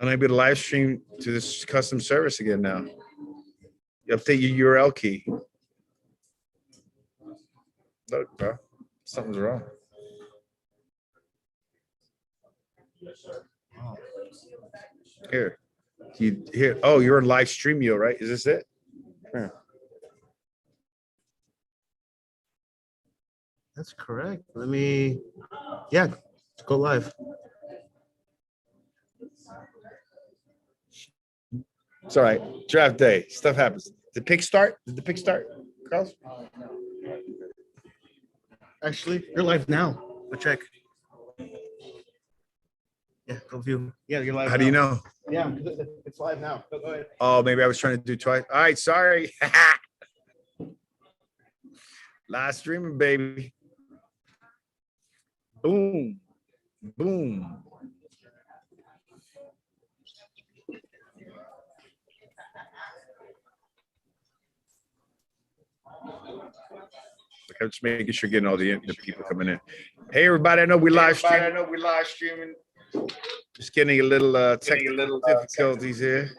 Unable to live stream to this custom service again now. You update your URL key. Look, bro, something's wrong. Here. Oh, you're in live Streamio, right? Is this it? Here. That's correct. Let me, go live. It's all right. Draft day. Stuff happens. Did the pick start, Carlos? Actually, you're live now. Go check. Yeah, go view. Yeah, you're live. How do you know? Yeah, it's live now. Go ahead. Oh, maybe I was trying to do twice. All right, sorry. Live streaming, baby. Boom. Boom. I'm just making sure getting all the people coming in. Hey, everybody! I know we live streaming. Just getting a little technical difficulties here.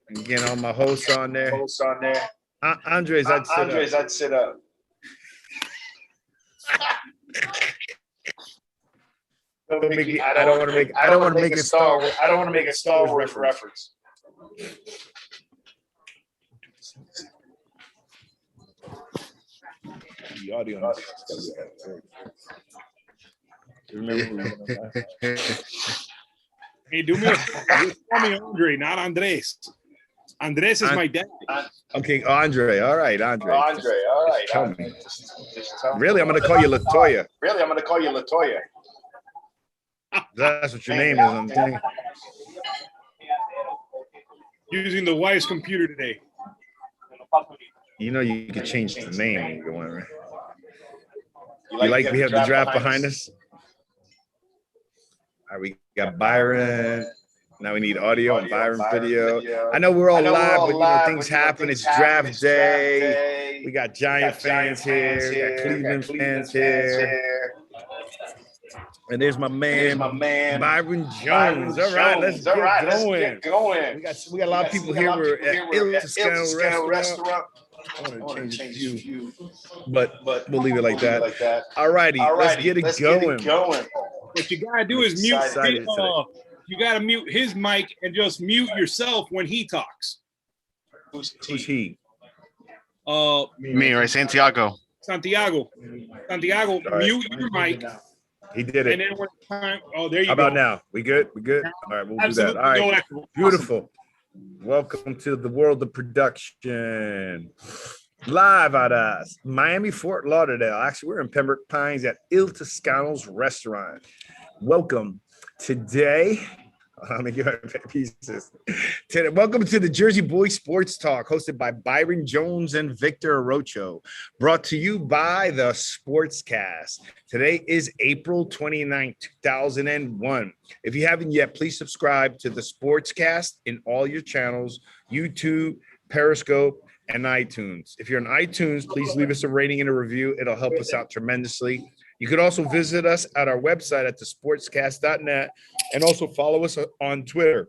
And getting all my hosts on there. Andres, I'd sit up. I don't want to make a Star Wars reference. The audio. Hey, do me call me Andre, not Andres. Andres is my dad. Okay, Andre. All right, Andre. Just tell me. Really, I'm going to call you Latoya. That's what your name is. I'm thinking. Using the wife's computer today. You know you can change the name. You like we have the draft behind us? All right, we got Byron. Now we need audio and Byron video. I know we're all live, but things happen. It's draft day. We got Giant fans here. We got Cleveland fans here. And there's my man, Byron Jones. All right, let's get going. We got a lot of people here. We're at Il Toscano Restaurant. I want to change the view, but we'll leave it like that. All righty, let's get it going. What you gotta do is mute. You gotta mute his mic and just mute yourself when he talks. Who's he? Me, right? Santiago, right. Mute your mic. He did it. And then when time, there you go. How about now? We good? All right, we'll do that. All right, beautiful. Welcome to the world of production. Live out of Miami, Fort Lauderdale. Actually, we're in Pembroke Pines at Il Toscano's restaurant. Welcome. Today, let me give it pieces. Welcome to the Jersey Boys Sports Talk, hosted by Byron Jones and Victor Arocho, brought to you by the Sportscast. Today is April 29th, 2001. If you haven't yet, please subscribe to the Sportscast in all your channels, YouTube, Periscope, and iTunes. If you're on iTunes, please leave us a rating and a review. It'll help us out tremendously. You could also visit us at our website at thesportscast.net and also follow us on Twitter.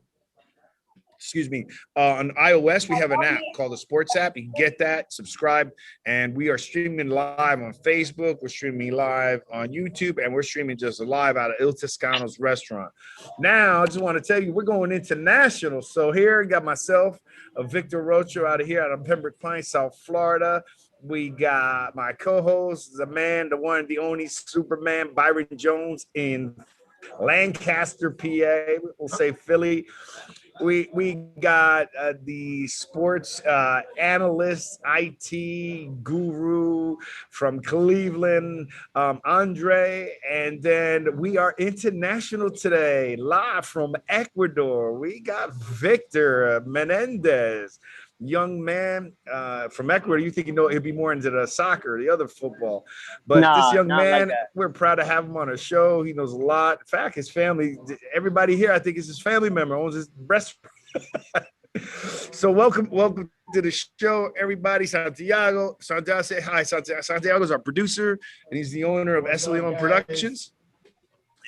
On iOS, we have an app called the Sports app. You can get that, subscribe, and we are streaming live on Facebook. We're streaming live on YouTube, and we're streaming just live out of Il Toscano's restaurant. Now, I just want to tell you, we're going international. So here, I got myself, Victor Rocho out of Pembroke Pines, South Florida. We got my co-host, the man, the one, the only Superman, Byron Jones in Lancaster, PA. We'll say Philly. We got the sports analyst, IT guru from Cleveland, Andre, and then we are international today, live from Ecuador. We got Victor Menendez, young man from Ecuador. You think he'll be more into the soccer, the other football, but this young man, like, we're proud to have him on our show. He knows a lot. In fact, his family, everybody here, I think is his family member, owns his restaurant. So welcome to the show, everybody. Santiago, say hi. Santiago is our producer, and he's the owner of S. Leon Productions.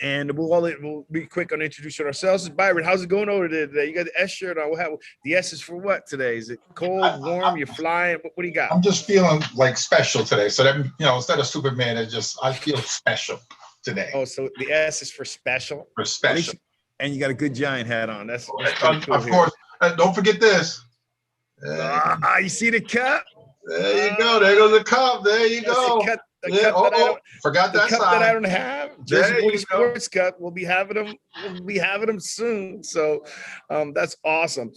And we'll be quick on introducing ourselves. Byron, how's it going over there today? You got the S shirt on. The S is for what today? Is it cold, warm? You're flying? What do you got? I'm just feeling like special today. So that, instead of Superman, I feel special today. Oh, so the S is for special? For special. And you got a good giant hat on. That's cool of course. Don't forget this. You see the cup? There you go. There goes the cup. There you go. Forgot that cup side. that I don't have. Jersey Boy Sports Cup. We'll be having them soon. So that's awesome.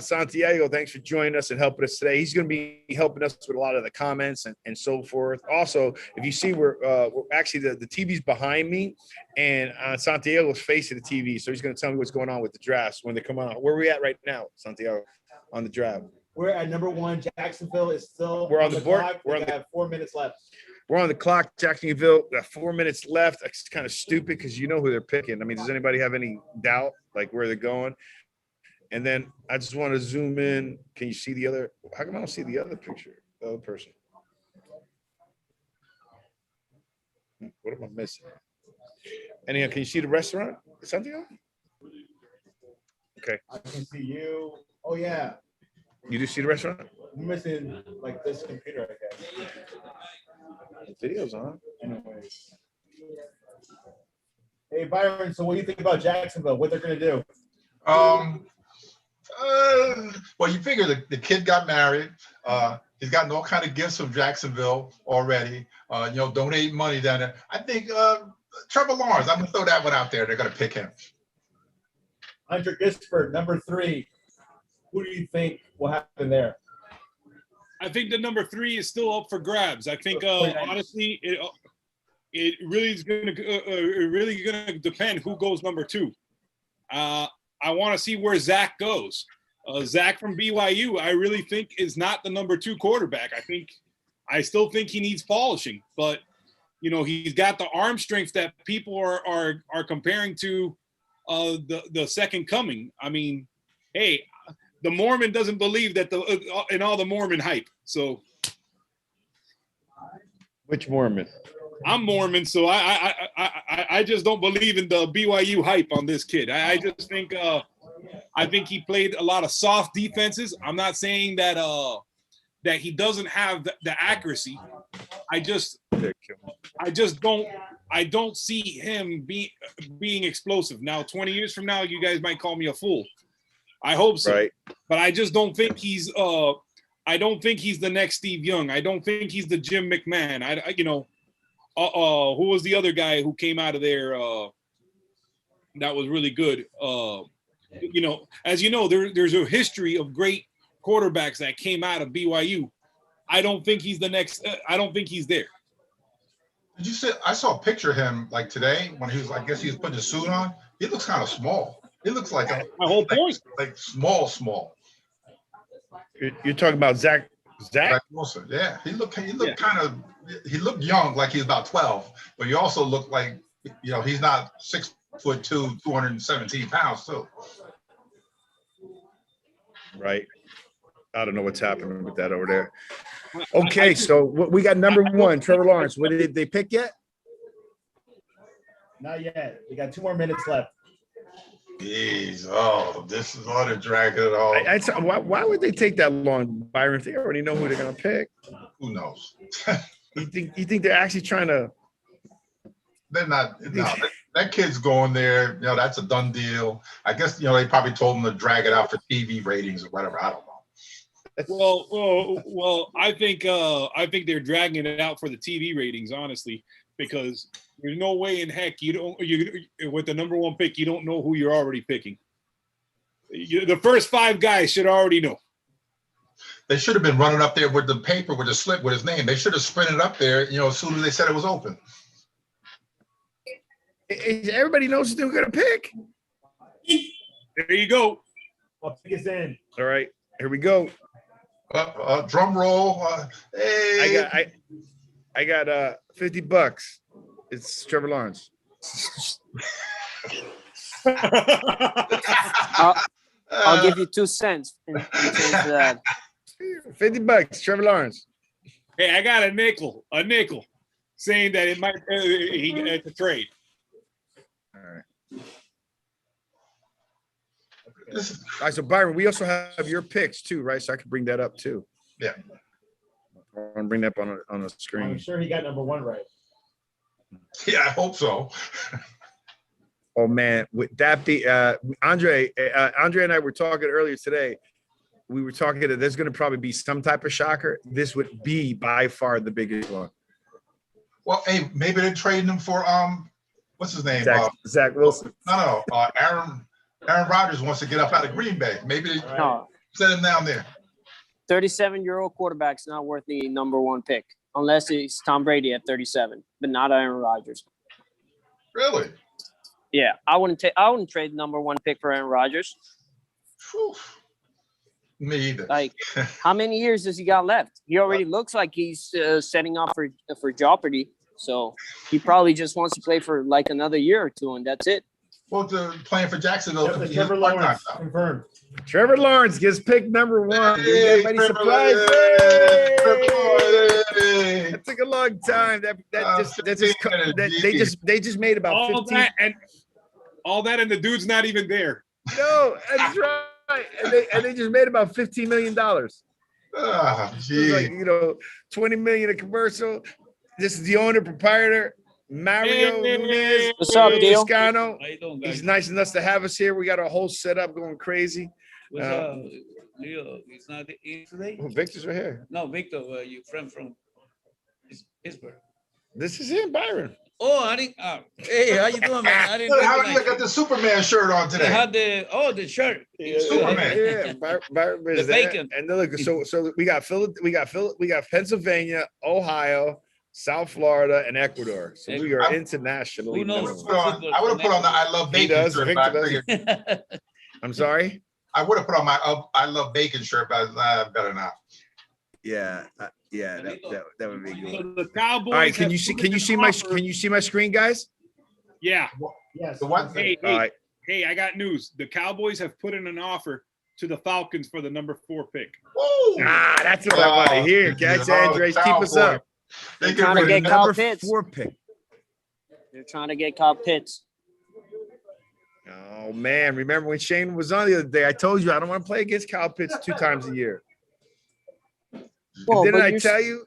Santiago, thanks for joining us and helping us today. He's going to be helping us with a lot of the comments and so forth. Also, if you see, we're actually the TV's behind me, and Santiago's facing the TV, so he's going to tell me what's going on with the drafts when they come out. Where are we at right now, Santiago, on the draft? We're at number 1. Jacksonville is still. We're on the board. We have 4 minutes left. We're on the clock. Jacksonville, got 4 minutes left. That's kind of stupid because you know who they're picking. I mean, does anybody have any doubt like where they're going? And then I just want to zoom in. Can you see the other? How come I don't see the other picture? The other person. What am I missing? Anyhow, can you see the restaurant? Santiago? Okay. I can see you. Oh yeah. You do see the restaurant? I'm missing like this computer, I guess. The video's on. Anyways. Hey Byron, so what do you think about Jacksonville? What they're gonna do? Well, you figure the kid got married. He's gotten all kind of gifts from Jacksonville already. Donate money down there. I think Trevor Lawrence. I'm gonna throw that one out there. They're gonna pick him. Hunter Ginsburg, number 3. Who do you think will happen there? I think the number 3 is still up for grabs. I think honestly, it really is gonna depend who goes number 2. I want to see where Zach goes. Zach from BYU, I really think is not the number 2 quarterback. I still think he needs polishing, but he's got the arm strength that people are comparing to the second coming. I mean, hey, the Mormon doesn't believe that in all the Mormon hype. So, which Mormon? I'm Mormon, so I just don't believe in the BYU hype on this kid. I just think he played a lot of soft defenses. I'm not saying that he doesn't have the accuracy. I don't see him being explosive. Now, 20 years from now, you guys might call me a fool. I hope so. Right. But I just don't think he's I don't think he's the next Steve Young. I don't think he's the Jim McMahon. Who was the other guy who came out of there that was really good? As you know, there's a history of great quarterbacks that came out of BYU. I don't think he's the next. I don't think he's there. Did you say I saw a picture of him like today when he was? I guess he was putting a suit on. He looks kind of small. He looks like my whole point. Like small. You're talking about Zach Wilson. Yeah, he looked kind of. He looked young, like he's about 12, but he also looked like he's not 6'2", 217 pounds too. Right. I don't know what's happening with that over there. Okay, so we got number 1, Trevor Lawrence. What did they pick yet? Not yet. We got 2 more minutes left. Jeez, this is all the dragging it all. Why would they take that long, Byron? If they already know who they're gonna pick. Who knows? You think they're actually trying to? They're not. No, that kid's going there. That's a done deal. I guess they probably told him to drag it out for TV ratings or whatever. I don't know. Well, I think they're dragging it out for the TV ratings, honestly, because there's no way in heck with the number 1 pick, you don't know who you're already picking. The first 5 guys should already know. They should have been running up there with the paper with the slip with his name. They should have sprinted up there, as soon as they said it was open. Everybody knows who they're going to pick. There you go. I'll pick us in. All right, here we go. Drum roll. Hey. I got $50. It's Trevor Lawrence. I'll give you 2 cents in exchange for that. $50, Trevor Lawrence. Hey, I got a nickel, saying that it might it's a trade. This is, All right, so Byron, we also have your picks too, right? So I can bring that up too. yeah. I'm gonna bring that up on a I'm screen. sure he got number 1 right. Yeah, I hope so. Oh man, would that be Andre and I were talking earlier today. We were talking that there's going to probably be some type of shocker. This would be by far the biggest one. Well, hey, maybe they're trading him for what's his name? Zach Wilson. No, Aaron Rodgers wants to get up out of Green Bay. Maybe they No, send him down there. 37-year-old quarterback's not worth the number 1 pick unless it's Tom Brady at 37, but not Aaron Rodgers. Really? Yeah, I wouldn't trade the number 1 pick for Aaron Rodgers. Whew. Me either. Like, how many years does he got left? He already looks like he's setting up for jeopardy. So he probably just wants to play for like another year or 2, and that's it. Well, playing for Jacksonville. Yep, could the be Trevor his part-time Lawrence job. confirmed. Trevor Lawrence gets picked number 1. Hey, Everybody Trevor surprised. Lawrence. Trevor Hey! Lawrence. That took a long time. They just made about All 15. that and the dude's not even there. No, that's right. And they just made about $15 million. Ah, It was gee. like, $20 million a commercial. This is the owner, proprietor, Mario Hey. Nunez. What's up, Dio? Toscano. How you doing, guys? He's nice enough to have us here. We got a whole setup going crazy. What's up, Leo? He's not in today? Oh, Victor's right here. No, Victor, your friend from Pittsburgh. This is him, Byron. Oh, I didn't. Hey, how you doing, man? I didn't Look, how you recognize got the Superman shirt on They today? had the shirt. Superman. Yeah, Byron is The there. bacon. And then look, so we got Pennsylvania, Ohio, South Florida, and Ecuador. So we are internationally Who knows? known. I would have put on the I Love He Bacon does, shirt, Victor but I does. figured I'm sorry. I would have put on my I Love Bacon shirt, but better not. Yeah, that would be good. So the Cowboys. All right, can have you see put in an my offer- screen, guys? Yeah. Yes. The what? Hey, All right. hey, I got news. The Cowboys have put in an offer to the Falcons for the number 4 pick. Woo! That's what I want to hear. Catch Andres, keep us up. They Trying to get get Kyle Number Pitts. 4 pick. They're trying to get Kyle Pitts. Oh man, remember when Shane was on the other day? I told you I don't want to play against Kyle Pitts 2 times a year. Well, Didn't but I tell you?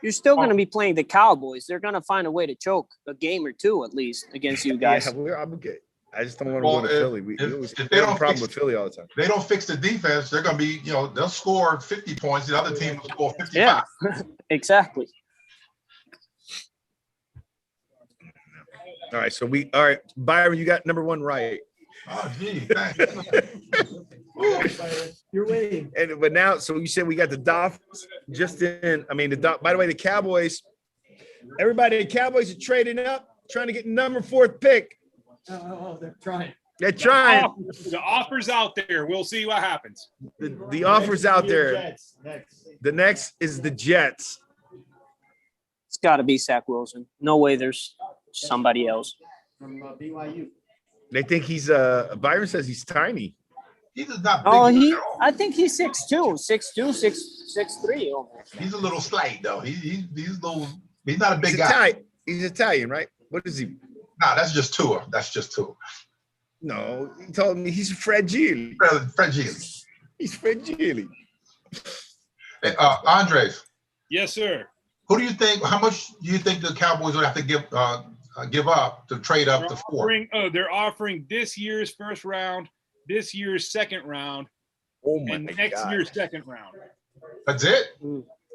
you're still going to be playing the Cowboys. They're going to find a way to choke a game or 2 at least against you guys. Yeah, I'm okay. I just don't want to Well, go to Philly. We if always they we have a don't problem fix- with Philly all the time. They don't fix the defense, they're gonna be, they'll score 50 points. The other team will score 55. Yeah, exactly. All right, all right, Byron, you got number 1 right. Oh, gee, thanks. You're waiting. But now, so you said we got the Dolphins just in. I mean, by the way, the Cowboys. Everybody, the Cowboys are trading up, trying to get number 4th pick. Oh, they're trying. They're trying. The offer's out there. We'll see what happens. The offers out there. Jets next. The next is the Jets. It's got to be Zach Wilson. No way there's somebody else. From BYU. They think he's Byron says he's tiny. He does not big Oh, at all. I think he's 6'2", 6'3" almost. He's a little slight though. He's little. He's not a big He's guy. Italian. He's Italian, right? What is he? Nah, that's just Tua. That's just Tua. No, he told me he's fragile. Fragile. He's fragile. Hey, Andres, Yes, sir. who do you think? How much do you think the Cowboys would have to give up to trade up to 4? They're offering this year's 1st round, this year's 2nd round, Oh my and next God. year's 2nd round. That's it.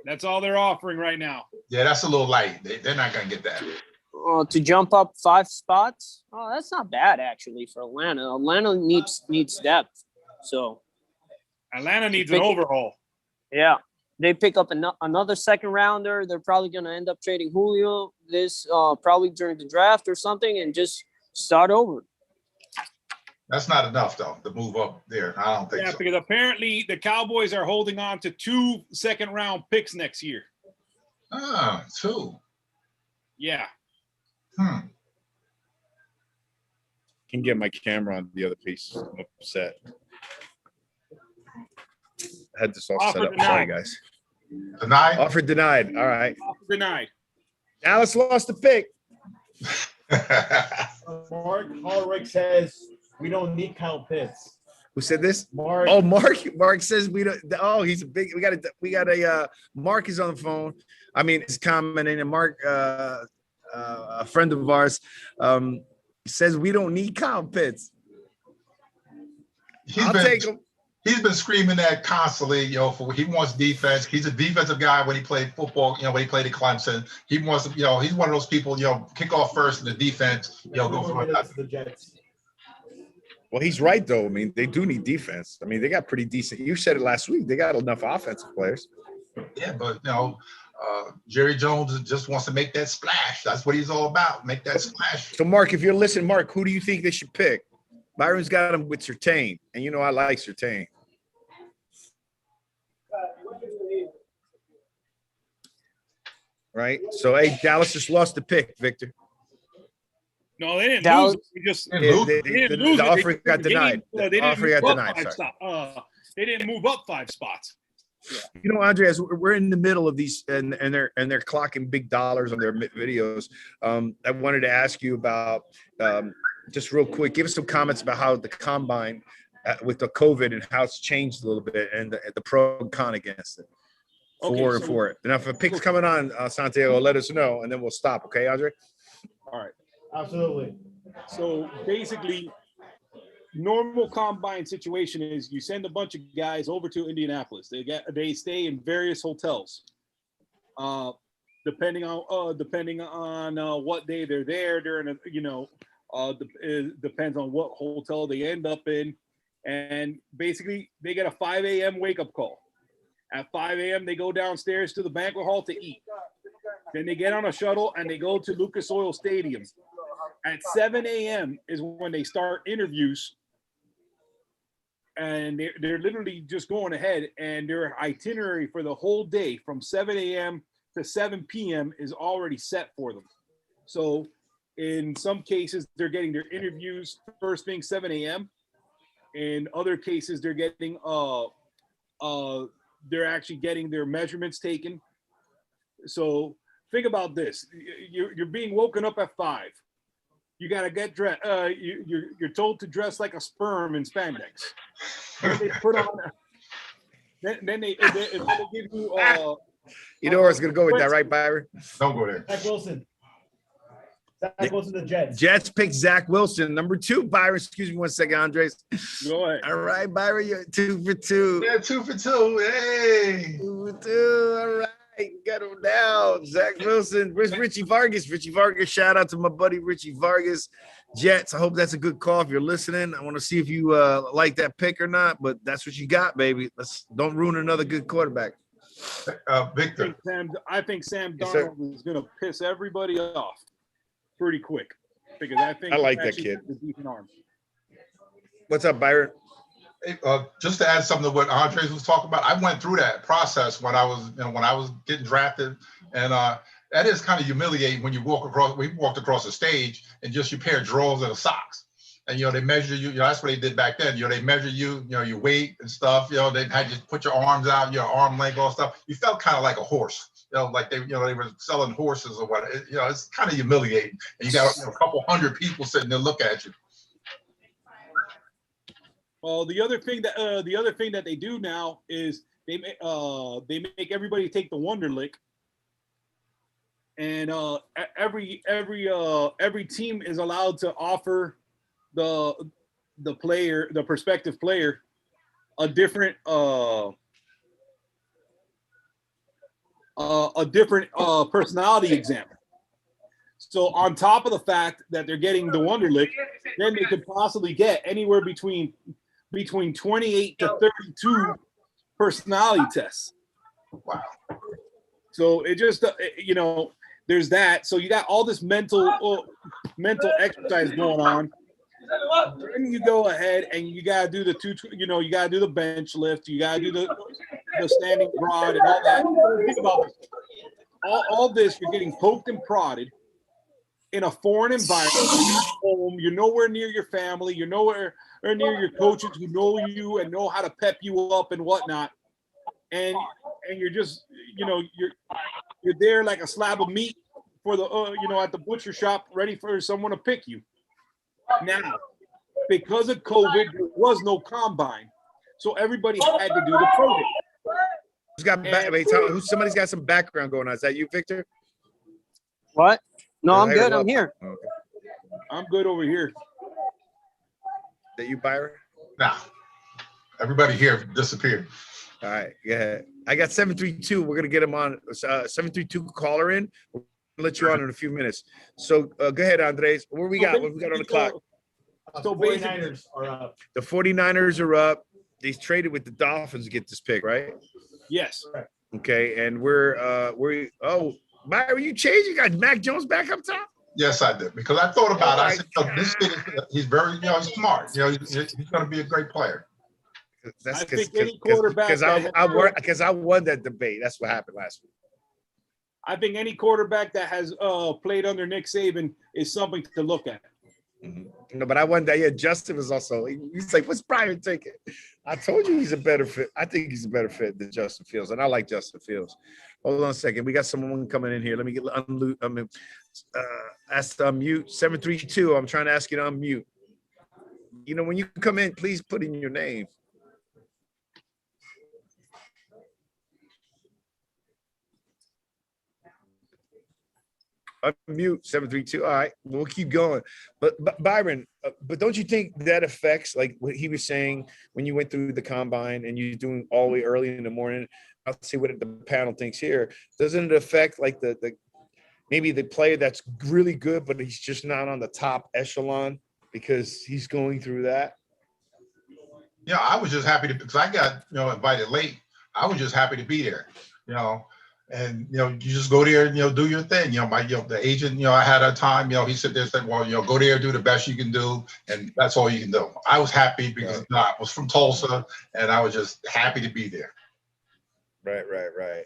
That's all they're offering right now. Yeah, that's a little light. They're not gonna get that. To jump up 5 spots. Oh, that's not bad actually for Atlanta. Atlanta needs depth. So Atlanta needs an overhaul. yeah, they pick up another 2nd rounder. They're probably going to end up trading Julio this probably during the draft or something and just start over. That's not enough though to move up there. I don't think Yeah, so. because apparently the Cowboys are holding on to 2 second-round picks next year. 2. Yeah. Can get my camera on the other piece. I'm upset. I had this all Offer set up. denied. Sorry, guys. Tonight. Offer denied. All right. Offer denied. Alice lost the pick. Mark Ulrich says we don't need Kyle Pitts. Who said this? Mark. Oh, Mark. Mark says we don't. Oh, he's a big. We got a. Mark is on the phone. I mean, it's commenting, and Mark, a friend of ours, says we don't need Kyle Pitts. I'll take him. He's been screaming that constantly, for he wants defense. He's a defensive guy when he played football, when he played at Clemson. He wants to, he's one of those people, kick off first in the defense, go for the Jets. Well, he's right, though. I mean, they do need defense. I mean, they got pretty decent. You said it last week. They got enough offensive players. Yeah, but, Jerry Jones just wants to make that splash. That's what he's all about, make that splash. So, Mark, if you're listening, Mark, who do you think they should pick? Byron's got him with Surtain, and I like Surtain. Right? So, hey, Dallas just lost the pick, Victor. No, they didn't Dallas, lose. They just The offer got denied. The offer got denied. They didn't move up 5 spots. Andre, as we're in the middle of these, and they're clocking big dollars on their videos. I wanted to ask you about just real quick. Give us some comments about how the combine with the COVID and how it's changed a little bit, and the pro and con against it. For it. And if a pick's coming on, Santiago, let us know, and then we'll stop. Okay, Andre? All right. Absolutely. So basically, normal combine situation is you send a bunch of guys over to Indianapolis. They stay in various hotels. Depending on what day they're there during it depends on what hotel they end up in, and basically they get a 5 a.m. wake up call. At 5 a.m. they go downstairs to the banquet hall to eat. Then they get on a shuttle and they go to Lucas Oil Stadium. At 7 a.m. is when they start interviews, and they're literally just going ahead, and their itinerary for the whole day from 7 a.m. to 7 p.m. is already set for them. So in some cases, they're getting their interviews first thing 7 a.m. In other cases, they're getting they're actually getting their measurements taken. So think about this: you're being woken up at 5. You gotta get dressed. You're told to dress like a sperm in spandex. Then they put on. Then they give you. You know where I was gonna go with that, right, Byron? Don't go there. Zach Wilson. Zach Wilson, the Jets. Jets pick Zach Wilson, number 2. Byron, excuse me 1 second, Andres. Go ahead. All right, Byron, you're 2 for 2. Yeah, 2 for 2. Hey. 2 for 2. All right. Got him down. Zach Wilson. Where's Richie Vargas? Richie Vargas. Shout out to my buddy Richie Vargas. Jets. I hope that's a good call. If you're listening, I want to see if you like that pick or not. But that's what you got, baby. Don't ruin another good quarterback. Victor. I think Sam Darnold is going to piss everybody off pretty quick, because I like that kid. A decent arm. What's up, Byron? Just to add something to what Andres was talking about, I went through that process when I was getting drafted, and that is kind of humiliating when you walked across the stage and just your pair of drawers and the socks, and they measure you. That's what they did back then. They measure you, your weight and stuff. They had you put your arms out, your arm length, all stuff. You felt kind of like a horse. Like they were selling horses or what. It's kind of humiliating, and you got a couple hundred people sitting there look at you. Well, the other thing that they do now is they make everybody take the Wonderlic, and every team is allowed to offer the prospective player a different personality exam. So on top of the fact that they're getting the Wonderlic, then they could possibly get anywhere between 28 to 32 personality tests. Wow. So it just, there's that. So you got all this mental exercise going on. Then you go ahead and you got to do you got to do the bench lift. You got to do the standing rod and all that. Think about this. All this, you're getting poked and prodded in a foreign environment. You're not home. You're nowhere near your family. You're nowhere near your coaches who know you and know how to pep you up and whatnot. And you're just, you're there like a slab of meat for the, at the butcher shop, ready for someone to pick you. Now, because of COVID, there was no combine, so everybody had to do the pro day. Who's got somebody's got some background going on? Is that you, Victor? What? No, I'm Hey, good. well, I'm here. Okay. I'm good over here. That you, Byron? Nah, everybody here disappeared. All right, go ahead. I got 732. We're gonna get him on 732 caller in. We'll let you on in a few minutes. So go ahead, Andres. What we got? What we got on the clock? So 49ers are up. The 49ers are up. They traded with the Dolphins to get this pick, right? Yes. Okay, and we're Byron, you changed? You got Mac Jones back up top? Yes, I did, because I thought about it. I said, this kid, he's very, he's smart. He's going to be a great player. That's I think any quarterback because I won that debate. That's what happened last week. I think any quarterback that has played under Nick Saban is something to look at. Mm-hmm. No, but I won that. Yeah, Justin was also. He's like, "What's Brian taking?" I told you he's a better fit. I think he's a better fit than Justin Fields, and I like Justin Fields. Hold on a second. We got someone coming in here. Let me get ask to unmute 732. I'm trying to ask you to unmute. You know, when you come in, please put in your name. Unmute 732. All right, we'll keep going. But Byron, but don't you think that affects like what he was saying when you went through the combine and you're doing all the way early in the morning? I'll see what the panel thinks here. Doesn't it affect like the maybe the player that's really good, but he's just not on the top echelon because he's going through that? Yeah, I was just happy because I got invited late. I was just happy to be there. And you just go there and do your thing. The agent, I had a time, he said there, said, well, go there, do the best you can do, and that's all you can do. I was happy because I was from Tulsa and I was just happy to be there. Right.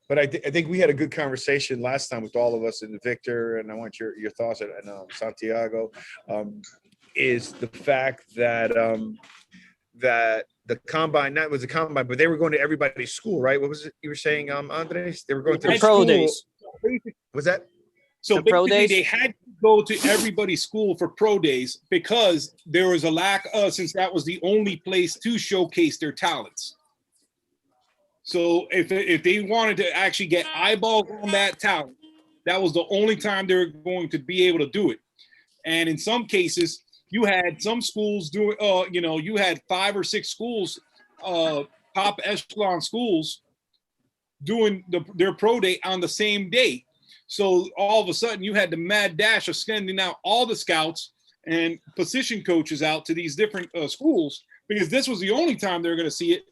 But I think we had a good conversation last time with all of us and Victor, and I want your thoughts and Santiago, is the fact that that the combine, not was a combine, but they were going to everybody's school, right? What was it you were saying, Andres? They were going to the pro school. days. Was that? So the pro basically, days? they had to go to everybody's school for pro days because there was a lack of, since that was the only place to showcase their talents. So if they wanted to actually get eyeballs on that talent, that was the only time they were going to be able to do it. And in some cases, you had some schools doing, you had 5 or 6 schools, top echelon schools, doing their pro day on the same day. So all of a sudden, you had the mad dash of sending out all the scouts and position coaches out to these different schools because this was the only time they're going to see it.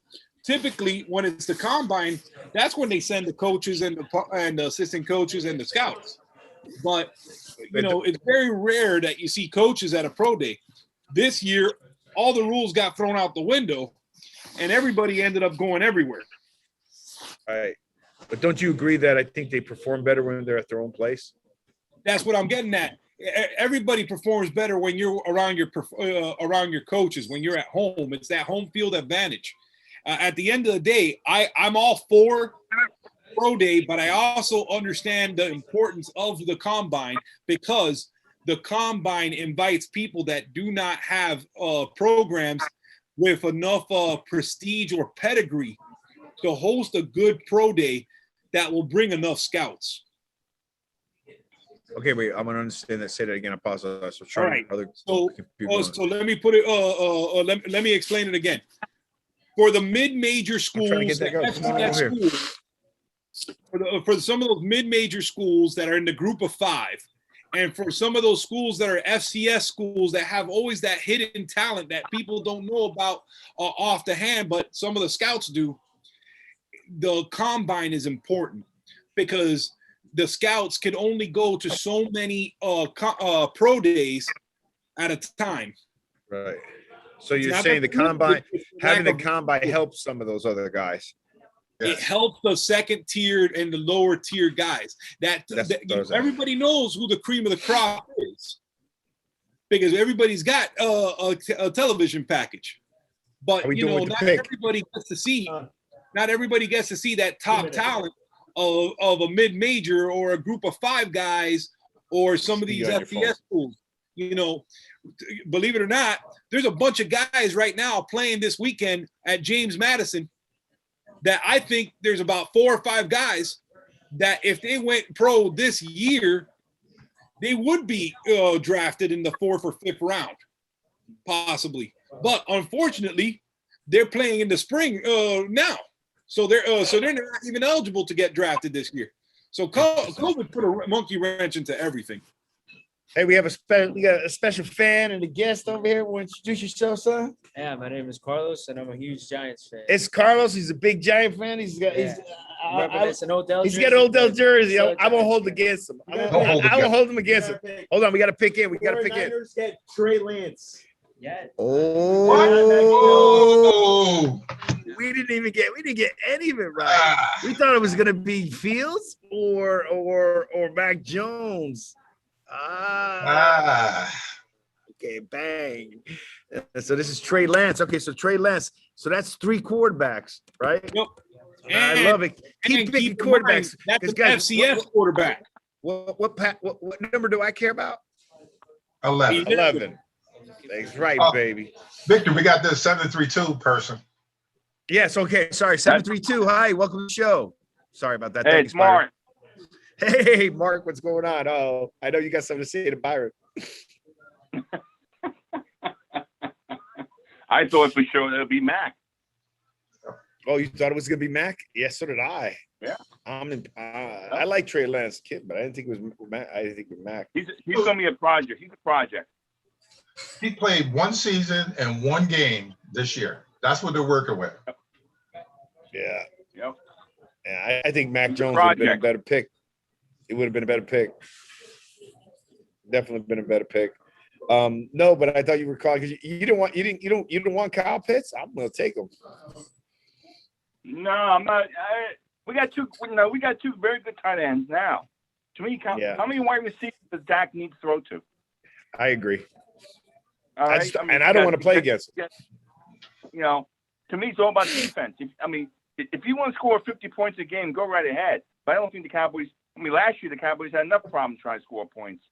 Typically, when it's the combine, that's when they send the coaches and the assistant coaches and the scouts. But it's very rare that you see coaches at a pro day. This year, all the rules got thrown out the window, and everybody ended up going everywhere. All right. But don't you agree that I think they perform better when they're at their own place? That's what I'm getting at. Everybody performs better when you're around your coaches. When you're at home, it's that home field advantage. At the end of the day, I'm all for pro day, but I also understand the importance of the combine because the combine invites people that do not have programs with enough prestige or pedigree to host a good pro day that will bring enough scouts. Okay, wait, I'm gonna understand that. Say that again. I apologize. All right. So let me put it. Let me explain it again. For the mid-major schools, the FCS schools, for some of those mid-major schools that are in the group of 5, and for some of those schools that are FCS schools that have always that hidden talent that people don't know about off the hand, but some of the scouts do, the combine is important because the scouts can only go to so many pro days at a time. Right. So you're saying the combine, having the combine helps some of those other guys. It helps the second tier and the lower tier guys. Everybody knows who the cream of the crop is because everybody's got a television package. But not everybody gets to see. Not everybody gets to see that top talent of a mid-major or a group of 5 guys or some of these FCS schools. you know, believe it or not, there's a bunch of guys right now playing this weekend at James Madison that I think there's about 4 or 5 guys that if they went pro this year, they would be drafted in the 4th or 5th round, possibly. But unfortunately, they're playing in the spring now, so they're not even eligible to get drafted this year. So COVID put a monkey wrench into everything. Hey, we got a special fan and a guest over here. Want to introduce yourself, son? Yeah, my name is Carlos, and I'm a huge Giants fan. It's Carlos. He's a big Giant fan. He's got He's an Odell. he's got an Odell jersey. I won't hold against him. I won't hold him against him. Hold on, we got to pick in. We got to pick in. Get Trey Lance. Yeah. Oh, We didn't get any of it right. We thought it was gonna be Fields or Mac Jones. Okay, bang. So this is Trey Lance. Okay, so Trey Lance. So that's 3 quarterbacks, right? Yep. I love it. Keep picking quarterbacks. That's an Guys, FCS quarterback. What number do I care about? 11. 11. That's right, baby. Victor, we got this 732 person. Yes, okay. Sorry, 732. Hi, welcome to the show. Sorry about that. Hey, Thanks, it's Mark. Hey, Mark, what's going on? Oh, I know you got something to say to Byron. I thought for sure it'd be Mac. Oh, you thought it was gonna be Mac? Yes, so did I. Yeah. I like Trey Lance, kid, but I didn't think it was Mac. I didn't think it was Mac. He's gonna be a project. He's a project. He played 1 season and 1 game this year. That's what they're working with. Yeah. Yep. Yeah, I think Mac Jones would have been a better pick. It would have been a better pick. Definitely been a better pick. No, but I thought you were calling because you don't want Kyle Pitts. I'm gonna take him. No, I'm not. We got 2. We got 2 very good tight ends now. To me, how many wide receivers does Dak need to throw to? I agree. All right? I don't want to play against him. You know, to me, it's all about defense. If you want to score 50 points a game, go right ahead. But I don't think the Cowboys. Last year the Cowboys had enough problems trying to score points.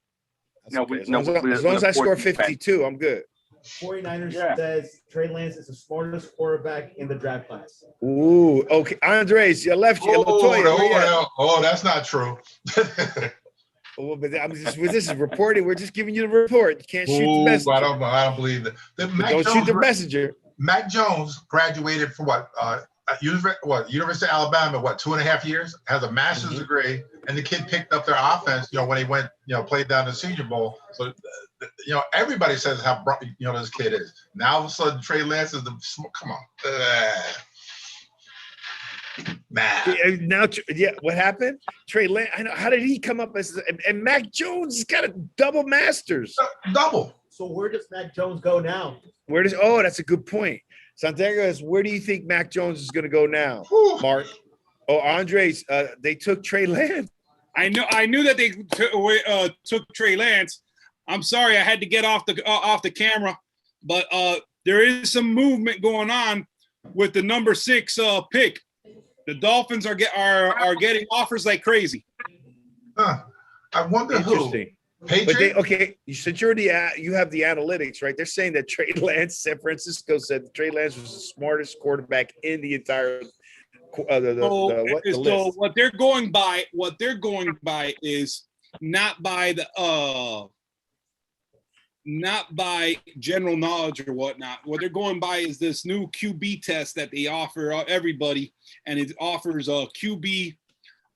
As long as I score 52, I'm good. 49ers says Trey Lance is the smartest quarterback in the draft class. Ooh, okay. Andres, you left you. Oh, that's not true. Oh, but this is reporting. We're just giving you the report. You can't shoot the messenger. I don't believe that. Don't shoot the messenger. Mac Jones graduated from University of Alabama, 2.5 years, has a master's degree, and the kid picked up their offense, when he went, played down the Senior Bowl. So, everybody says how bright, this kid is. Now all of a sudden, Trey Lance is come on. Now, what happened? Trey Lance, I know. How did he come up and Mac Jones has got a double masters. Double. So where does Mac Jones go now? That's a good point. Santiago is, where do you think Mac Jones is going to go now, Mark? Oh, Andres, they took Trey Lance. I knew that they took Trey Lance. I'm sorry, I had to get off the camera, but there is some movement going on with the number 6 pick. The Dolphins are getting offers like crazy. I wonder who. But since you have the analytics, right? They're saying that Trey Lance, San Francisco said that Trey Lance was the smartest quarterback in the entire So what they're going by is not by general knowledge or whatnot. What they're going by is this new QB test that they offer everybody, and it offers a QB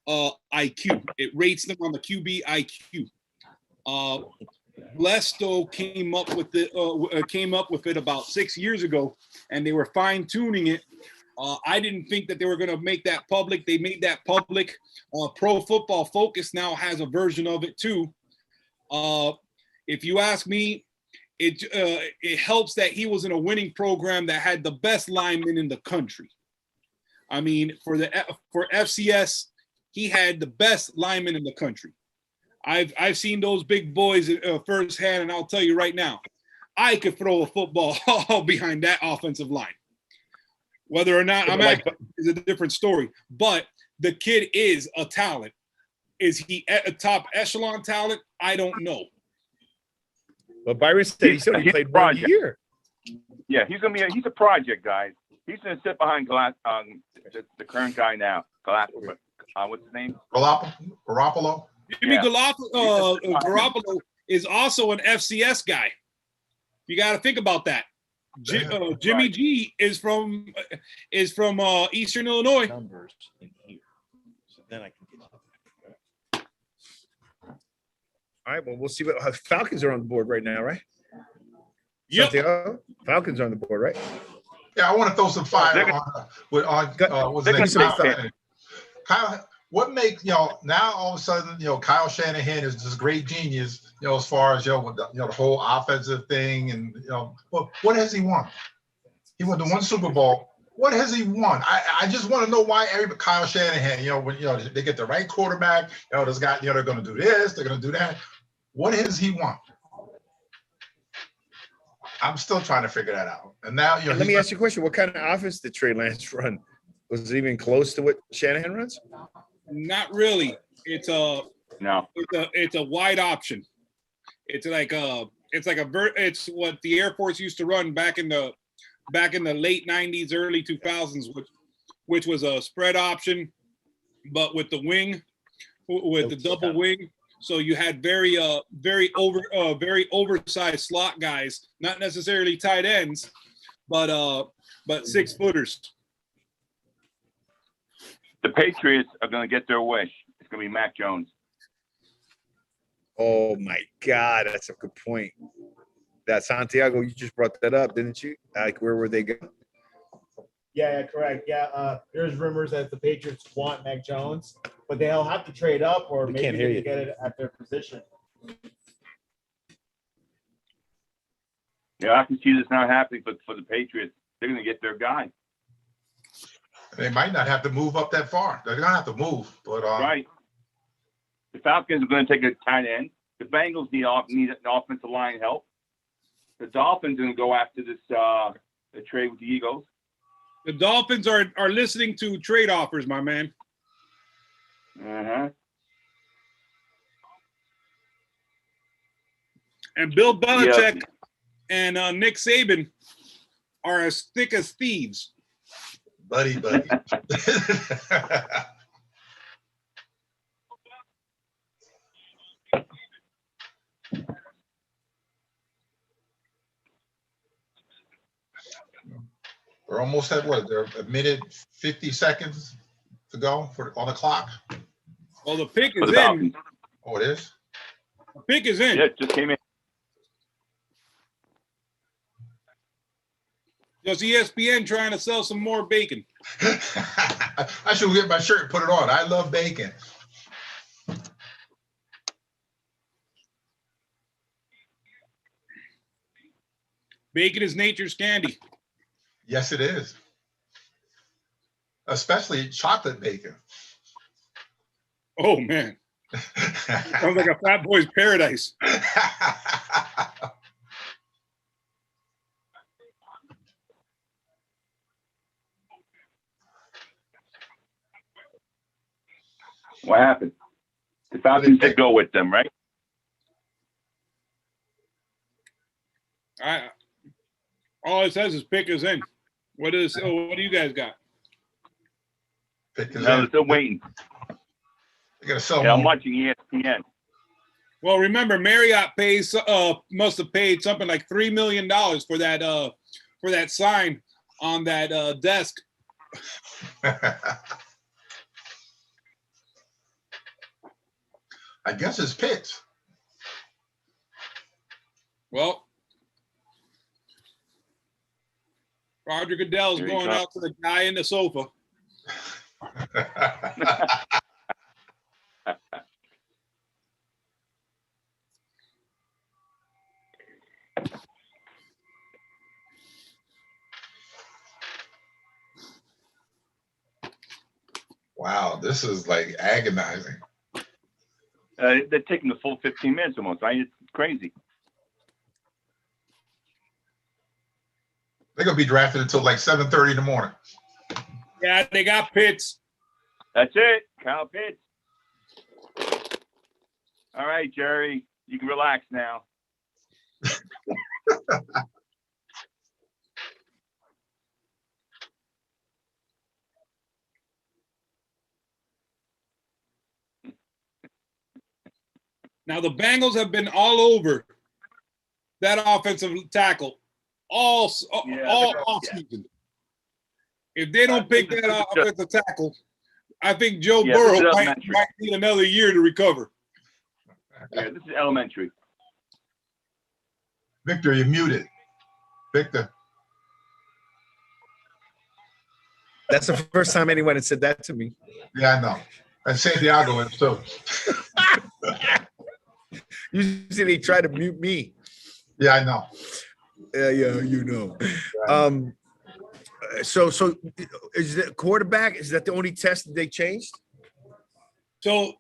IQ. It rates them on the QB IQ. Lesto came up with it about 6 years ago, and they were fine tuning it. I didn't think that they were going to make that public. They made that public. Pro Football Focus now has a version of it too. If you ask me, it helps that he was in a winning program that had the best linemen in the country. I mean, for FCS, he had the best linemen in the country. I've seen those big boys firsthand, and I'll tell you right now, I could throw a football behind that offensive line. Whether or not I'm accurate is a different story. But the kid is a talent. Is he a top echelon talent? I don't know. But Byron said he's only He's played a 1 project. year. Yeah, he's a project, guys. He's gonna sit behind the current guy now. What's his name? Garoppolo. Jimmy Yeah. Garoppolo is also an FCS guy. You got to think about that. Jimmy G is from Eastern Illinois. Numbers in here. So then I can get. All right, well, we'll see what Falcons are on the board right now, right? Yep. Santiago? Falcons are on the board, right? Yeah, I want to throw some fire what's his name? Go- Kyle, what makes now all of a sudden Kyle Shanahan is this great genius as far as with the whole offensive thing and what has he won? He won the one Super Bowl. What has he won? I just want to know why Kyle Shanahan when they get the right quarterback this guy they're going to do this, they're going to do that. What has he won? I'm still trying to figure that out. And now Let me ask you a question. What kind of offense did Trey Lance run? Was it even close to what Shanahan runs? Not really. It's a wide option. It's what the Air Force used to run back in the late 90s, early 2000s, which was a spread option, but with the wing, with the double wing. So you had very oversized slot guys, not necessarily tight ends, but 6-footers. The Patriots are going to get their wish. It's going to be Mac Jones. Oh my God, that's a good point. That Santiago, you just brought that up, didn't you? Like, where were they going? Yeah, correct. Yeah, there's rumors that the Patriots want Mac Jones, but they'll have to trade up or We maybe can't hear they you. get it at their position. Yeah, I can see this not happening, but for the Patriots, they're going to get their guy. They might not have to move up that far. They're going to have to move, but Right. The Falcons are going to take a tight end. The Bengals need an offensive line help. The Dolphins are going to go after this the trade with the Eagles. The Dolphins are listening to trade offers, my man. Uh-huh. And Bill Belichick and Nick Saban are as thick as thieves. buddy. We're almost at what? They're a minute 50 seconds to go on the clock. Well, the pick For is the Falcons. in. Oh, it is? The pick is in. Yeah, it just came in. Just ESPN trying to sell some more bacon. I should get my shirt and put it on. I love bacon. Bacon is nature's candy. Yes, it is. Especially chocolate bacon. Oh, man. Sounds like a fat boy's paradise. What happened? The Falcons did go with them, right? All it says is pick is in. What do you guys got? Pick is No, they're in. still waiting. They're gonna sell Yeah, I'm more. watching ESPN. Well, remember Marriott must have paid something like $3 million for that sign on that desk. I guess it's picks. Well, Roger Goodell's Here he going comes. out to the guy in the sofa. Wow, this is like agonizing. They're taking the full 15 minutes almost. It's crazy. They're gonna be drafted until like 7:30 in the morning. Yeah, they got Pitts. That's it. Kyle Pitts. All right, Jerry. You can relax now. Now the Bengals have been all over that offensive tackle all season. If they don't pick that offensive tackle, I think Joe Burrow might need another year to recover. Yeah, this is elementary. Victor, you're muted. Victor. That's the first time anyone had said that to me. Yeah, I know. And Santiago is too. Usually they try to mute me. Yeah, I know. Yeah, you know. So is the quarterback? Is that the only test that they changed? So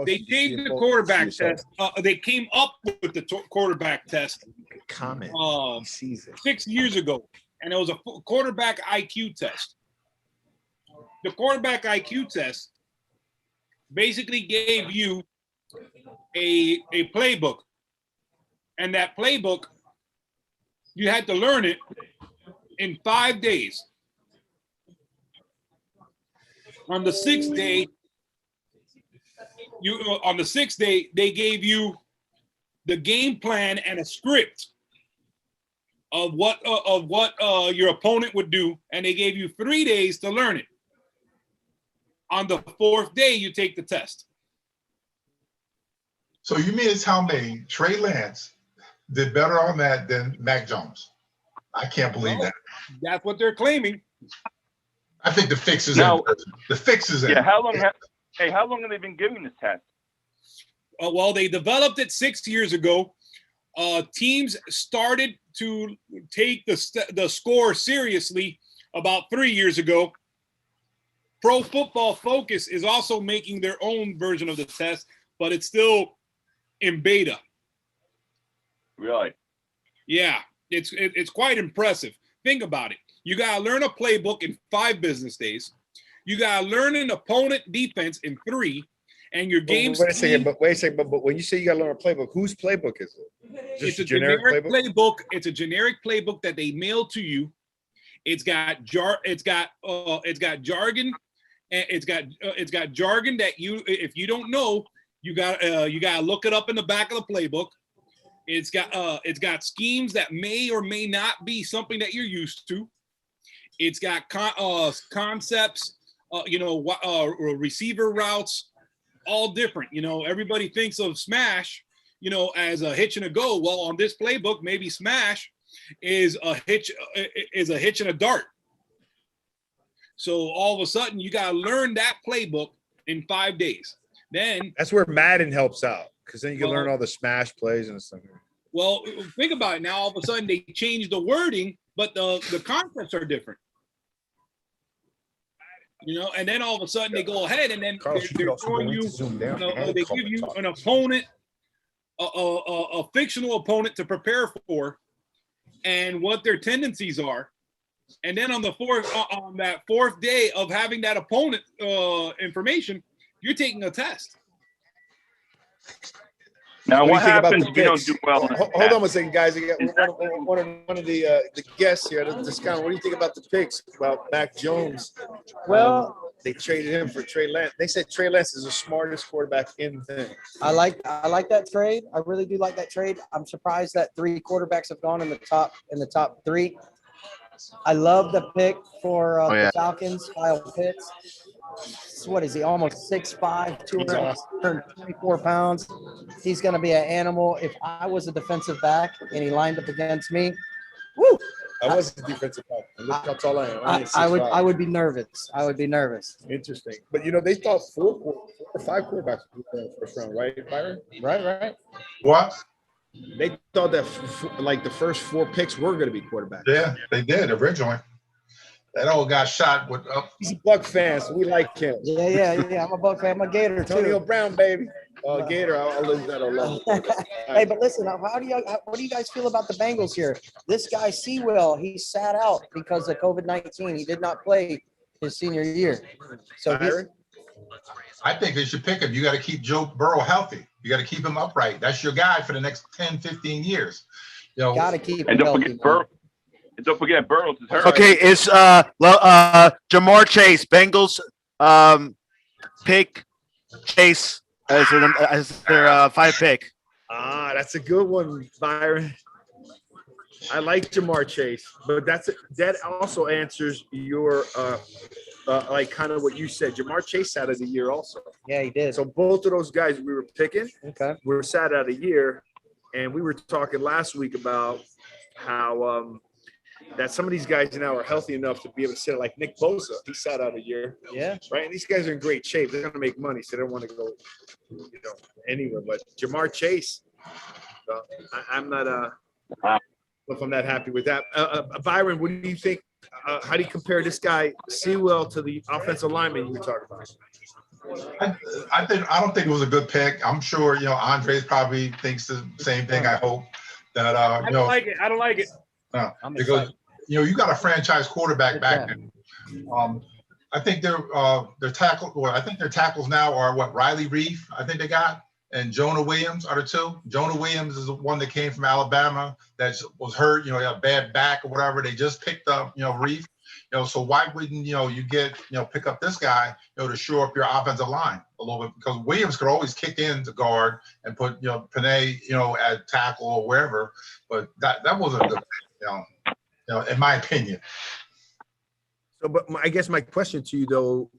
they changed the quarterback test. They came up with the quarterback test. Comment. 6 years ago, and it was a quarterback IQ test. The quarterback IQ test basically gave you a playbook, and that playbook you had to learn it in 5 days. On the sixth day, they gave you the game plan and a script of what your opponent would do, and they gave you 3 days to learn it. On the fourth day, you take the test. So you mean to tell me Trey Lance did better on that than Mac Jones? I can't believe that. That's what they're claiming. I think the fix is in. The fix is in. Yeah, how long have they been giving this test? Well, they developed it 6 years ago. Teams started to take the score seriously about 3 years ago. Pro Football Focus is also making their own version of the test, but it's still in beta. Really? Yeah, it's quite impressive. Think about it. You got to learn a playbook in 5 business days. You got to learn an opponent defense in 3, and your games. Wait a second. But when you say you got to learn a playbook, whose playbook is it? It's a generic playbook. It's a generic playbook that they mail to you. It's got jargon. And it's got jargon that if you don't know, you got to look it up in the back of the playbook. It's got schemes that may or may not be something that you're used to. It's got concepts, receiver routes, all different. Everybody thinks of smash, as a hitch and a go. Well, on this playbook, maybe smash is a hitch and a dart. So all of a sudden, you got to learn that playbook in 5 days. Then that's where Madden helps out, because then you can learn all the smash plays and stuff. Well, think about it. Now, all of a sudden, they change the wording, but the concepts are different. And then all of a sudden they go ahead and then they're showing you, they give you an opponent, a fictional opponent to prepare for, and what their tendencies are. And then on that fourth day of having that opponent information, you're taking a test. Now, what happens if you don't do well? Hold on a second, guys. You got one of the guests here. This kind of, what do you think about the picks about Mac Jones? Well, they traded him for Trey Lance. They said Trey Lance is the smartest quarterback in the thing. I like that trade. I really do like that trade. I'm surprised that 3 quarterbacks have gone in the top 3. I love the pick for the Falcons, Kyle Pitts. What is he? Almost 6'5", 224 pounds. He's going to be an animal. If I was a defensive back and he lined up against me, woo! I was a defensive back. Look how tall I am. I would be nervous. I would be nervous. Interesting. But they thought 4 or 5 quarterbacks in the first round, right, Byron? Right. What? They thought that the first 4 picks were going to be quarterbacks. Yeah, they did originally. That old guy shot with up. He's a Buck fan, so we like him. Yeah. I'm a Buck fan. I'm a Gator too. Antonio Brown, baby. Gator, I'll leave that alone. Hey, but listen, what do you guys feel about the Bengals here? This guy Sewell, he sat out because of COVID-19. He did not play his senior year. So I think they should pick him. You got to keep Joe Burrow healthy. You got to keep him upright. That's your guy for the next 10, 15 years. Gotta keep And it don't healthy. forget Burrows is hurt. Okay, it's Jamar Chase, Bengals pick Chase as their 5 pick. Ah, that's a good one, Byron. I like Jamar Chase, but that also answers your like kind of what you said. Jamar Chase out of the year also. Yeah, he did. So both of those guys we were picking were sat out a year, and we were talking last week about how that some of these guys now are healthy enough to be able to sit like Nick Bosa. He sat out a year. Yeah. Right. And these guys are in great shape. They're going to make money, so they don't want to go, anywhere. But Jamar Chase, I'm not if I'm not happy with that. Byron, what do you think? How do you compare this guy Sewell to the offensive lineman you were talking about? I don't think it was a good pick. I'm sure Andres probably thinks the same thing. I hope that I don't like it. I don't like it. Because you got a franchise quarterback back there. I think their tackle. Well, I think their tackles now are Riley Reef. I think they got, and Jonah Williams are the two. Jonah Williams is the one that came from Alabama that was hurt. He had a bad back or whatever. They just picked up Reef. So why wouldn't you get pick up this guy to shore up your offensive line a little bit, because Williams could always kick in to guard and put Panay at tackle or wherever. But that wasn't a good in my opinion. So, but I guess my question to you though,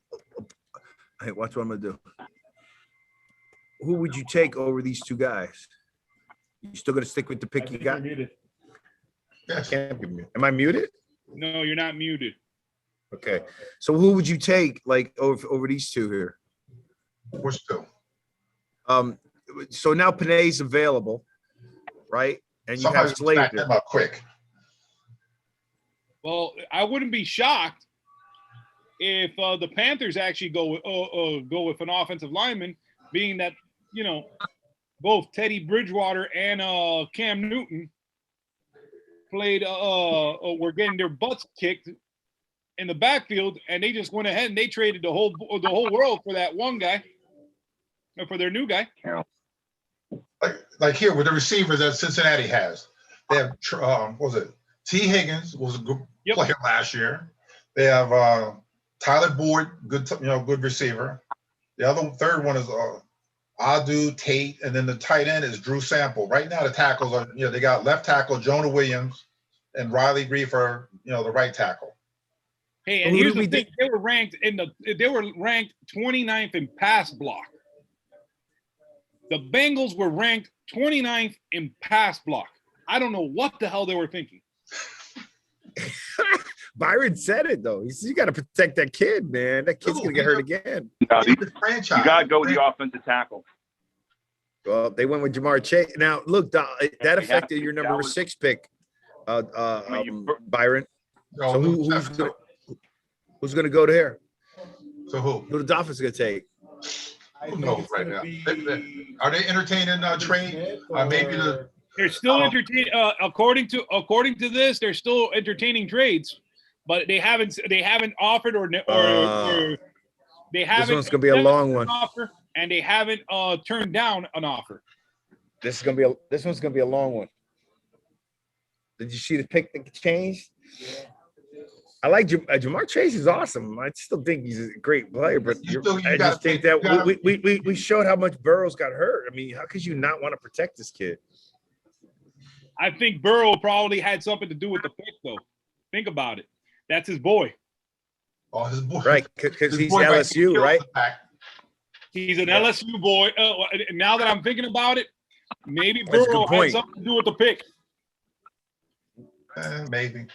hey, watch what I'm gonna do. Who would you take over these two guys? You still gonna stick with the pick you got? Yes. Can't be muted. Am I muted? No, you're not muted. Okay. So who would you take like over these two here? Which two? So now Panay's available, right? And you Somebody have Slade back there. them up quick. Well, I wouldn't be shocked if the Panthers actually go with an offensive lineman, being that both Teddy Bridgewater and Cam Newton were getting their butts kicked in the backfield, and they just went ahead and they traded the whole world for that one guy, or for their new guy. Like here with the receivers that Cincinnati has, they have what was it? T. Higgins was a good player last year. They have Tyler Boyd, good receiver. The third one is Adu Tate, and then the tight end is Drew Sample. Right now, the tackles are they got left tackle Jonah Williams and Riley Reef are the right tackle. Hey, and here's the thing: they were ranked 29th in pass block. The Bengals were ranked 29th in pass block. I don't know what the hell they were thinking. Byron said it though. He said you got to protect that kid, man. That kid's gonna get hurt again. No, you got to go with the offensive tackle. Well, they went with Jamar Chase. Now, look, that affected your number 6 pick, Byron. So who's going to go there? So who the Dolphins going to take? Who knows right now? Are they entertaining trade? Maybe they're still entertaining. According to this, they're still entertaining trades, but they haven't offered or they haven't. This one's going to be a long one. Offer, and they haven't turned down an offer. This one's going to be a long one. Did you see the pick that changed? Yeah. I like Jamar Chase is awesome. I still think he's a great player, but I just think that we showed how much Burrows got hurt. I mean, how could you not want to protect this kid? I think Burrow probably had something to do with the pick, though. Think about it. That's his boy. Oh, his boy. Right, because he's LSU, right? He's an LSU boy. Now that I'm thinking about it, maybe Burrow had something to do with the pick. Maybe.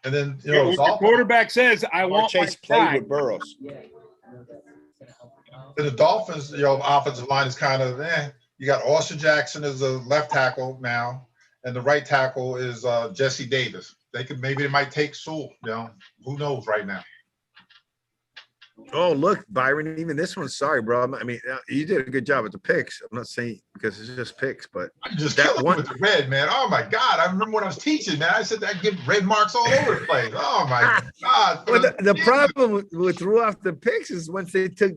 And then the quarterback says, "I want Chase played with Burrows." The Dolphins, offensive line is kind of You got Austin Jackson as a left tackle now, and the right tackle is Jesse Davis. They might take Sewell. Who knows right now? Oh, look, Byron, even this one. Sorry, bro. I mean, you did a good job with the picks. I'm not saying because it's just picks, but just that one with the red, man. Oh my God! I remember when I was teaching, man. I said that give red marks all over the place. Oh my God! Well, the problem with threw off the picks is once they took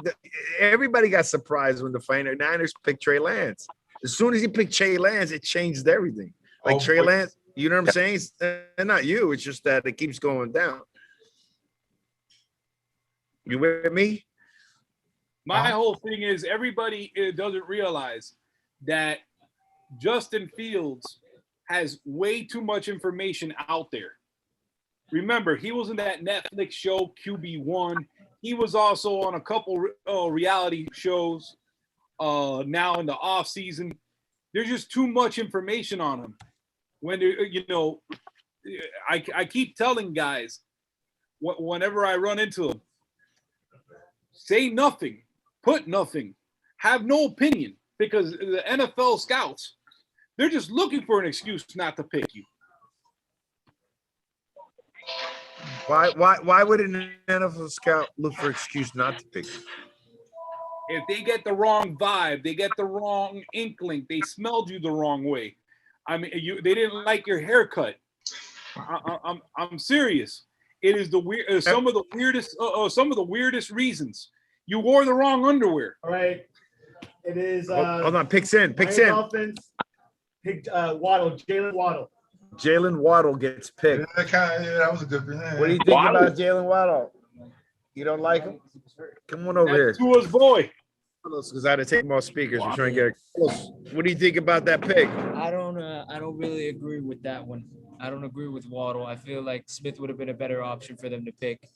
everybody got surprised when the Niners picked Trey Lance. As soon as he picked Trey Lance, it changed everything. Like Trey Lance, You know what I'm saying? And not you. It's just that it keeps going down. You with me? My whole thing is everybody doesn't realize that Justin Fields has way too much information out there. Remember, he was in that Netflix show QB1. He was also on a couple reality shows now in the off season. There's just too much information on him. When I keep telling guys whenever I run into him, say nothing, put nothing, have no opinion, because the NFL scouts, they're just looking for an excuse not to pick you. Why would an NFL scout look for an excuse not to pick you? If they get the wrong vibe, they get the wrong inkling, they smelled you the wrong way. I mean, they didn't like your haircut. I'm serious. It is some of the weirdest reasons. You wore the wrong underwear. All right. It is. Hold on. Picks in. Dolphins picked Waddle, Jalen Waddle. Jalen Waddle gets picked. That was a good. What do you think about Jalen Waddle? You don't like him? Come on over here. Tua's boy. Because I had to take more speakers. We're trying to get close. What do you think about that pick? I don't really agree with that one. I don't agree with Waddle. I feel like Smith would have been a better option for them to pick.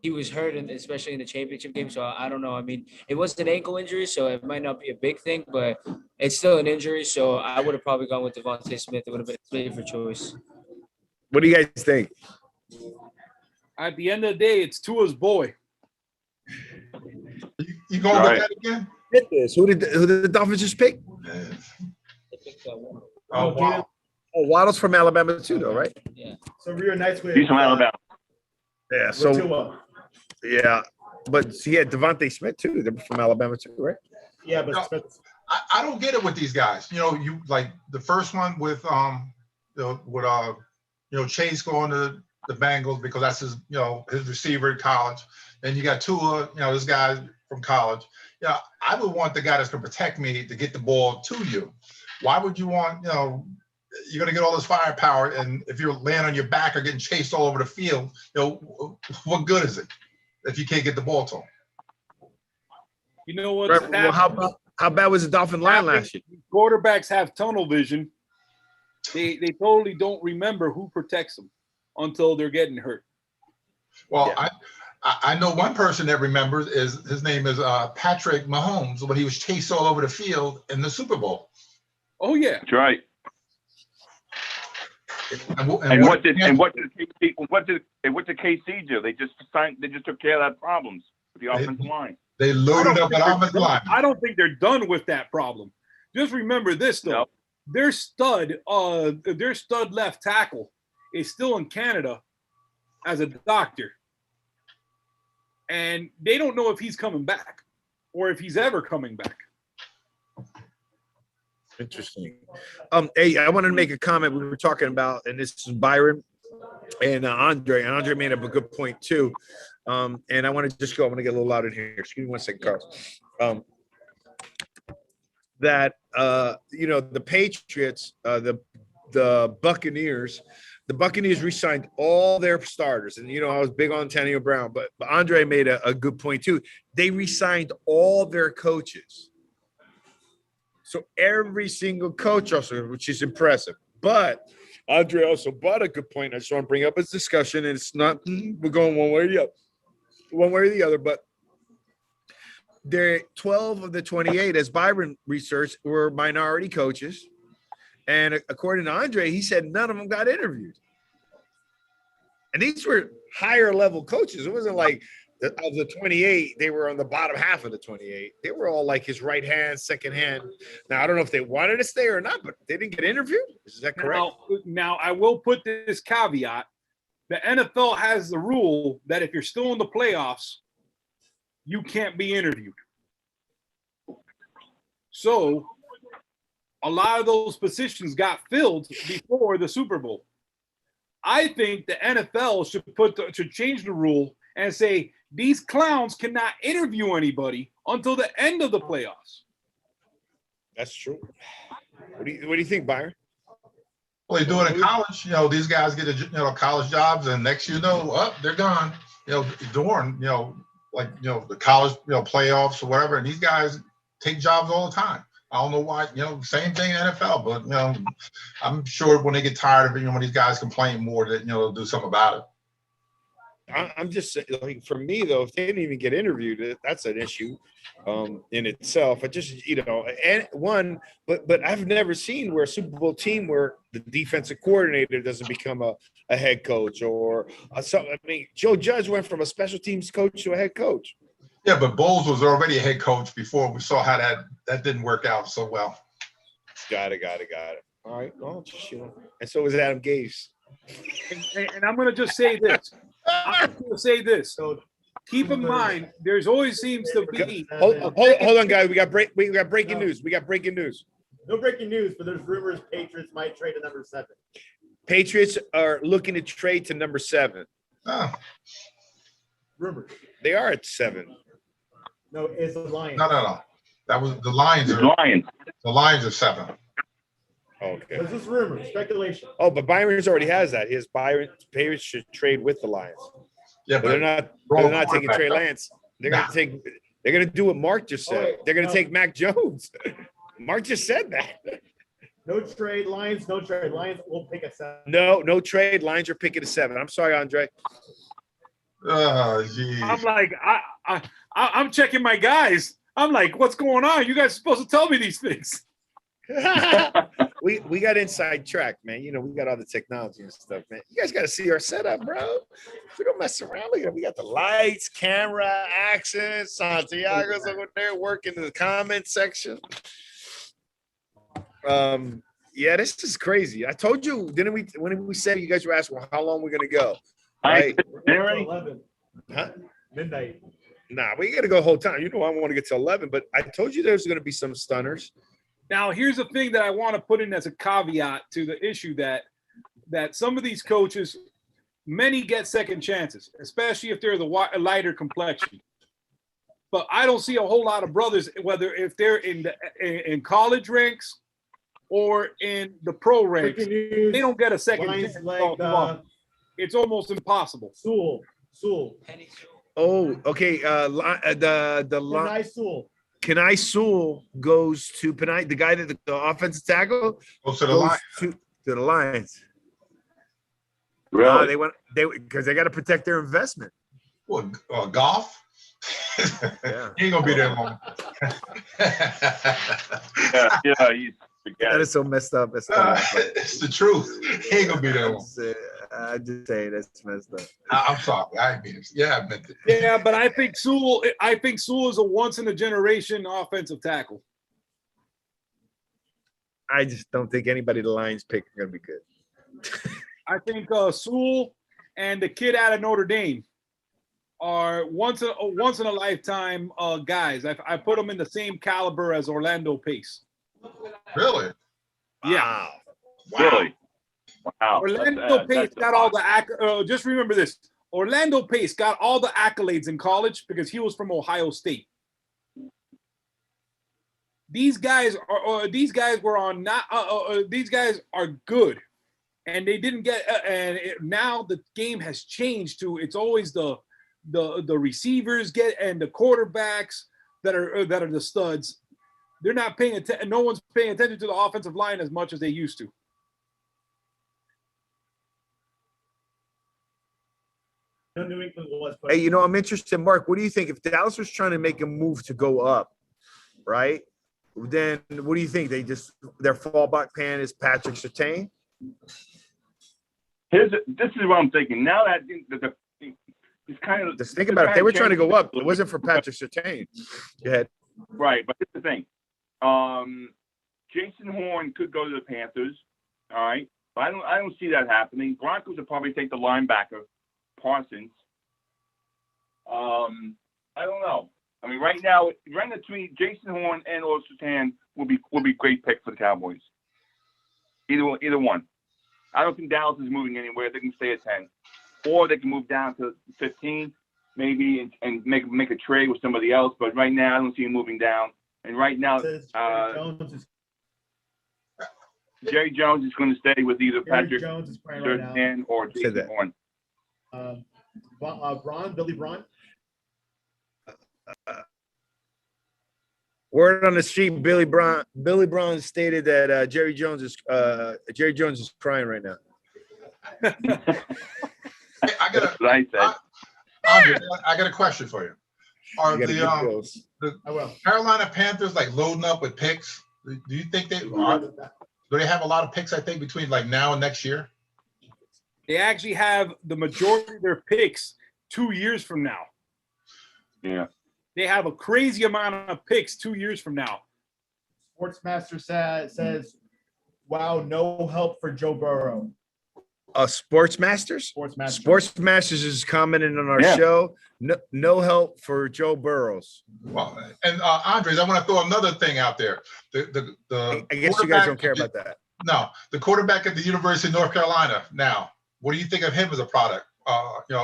He was hurt, especially in the championship game. So I don't know. I mean, it was an ankle injury, so it might not be a big thing, but it's still an injury. So I would have probably gone with Devontae Smith. It would have been a safer choice. What do you guys think? At the end of the day, it's Tua's boy. You going with that again? Get this. Who did the Dolphins just pick? Oh, wow. Oh, Waddle's from Alabama too, though, right? Yeah. So real nice with. He's from Alabama. Yeah. So yeah, but he had Devontae Smith too. They're from Alabama too, right? Yeah, but I don't get it with these guys. You know, you like the first one with Chase going to the Bengals because that's his receiver in college. Then you got Tua, this guy from college. Yeah, I would want the guy that's going to protect me to get the ball to you. Why would you want, you're going to get all this firepower, and if you're laying on your back or getting chased all over the field, what good is it if you can't get the ball to him? You know what? Right. Well, how bad was the Dolphin line last year? Quarterbacks have tunnel vision. They totally don't remember who protects them until they're getting hurt. Well, yeah. I know one person that remembers his name is Patrick Mahomes when he was chased all over the field in the Super Bowl. Oh yeah, that's right. And what did KC do? They just took care of that problems with the offensive line. They loaded up an offensive line. I don't think they're done with that problem. Just remember this though. Nope. Their stud left tackle is still in Canada as a doctor. And they don't know if he's coming back or if he's ever coming back. Interesting. Hey, I wanted to make a comment we were talking about, and this is Byron and Andre. And Andre made up a good point too. And I want to just go. I'm going to get a little louder in here. Excuse me one second, Carl. That the Patriots, the Buccaneers. The Buccaneers re-signed all their starters. And, I was big on Antonio Brown, but Andre made a good point too. They re-signed all their coaches. So every single coach also, which is impressive. But Andre also brought a good point. I just want to bring up his discussion, and it's not we're going one way or the other, but they're 12 of the 28, as Byron researched, were minority coaches. And according to Andre, he said none of them got interviewed. And these were higher level coaches. It wasn't like of the 28, they were on the bottom half of the 28. They were all like his right hand, second hand. Now, I don't know if they wanted to stay or not, but they didn't get interviewed. Is that correct? Now I will put this caveat. The NFL has the rule that if you're still in the playoffs, you can't be interviewed. So a lot of those positions got filled before the Super Bowl. I think the NFL should change the rule and say these clowns cannot interview anybody until the end of the playoffs. That's true. What do you think, Byron? Well, they do it in college. These guys get college jobs, and next they're gone. During the college playoffs or whatever, and these guys take jobs all the time. I don't know why. Same thing in NFL, but I'm sure when they get tired of it, when these guys complain more, that they'll do something about it. I'm just saying, like, for me though, if they didn't even get interviewed, that's an issue in itself. I just, but I've never seen where a Super Bowl team where the defensive coordinator doesn't become a head coach or Joe Judge went from a special teams coach to a head coach. Yeah, but Bowles was already a head coach before. We saw how that didn't work out so well. Got it. All right. Well, and so was Adam Gase. And I'm going to just say this. So keep in mind, there's always seems to be. Hold on, guys. We got breaking news. No breaking news, but there's rumors Patriots might trade to number 7. Patriots are looking to trade to number 7. Oh. Rumors. They are at 7. No, it's the Lions. No. That was the Lions. The Lions are 7. Okay. This is rumor, speculation. Oh, but Byron's already has that. His Patriots should trade with the Lions. Yeah, but they're not taking Trey Lance. They're gonna do what Mark just said. They're gonna take Mac Jones. Mark just said that. No trade, Lions. No trade, Lions. We'll pick a 7. No trade. Lions are picking a 7. I'm sorry, Andre. Oh, geez. I'm like, I'm checking my guys. I'm like, what's going on? You guys are supposed to tell me these things. we got inside track, man. We got all the technology and stuff, man. You guys got to see our setup, bro. We don't mess around. We got the lights, camera, accents. Santiago's over there working in the comment section. Yeah, this is crazy. I told you, didn't we? When we said you guys were asking, well, how long we're gonna go? Right? 11. Huh? Midnight. Nah, we got to go the whole time. I want to get to 11, but I told you there's going to be some stunners. Now, here's the thing that I want to put in as a caveat to the issue that some of these coaches, many get second chances, especially if they're the lighter complexion. But I don't see a whole lot of brothers, whether if they're in college ranks or in the pro ranks, they don't get a second chance. It's almost impossible. Sewell. Oh, okay. Kenai Sewell. Kenai Sewell goes to Penai, the guy that the offensive tackle goes to the Lions. To the Lions. Really? Because they got to protect their investment. What, golf? Yeah. He ain't gonna be there long. yeah, he's that is so messed up. It's the truth. He ain't gonna be there long. I just say that's messed up. I'm sorry. I mean, I meant it. Yeah, but I think Sewell is a once in a generation offensive tackle. I just don't think anybody the Lions pick are gonna be good. I think Sewell and the kid out of Notre Dame are once in a lifetime guys. I put them in the same caliber as Orlando Pace. Really? Yeah. Wow. Really? Wow. Orlando Pace got all the just remember this. Orlando Pace got all the accolades in college because he was from Ohio State. These guys are these guys are good, and they didn't get. Now the game has changed to it's always the receivers and the quarterbacks that are the studs. They're not paying attention. No one's paying attention to the offensive line as much as they used to. New England was. Hey, I'm interested, Mark. What do you think if Dallas was trying to make a move to go up, right? Then what do you think? Their fallback plan is Patrick Surtain? This is what I'm thinking. Now that it's kind of just think about it. If they were trying to go up, it wasn't for Patrick Surtain. Go ahead. Right, but here's the thing. Jason Horn could go to the Panthers. All right, but I don't see that happening. Broncos will probably take the linebacker Parsons. I don't know. I mean, right now, between Jason Horn and Surtain will be great pick for the Cowboys. Either one. I don't think Dallas is moving anywhere. They can stay at 10, or they can move down to 15, maybe, and make a trade with somebody else. But right now, I don't see him moving down. And right now, Jerry Jones is going to stay with either Jerry Patrick Jones is playing right now. Surtain or Said Jason that. Horn. Billy Braun. Word on the street, Billy Brown stated that Jerry Jones is crying right now. I got That's what I said. Andre, I got a question for you. Are You gotta the get those. I will. Carolina Panthers like loading up with picks? Do you think they are? Do they have a lot of picks? I think between like now and next year. They actually have the majority of their picks 2 years from now. Yeah. They have a crazy amount of picks 2 years from now. Sportsmaster says, "Wow, no help for Joe Burrow." Sportsmasters? Sportsmaster. Sportsmasters is commenting on our Yeah. show. No help for Joe Burrows. Well, and Andres, I want to throw another thing out there. The I guess you guys don't care about that. No, the quarterback at the University of North Carolina. Now, what do you think of him as a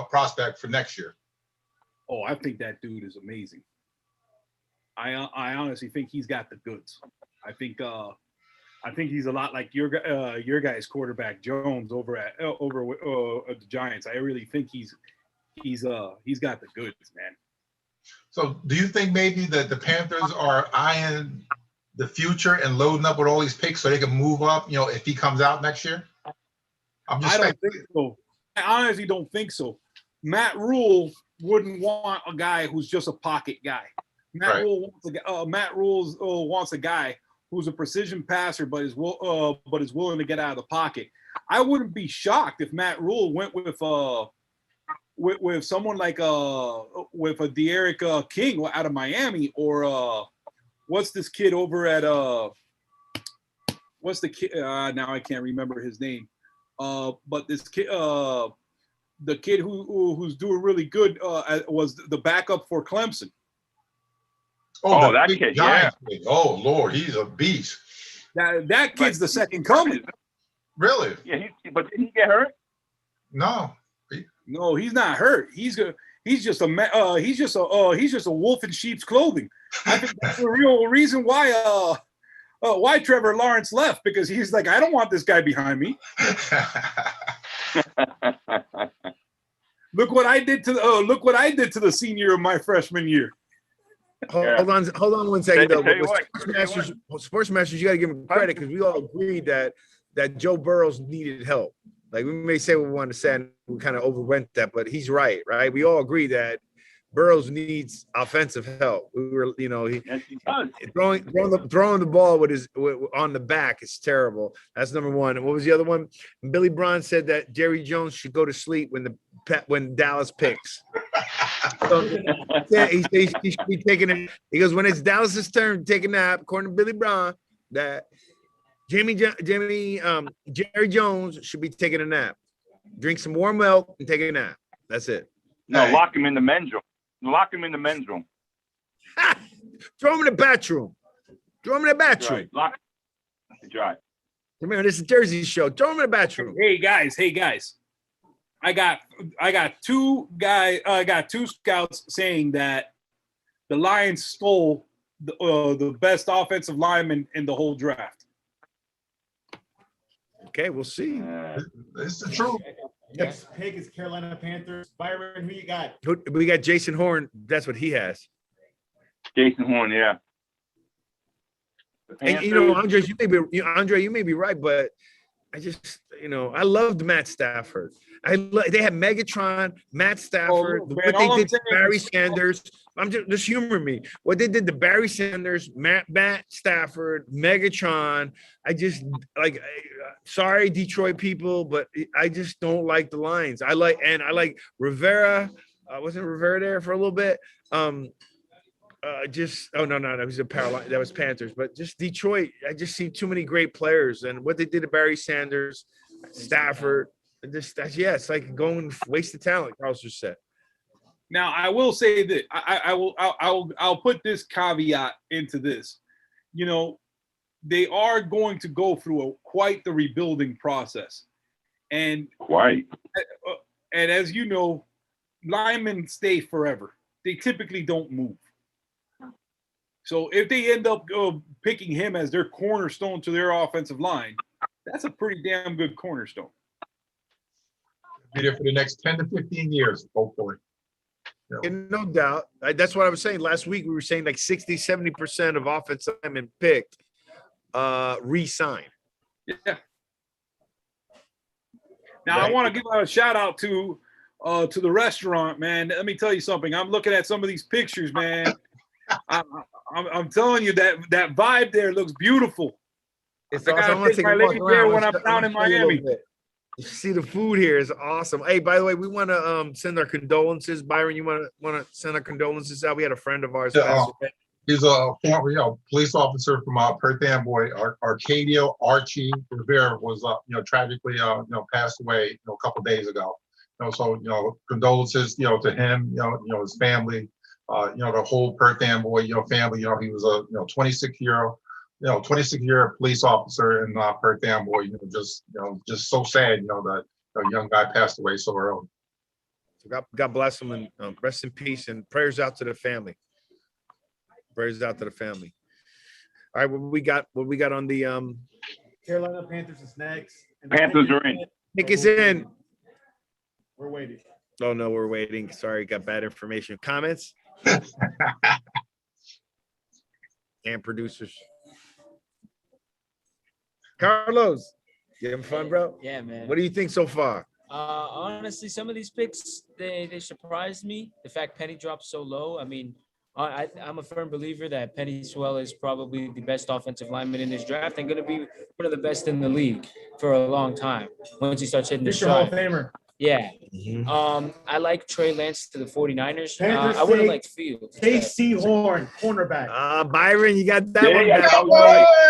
prospect for next year? Oh, I think that dude is amazing. I honestly think he's got the goods. I think he's a lot like your guy's quarterback Jones over at the Giants. I really think he's got the goods, man. So, do you think maybe that the Panthers are eyeing the future and loading up with all these picks so they can move up? If he comes out next year. I don't think so. I honestly don't think so. Matt Rule wouldn't want a guy who's just a pocket guy. Matt Rule wants a guy who's a precision passer, but is willing to get out of the pocket. I wouldn't be shocked if Matt Rule went with someone like with a De'Aaron King out of Miami, or what's this kid over at what's the kid? Now I can't remember his name. But this kid, the kid who's doing really good was the backup for Clemson. Oh, that kid, yeah. Oh, Lord, he's a beast. That kid's the second coming. Really? Yeah, but did he get hurt? No. No, he's not hurt. He's just a wolf in sheep's clothing. I think that's the real reason why Trevor Lawrence left, because he's like, I don't want this guy behind me. Look what I did to the senior of my freshman year. Hold on 1 second though. Tell you With Sportsmasters, you got to give him credit because we all agreed that Joe Burrows needed help. Like, we may say what we want to say, and we kind of overwent that, but he's right? We all agree that Burrows needs offensive help. We were, Yes, he does. throwing the ball on the back is terrible. That's number one. And what was the other one? Billy Braun said that Jerry Jones should go to sleep when Dallas picks. So, yeah, he should be taking it. He goes, when it's Dallas's turn to take a nap, according to Billy Braun, that Jerry Jones should be taking a nap. Drink some warm milk and take a nap. That's it. No, lock him in the men's room. Lock him in the men's room. Throw him in the bathroom. That's right. Lock. That's right. Come here, this is Jersey show. Throw him in the bathroom. Hey guys. I got two scouts saying that the Lions stole the best offensive lineman in the whole draft. Okay, we'll see. It's the truth. Next pick is Carolina Panthers. Byron, who you got? We got Jason Horn. That's what he has. Jason Horn, yeah. And Andre, you may be right, but I just, I loved Matt Stafford. They had Megatron, Matt Stafford, what they did to Barry Sanders. I'm just humor me. What they did to Barry Sanders, Matt Stafford, Megatron. I just sorry, Detroit people, but I just don't like the Lions. I like Rivera. Wasn't Rivera there for a little bit? No, that was that was Panthers, but just Detroit. I just see too many great players, and what they did to Barry Sanders, Stafford. It's like going waste of talent. Carlos just said. Now I will say that I'll put this caveat into this. They are going to go through quite the rebuilding process, and as you know, linemen stay forever. They typically don't move. So if they end up picking him as their cornerstone to their offensive line, That's a pretty damn good cornerstone. Be there for the next 10 to 15 years, hopefully. And no doubt. That's what I was saying last week. We were saying like 60, 70% of offensive linemen picked re-sign. Yeah. Now I want to give a shout out to the restaurant, man. Let me tell you something. I'm looking at some of these pictures, man. I'm telling you that vibe there looks beautiful. It's I awesome. gotta take my lady there when I'm down in Miami. You see the food here is awesome. Hey, by the way, we want to send our condolences. Byron, you want to send our condolences out? We had a friend of ours. He's a former police officer from Perth Amboy. Arcadia Archie Rivera was tragically passed away a couple of days ago. So condolences to him, his family, the whole Perth Amboy family. He was a 26-year police officer in Perth Amboy. Just so sad that a young guy passed away so early. So God bless him and rest in peace, and prayers out to the family. Prayers out to the family. All right, what we got on the Carolina Panthers is next. Panthers are in. Nick is in. We're waiting. Oh no, we're waiting. Sorry, got bad information. Comments? And producers. Carlos, you having fun, bro? Yeah, man. What do you think so far? Honestly, some of these picks, they surprised me. The fact Penny dropped so low. I mean, I'm a firm believer that Penny Sewell is probably the best offensive lineman in this draft and going to be one of the best in the league for a long time once he starts hitting the Future Hall of stride. Famer. Yeah. I like Trey Lance to the 49ers. I would have liked Fields. KC Horn, cornerback. Byron, you got that one.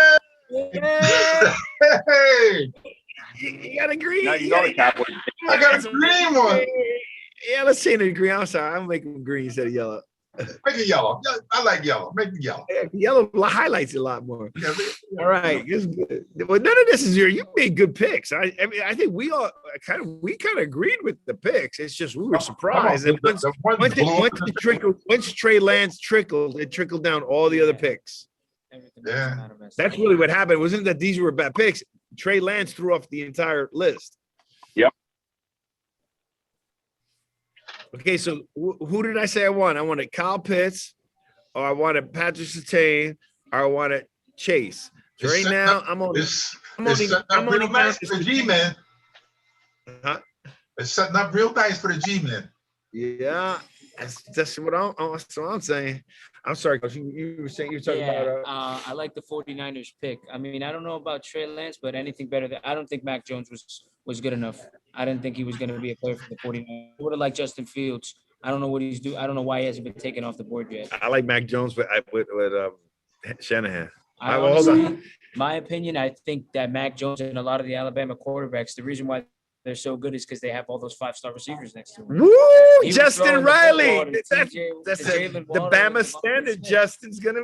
Hey, you got a green. Now you know the Cowboys. I got a green one. Yeah, let's change it to green. I'm sorry. I'm making green instead of yellow. Make it yellow. I like yellow. Make it yellow. Yeah, yellow highlights it a lot more. Yeah, all right, it's good. Well, none of this is your. You made good picks. I mean, I think we all kind of agreed with the picks. It's just we were surprised. And once Trey Lance trickled, it trickled down all the other picks. Yeah, that's really what happened. It wasn't that these were bad picks. Trey Lance threw off the entire list. Yep. Okay, so who did I say I want? I wanted Kyle Pitts, or I wanted Patrick Surtain, or I wanted Chase. So right now, I'm only nice for the G-men. Huh? It's setting up real nice for the G-men. Yeah, that's what I'm saying. I'm sorry, Coach. You were saying you were talking about. I like the 49ers pick. I mean, I don't know about Trey Lance, but anything better than I don't think Mac Jones was good enough. I didn't think he was going to be a player for the 49ers. I would have liked Justin Fields. I don't know what he's doing. I don't know why he hasn't been taken off the board yet. I like Mac Jones with Shanahan. Honestly, my opinion, I think that Mac Jones and a lot of the Alabama quarterbacks, the reason why they're so good is because they have all those 5-star receivers next to them. Woo! Justin Riley. That's the Bama standard. Justin's gonna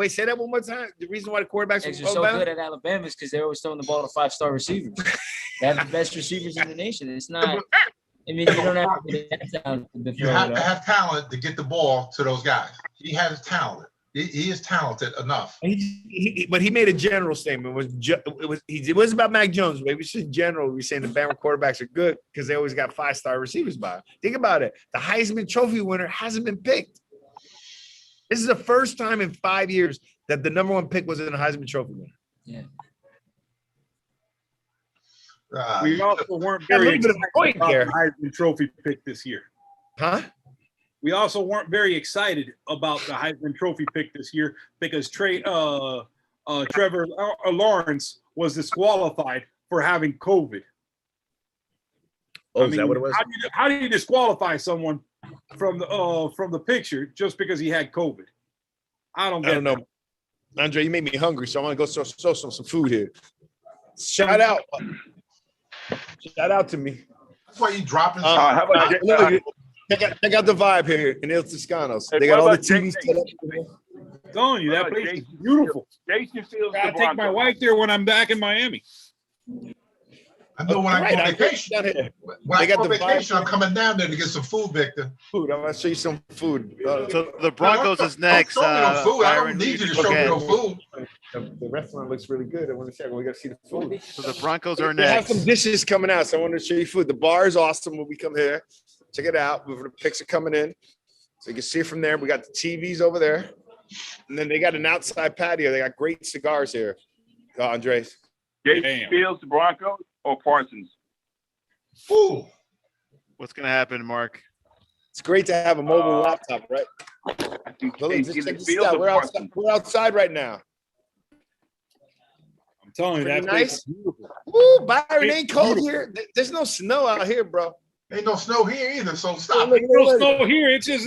say that one more time. The reason why the quarterbacks are so good at Alabama is because they're always throwing the ball to 5-star receivers. They have the best receivers in the nation. It's not. I mean, you don't have to be that talented. You have to have talent to get the ball to those guys. He has talent. He is talented enough. But he made a general statement. It was about Mac Jones, but it was just general. We're saying the Bama quarterbacks are good because they always got 5-star receivers by them. Think about it. The Heisman Trophy winner hasn't been picked. This is the first time in 5 years that the number one pick was in a Heisman Trophy winner. Yeah. We also weren't very excited about the Heisman Trophy pick this year. Huh? We also weren't very excited about the Heisman Trophy pick this year because Trevor Lawrence was disqualified for having COVID. Oh, is that what it was? How do you disqualify someone from the picture just because he had COVID? I don't know. Andre, you made me hungry, so I want to go sow some food here. Shout out to me. That's why you dropping. How about Check out the vibe here in Il Toscanos. They got all the TVs set up. I'm telling you, that place is beautiful. Jason Fields. I take my wife there when I'm back in Miami. I know when I go on vacation. When I go on vacation, I'm coming down there to get some food, Victor. Food. I'm gonna show you some food. So the Broncos is next. Don't show me no food. I don't need you to show me no food. The restaurant looks really good. I want to check. We got to see the food. So the Broncos are They have next. some dishes coming out, so I want to show you food. The bar is awesome when we come here. Check it out. The pics are coming in, so you can see it from there. We got the TVs over there, and then they got an outside patio. They got great cigars here. Andres. Jason Fields, the Broncos, or Parsons? Ooh. What's gonna happen, Mark? It's great to have a mobile laptop, right? I think Well, it's just either check this Fields out. or We're outside, Parsons. we're outside right now. I'm telling you, Pretty that place nice. is beautiful. Woo, Byron, It's ain't cold beautiful. here. There's no snow out here, bro. Ain't no snow here either, so stop Look, it. Ain't no look. snow here. It's just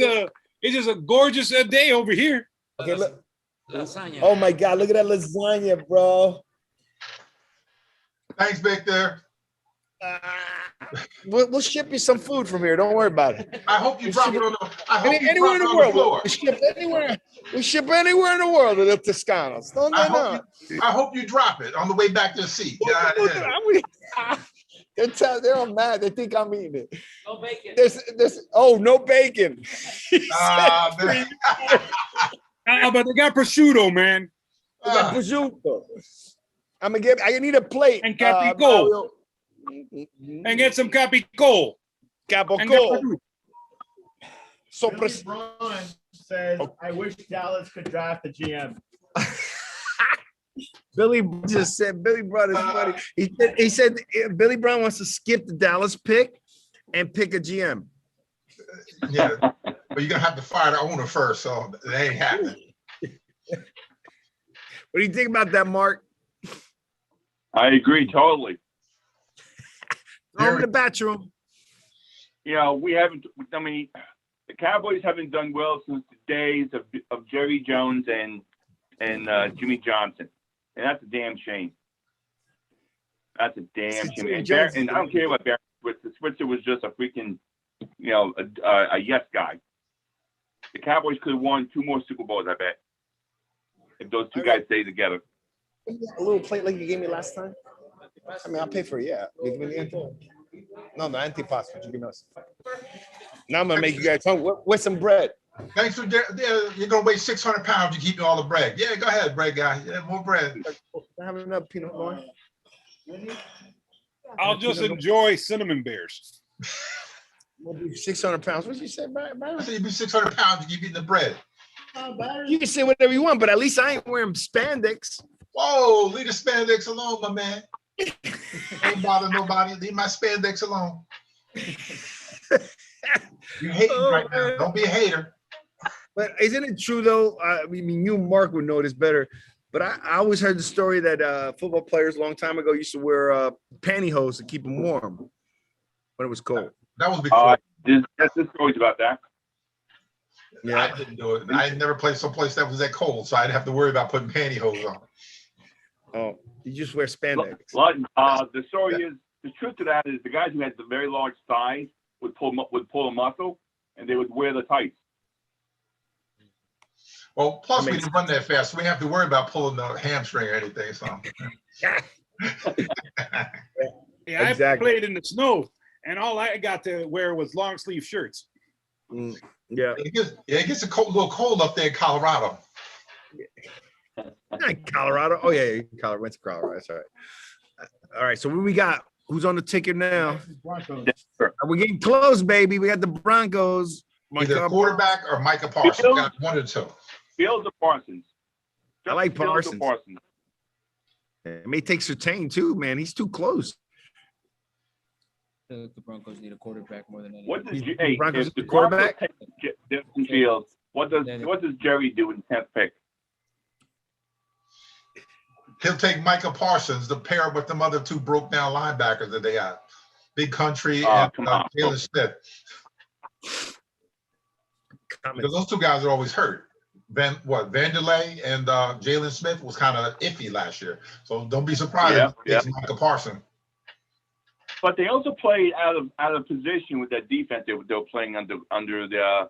a gorgeous day over here. Okay, look. Lasagna. Oh my God, look at that lasagna, bro. Thanks, Victor. We'll ship you some food from here. Don't worry about it. I hope you drop it on the. I hope you Anywhere drop in it the on world. the floor. We ship anywhere. We ship anywhere in the world with El Toscanos. No, I no, hope I hope you drop it on the way back to the seat. God, no. They're all mad. They think I'm eating it. No bacon. There's no bacon. He Ah, said, man. But they got prosciutto, man. "We got prosciutto." I need a plate. And capico. Mario. And get some capico. Capico. And get prosciutto. So Billy Braun says, I wish Dallas could draft a GM. Billy just said Billy Brown is funny. He said Billy Brown wants to skip the Dallas pick and pick a GM. Yeah, but you're gonna have to fire the owner first, so it ain't happening. What do you think about that, Mark? I agree totally. Throw him in the bathroom. You know, we haven't. I mean, the Cowboys haven't done well since the days of Jerry Jones and Jimmy Johnson, and that's a damn shame. That's a damn shame. And I don't care what Barry Switzer. Switzer was just a freaking, you know, a yes guy. The Cowboys could have won 2 more Super Bowls, I bet, if those two guys stayed together. A little plate like you gave me last time. I mean, I'll pay for it. Yeah, you give me the ante. No, the antipasta. You give me us. Now I'm gonna make you guys hungry. With some bread. Thanks for you're gonna weigh 600 pounds. You keep me all the bread. Yeah, go ahead, bread guy. Yeah, more bread. I have enough peanut butter. I'll just enjoy cinnamon bears. 600 pounds. What did you say, Byron? I said you'd be 600 pounds. You keep eating the bread. You can say whatever you want, but at least I ain't wearing spandex. Whoa, leave the spandex alone, my man. Don't bother nobody. Leave my spandex alone. You're hating right now. Don't be a hater. But isn't it true though? I mean, you and Mark would know this better. But I always heard the story that football players a long time ago used to wear pantyhose to keep them warm when it was cold. That was before. There's stories about that. Yeah, I didn't do it. I never played someplace that was that cold, so I'd have to worry about putting pantyhose on. Oh, you just wear spandex. The story is, the truth to that is the guys who had the very large thighs would pull a muscle, and they would wear the tights. Well, plus we didn't run that fast, so we didn't have to worry about pulling the hamstring or anything. So. Yeah, Exactly. I played in the snow, and all I got to wear was long sleeve shirts. Yeah. It gets a little cold up there in Colorado. Not Colorado. Oh yeah, Colorado. Went to Colorado. That's all right. All right. So what we got? Who's on the ticket now? Are we getting close, baby? We got the Broncos. Either quarterback or Micah Parsons. Fields? Got one or two. Fields or Parsons? I like Fields or Parsons. It may take Surtain too, man. He's too close. The Broncos need a quarterback more than anything. What does Broncos if the quarterback? Broncos take Justin Fields, what does Jerry do in 10th pick? He'll take Micah Parsons to pair up with them other 2 broke down linebackers that they got. Big Country and Jalen Smith. Because those 2 guys are always hurt. Vanderlei and Jalen Smith was kind of iffy last year. So don't be surprised if he takes Micah Parsons. But they also played out of position with that defense they were playing under the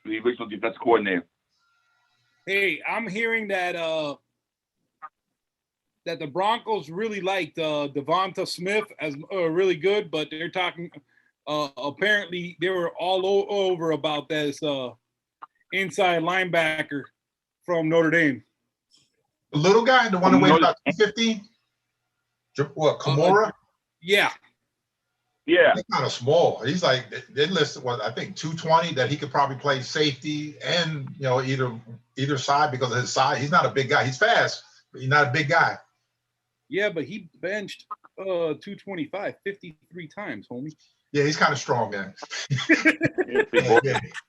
original defense coordinator. Hey, I'm hearing that that the Broncos really liked Devonta Smith as really good, but they're talking apparently they were all over about this inside linebacker from Notre Dame. The little guy, the one that weighs about 250. What, Kimura? Yeah. Yeah. He's kind of small. He's like they listed what I think 220 that he could probably play safety and either side because of his size. He's not a big guy. He's fast, but he's not a big guy. Yeah, but he benched 225 53 times, homie. Yeah, he's kind of strong, man.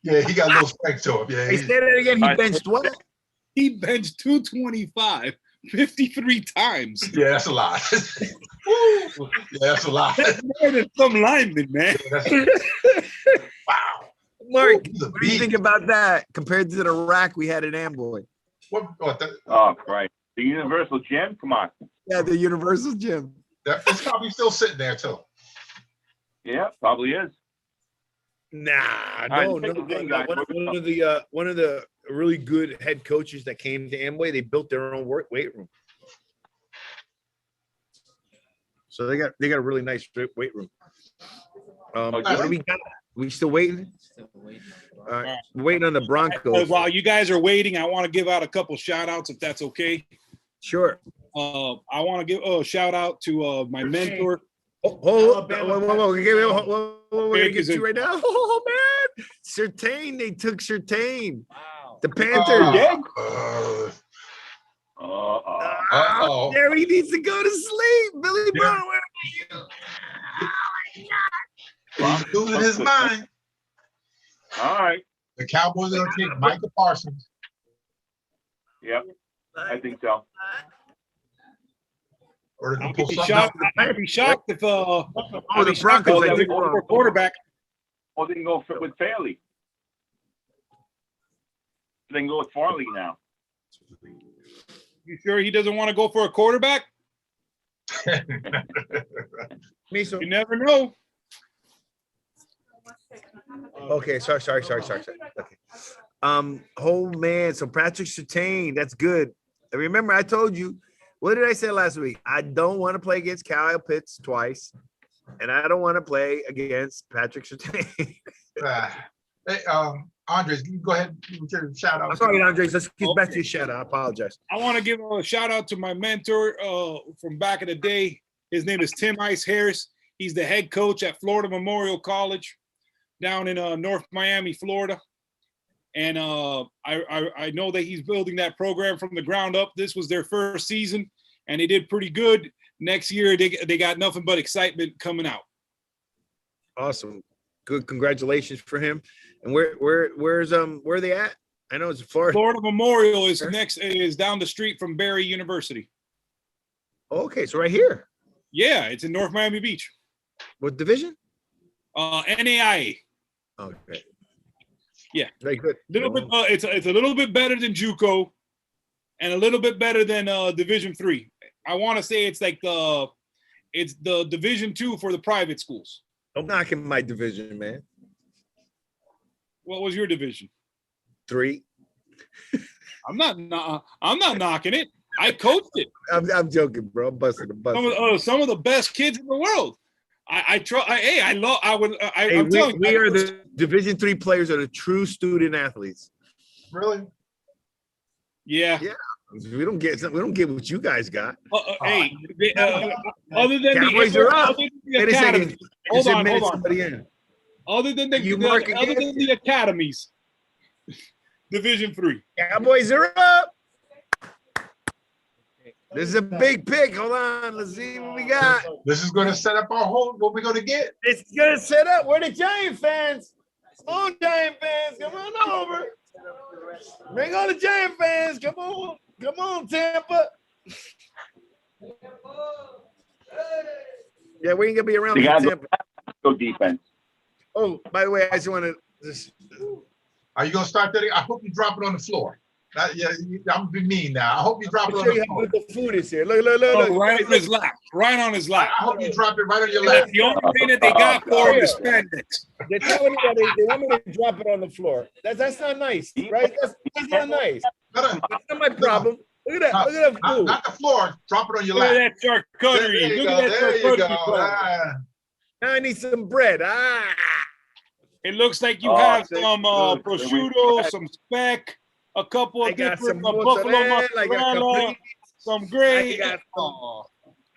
yeah, he got a little strength to him. Yeah. Hey, say that again. He benched what? He benched 225 53 times. Yeah, that's a lot. Yeah, that's a lot. That's more than some linemen, man. Wow. Mark, what do you think about that compared to the rack we had at Amboy? Oh, Christ. The Universal Gym? Come on. Yeah, the Universal Gym. It's probably still sitting there, too. Yeah, probably is. Nah, right, no. One of the really good head coaches that came to Amway, they built their own weight room. So they got a really nice weight room. What do we got? We still waiting? All right, we're waiting on the Broncos. While you guys are waiting, I want to give out a couple shout outs if that's okay. Sure. I want to give a shout out to my mentor. We're gonna get you right now. Oh man, Surtain, they took Surtain. Wow. The Panthers. There he needs to go to sleep. Billy Brown, where are you? He's losing his mind. All right. The Cowboys are going to take Micah Parsons. Yep, I think so. Or I'd be shocked if the Broncos they think go for quarterback. Or they can go with Fairley. They can go with Farley now. You sure he doesn't want to go for a quarterback? You never know. Okay, sorry. Okay. Oh man, so Patrick Surtain, that's good. And remember, I told you, what did I say last week? I don't want to play against Kyle Pitts twice, and I don't want to play against Patrick Surtain. Hey, Andres, can you go ahead and give your shout out? I'm sorry, Andres. Let's get back to your shout out. I apologize. I want to give a shout out to my mentor from back in the day. His name is Tim Ice Harris. He's the head coach at Florida Memorial College down in North Miami, Florida. And I know that he's building that program from the ground up. This was their first season, and they did pretty good. Next year, they got nothing but excitement coming out. Awesome. Good. Congratulations for him. And where are they at? I know it's Florida. Florida Memorial is down the street from Barry University. Okay, so right here. Yeah, it's in North Miami Beach. What division? NAIA. Okay. Yeah. Very good. Little bit. It's a little bit better than JUCO, and a little bit better than Division III. I want to say it's the Division II for the private schools. Don't knock in my division, man. What was your division? 3. I'm not knocking it. I coached it. I'm joking, bro. I'm busting the bus. Some of the best kids in the world. We are the Division III players are the true student athletes. Really? Yeah. Yeah. We don't get what you guys got. Hey, other than Cowboys are up. Wait a second. Hold on. Other than the academies, Division III. Cowboys are up. This is a big pick. Hold on. Let's see what we got. This is going to set up our whole what we're going to get. It's going to set up. We're the Giant fans. Come on, Giant fans. Come on over. Bring on the Giant fans. Come on. Come on, Tampa. Yeah, we ain't going to be around for Tampa. Go defense. Oh, by the way, I just want to. Are you going to start that? I hope you drop it on the floor. Yeah, I'm being mean now. I hope you drop it on the floor. How good the food is here. Look. Right on his lap. Right on his lap. I hope you drop it right on your lap. The only thing that they got for him is spandex. They're telling me that they want me to drop it on the floor. That's not nice, right? That's not nice. That's not my problem. Look at that. Look at that food. Not the floor. Drop it on your lap. Look at that charcuterie. Look at that charcuterie. Now I need some bread. It looks like you have some prosciutto, some speck, a couple I of got different some buffalo mozzarella, I got mozzarella, capri, some gravy.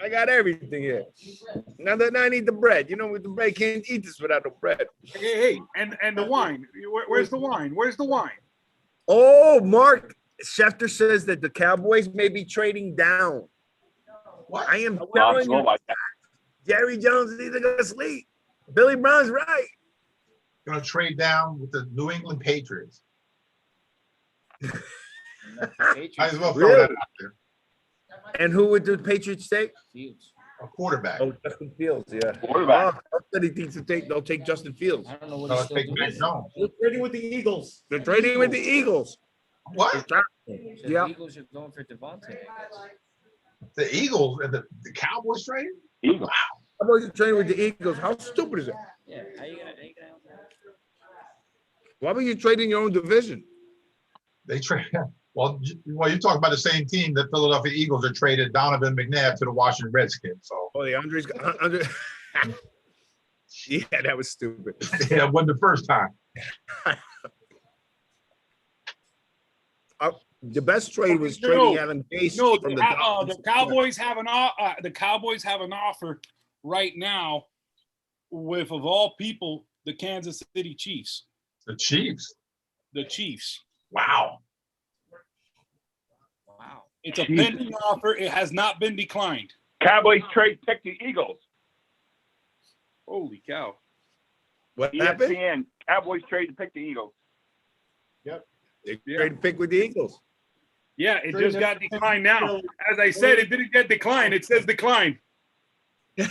I got everything here. Now that I need the bread. You know, with the bread, can't eat this without the bread. Hey, and the wine. Where's the wine? Where's the wine? Oh, Mark Schefter says that the Cowboys may be trading down. What? I am telling you, like that. Jerry Jones is either gonna sleep. Billy Brown's right. Gonna trade down with the New England Patriots. Might as well throw Really? that out there. And who would the Patriots take? Fields. A quarterback. Oh, Justin Fields, yeah. Quarterback. Oh, I said he thinks they'll take Justin Fields. I don't know what No, he's let's still take doing. Mac Jones. They're trading with the Eagles. They're trading with the Eagles. What? So Yeah. the Eagles are going for Devontae. The Eagles and the Cowboys trading? Eagles. How about you trading with the Eagles? How stupid is it? Yeah. How you gonna Why were you trading your own division? They trade. Well, you talk about the same team that Philadelphia Eagles are traded Donovan McNabb to the Washington Redskins. So Oh, the Andre. Yeah, that was stupid. yeah, it wasn't the first time. The best trade was No, trading Adam Gase No, from the the Dolphins. Cowboys have an offer right now with, of all people, the Kansas City Chiefs. The Chiefs. The Chiefs. Wow. Wow. It's a pending offer. It has not been declined. Cowboys trade pick the Eagles. Holy cow. What happened? ESPN. Cowboys trade to pick the Eagles. They traded pick with the Eagles. Yeah, it just got declined now. As I said, it didn't get declined. It says declined. It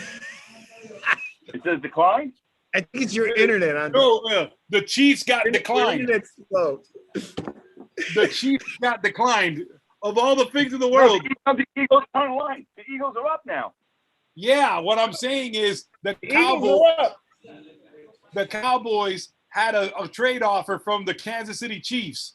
says decline? I think it's your internet. No, the Chiefs got Your declined. internet's slow. The Chiefs got declined. Of all the things in the world. The Eagles on the line. The Eagles are up now. Yeah, what I'm saying is the Cowboys had a trade offer from the Kansas City Chiefs.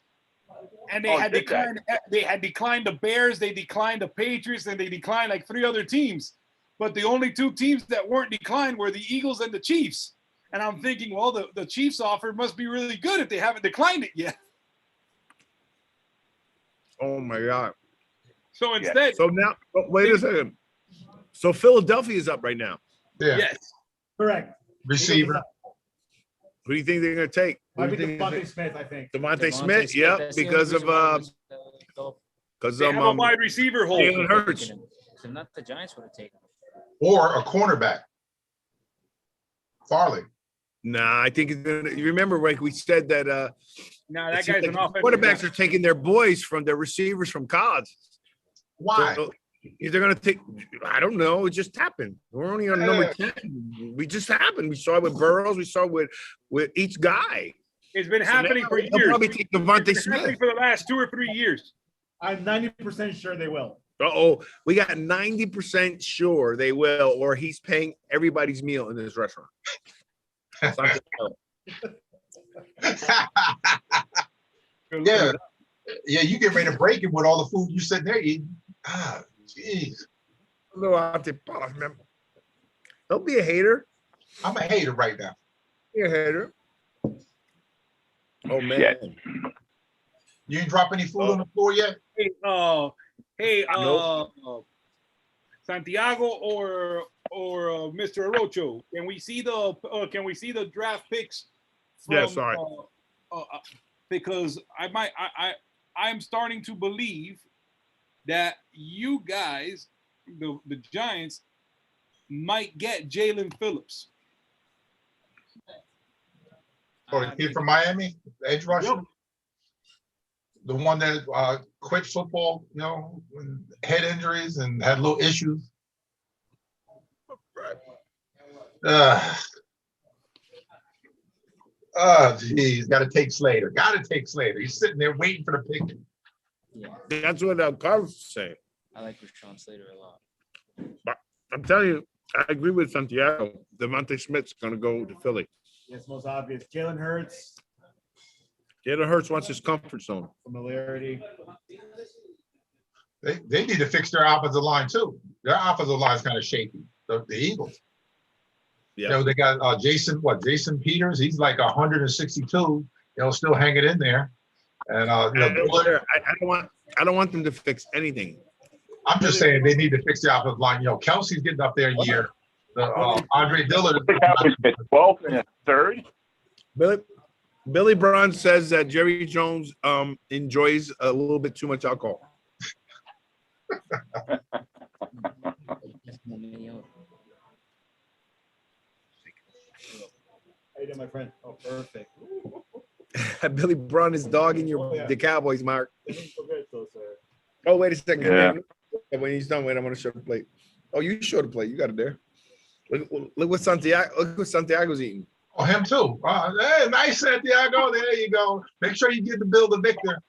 And they had declined. They had declined the Bears, they declined the Patriots, and they declined like 3 other teams. But the only 2 teams that weren't declined were the Eagles and the Chiefs. And I'm thinking, well, the Chiefs offer must be really good if they haven't declined it yet. Oh my God. So instead, So now, wait a second. So Philadelphia is up right now. Yeah. yes, Correct. Receiver. Who do you think they're going to take? Might be Devontae Smith, I think. Devontae Smith, yep, that's the because only of reason why because they have a wide receiver hole. Jalen Hurts. So not the Giants would have taken him. Or a cornerback. Farley. Nah, I think it's gonna. You remember, like we said that. Now it that seems guy's an like offensive quarterbacks guy. are taking their boys from their receivers from college. Why? So, they're gonna take. I don't know. It just happened. We're only on number 10. We just happened. We saw it with Burrows. We saw it with each guy. It's been So happening now for they'll years. probably take Devontae It's been happening Smith. for the last 2 or 3 years. I'm 90% sure they will. Uh-oh, we got 90% sure they will, or he's paying everybody's meal in this restaurant. Yeah. Yeah, you get ready to break it with all the food you sitting there eating. Ah, jeez. Don't be a hater. I'm a hater right now. Be a hater. Oh man. Yeah. You ain't drop any food on the floor yet? Santiago or Mr. Orocho, can we see the draft picks? Yeah, sorry. Because I'm starting to believe that you guys, the Giants, might get Jalen Phillips. Or the kid from Miami, the edge rusher? Yep. The one that quit football, head injuries and had little issues. Geez, got to take Slater. He's sitting there waiting for the pick. Yeah, That's what Carlos is saying. I like Rashawn Slater a lot. But I'm telling you, I agree with Santiago. Devontae Smith's going to go to Philly. It's most obvious. Jalen Hurts, Jalen Hurts wants his comfort zone. familiarity. They need to fix their offensive line too. Their offensive line is kind of shaky. The Eagles. Yeah. They got Jason Peters. He's like 162. Still hanging in there. And I don't want them to fix anything. I'm just saying they need to fix the offensive line. Kelsey's getting up there in year. Andre Dillard. The Cowboys fit 12th and a third. Billy Braun says that Jerry Jones enjoys a little bit too much alcohol. How you doing, my friend? Oh, perfect. Billy Braun is dogging the Cowboys, Mark. Oh, wait a second. Yeah. Man. When he's done, wait, I'm going to show the plate. Oh, you show the plate. You got it there. Look what Santiago. Look what Santiago's eating. Oh, him too. Hey, nice, Santiago. There you go. Make sure you give the bill to Victor.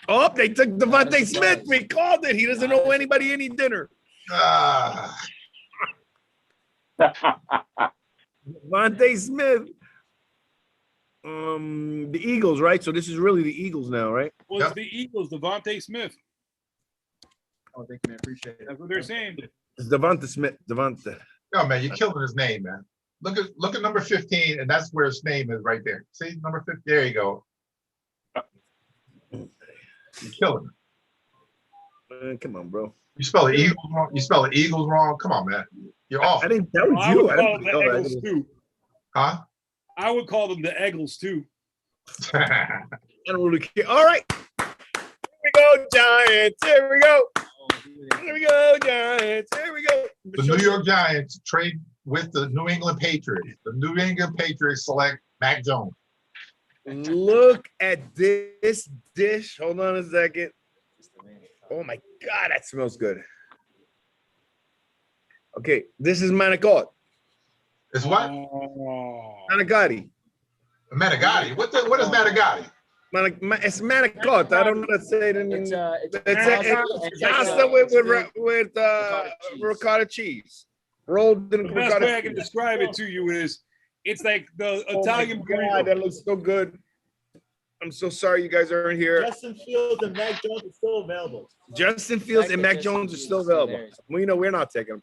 Oh, they took Devontae Smith. We called it. He doesn't owe anybody any dinner. Devontae Smith. The Eagles, right? So this is really the Eagles now, right? Well, it's the Eagles, Devontae Smith. Oh, thank you, man. Appreciate it. That's what they're saying. It's Devonta Smith. Devonta. No, man, you're killing his name, man. Look at number 15, and that's where his name is right there. See, number 15. There you go. You're killing him. Come on, bro. You spell the Eagles wrong. You spell the Eagles wrong. Come on, man. You're off. I didn't tell I you. would I call didn't them the know Eagles too. Huh? I would call them the Eagles too. I don't really care. All right. Here we go, Giants. Here we go. Here we go, Giants. Here we go. The New York Giants trade with the New England Patriots. The New England Patriots select Mac Jones. Look at this dish. Hold on a second. Oh my God, that smells good. Okay, this is manicotti. It's what? Manicotti. Manicotti. What is manicotti? It's manicotti. I don't know how to say it in It's it's pasta with ricotta cheese. Rolled in The best ricotta way I can describe it to you is it's like the Italian Oh my God, burrito. that looks so good. I'm so sorry you guys aren't here. Justin Fields and Mac Jones are still available. Justin Fields and Mac Jones are still available. We're not taking them.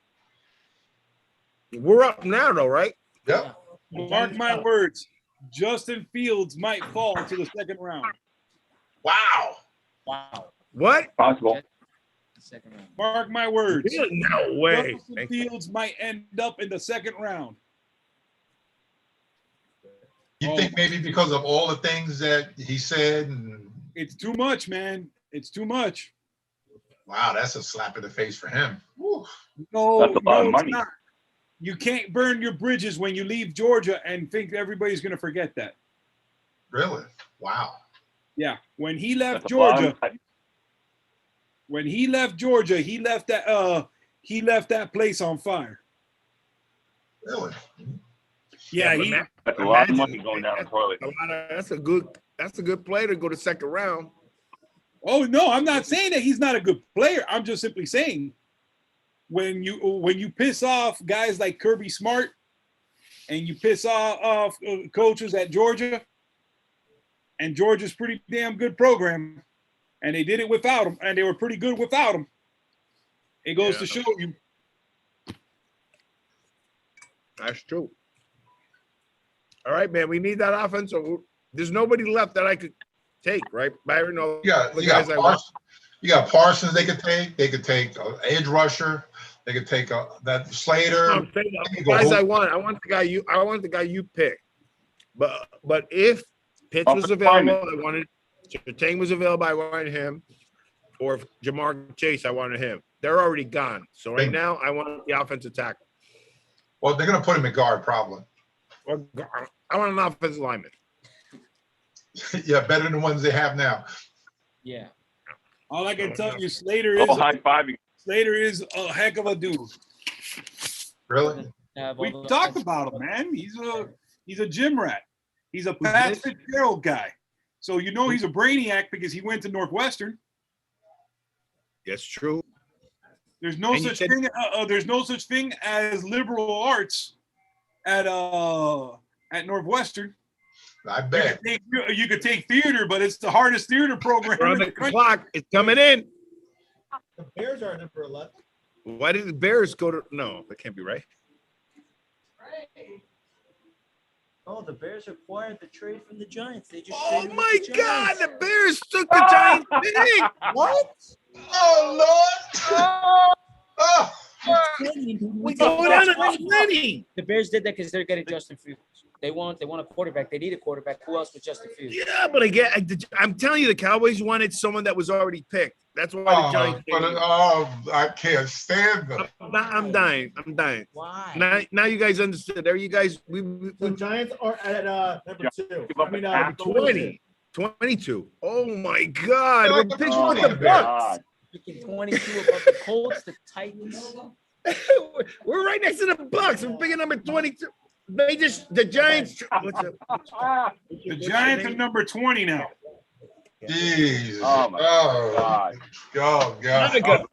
We're up now, though, right? Yep. Mark my words. Justin Fields might fall to the second round. Wow. What? Possible. Mark my words. No way. Justin Fields might end up in the second round. You think maybe because of all the things that he said? It's too much, man. It's too much. Wow, that's a slap in the face for him. Woo. No, That's a lot of it's money. not. You can't burn your bridges when you leave Georgia and think everybody's going to forget that. Really? Wow. Yeah. When he left That's a lot of Georgia, money. he left that place on fire. Really? Yeah, but That's a lot of money going down the toilet. That's a good play to go to second round. Oh no, I'm not saying that he's not a good player. I'm just simply saying when you piss off guys like Kirby Smart and you piss off coaches at Georgia, and Georgia's pretty damn good program, and they did it without him, and they were pretty good without him. It goes to show you. That's true. All right, man. We need that offense. So there's nobody left that I could take, right? Byron, no. You got Parsons. They could take. They could take edge rusher. They could take that Slater. Guys, I want the guy you pick. But if Pitts was available, I wanted. Tang was available, I wanted him. Or if Jamar Chase, I wanted him. They're already gone. So right now, I want the offensive tackle. Well, they're going to put him at guard, probably. Well, I want an offensive lineman. Yeah, better than the ones they have now. Yeah. All I can tell you, Slater is a heck of a dude. Really? We talked about him, man. He's a gym rat. He's a Pat Fitzgerald guy. So you know he's a brainiac because he went to Northwestern. Yes, true. There's no such thing. There's no such thing as liberal arts at Northwestern. I bet. You could take theater, but it's the hardest theater program. On the clock, it's coming in. The Bears are number 11. Why did the Bears go to? No, that can't be right. Oh, the Bears acquired the trade from the Giants. They just Oh traded with my the God, Giants. the Bears took the Giants big. What? Oh Lord. Oh. We go down to 20. The Bears did that because they're getting Justin Fields. They want a quarterback. They need a quarterback. Who else but Justin Fields? Yeah, but again, I'm telling you, the Cowboys wanted someone that was already picked. That's why the Giants. I can't stand them. I'm dying. Why? Now you guys understood. There you guys. The Giants are at number 2. I mean, 20, 22. Oh my God. We're picking Oh, with the my Bucks. God. Picking 22 above the Colts, the Titans. We're right next to the Bucks. We're picking number 22. The Giants. What's up? The Giants are number 20 now. Jesus. Oh, my God. Oh, God. We God.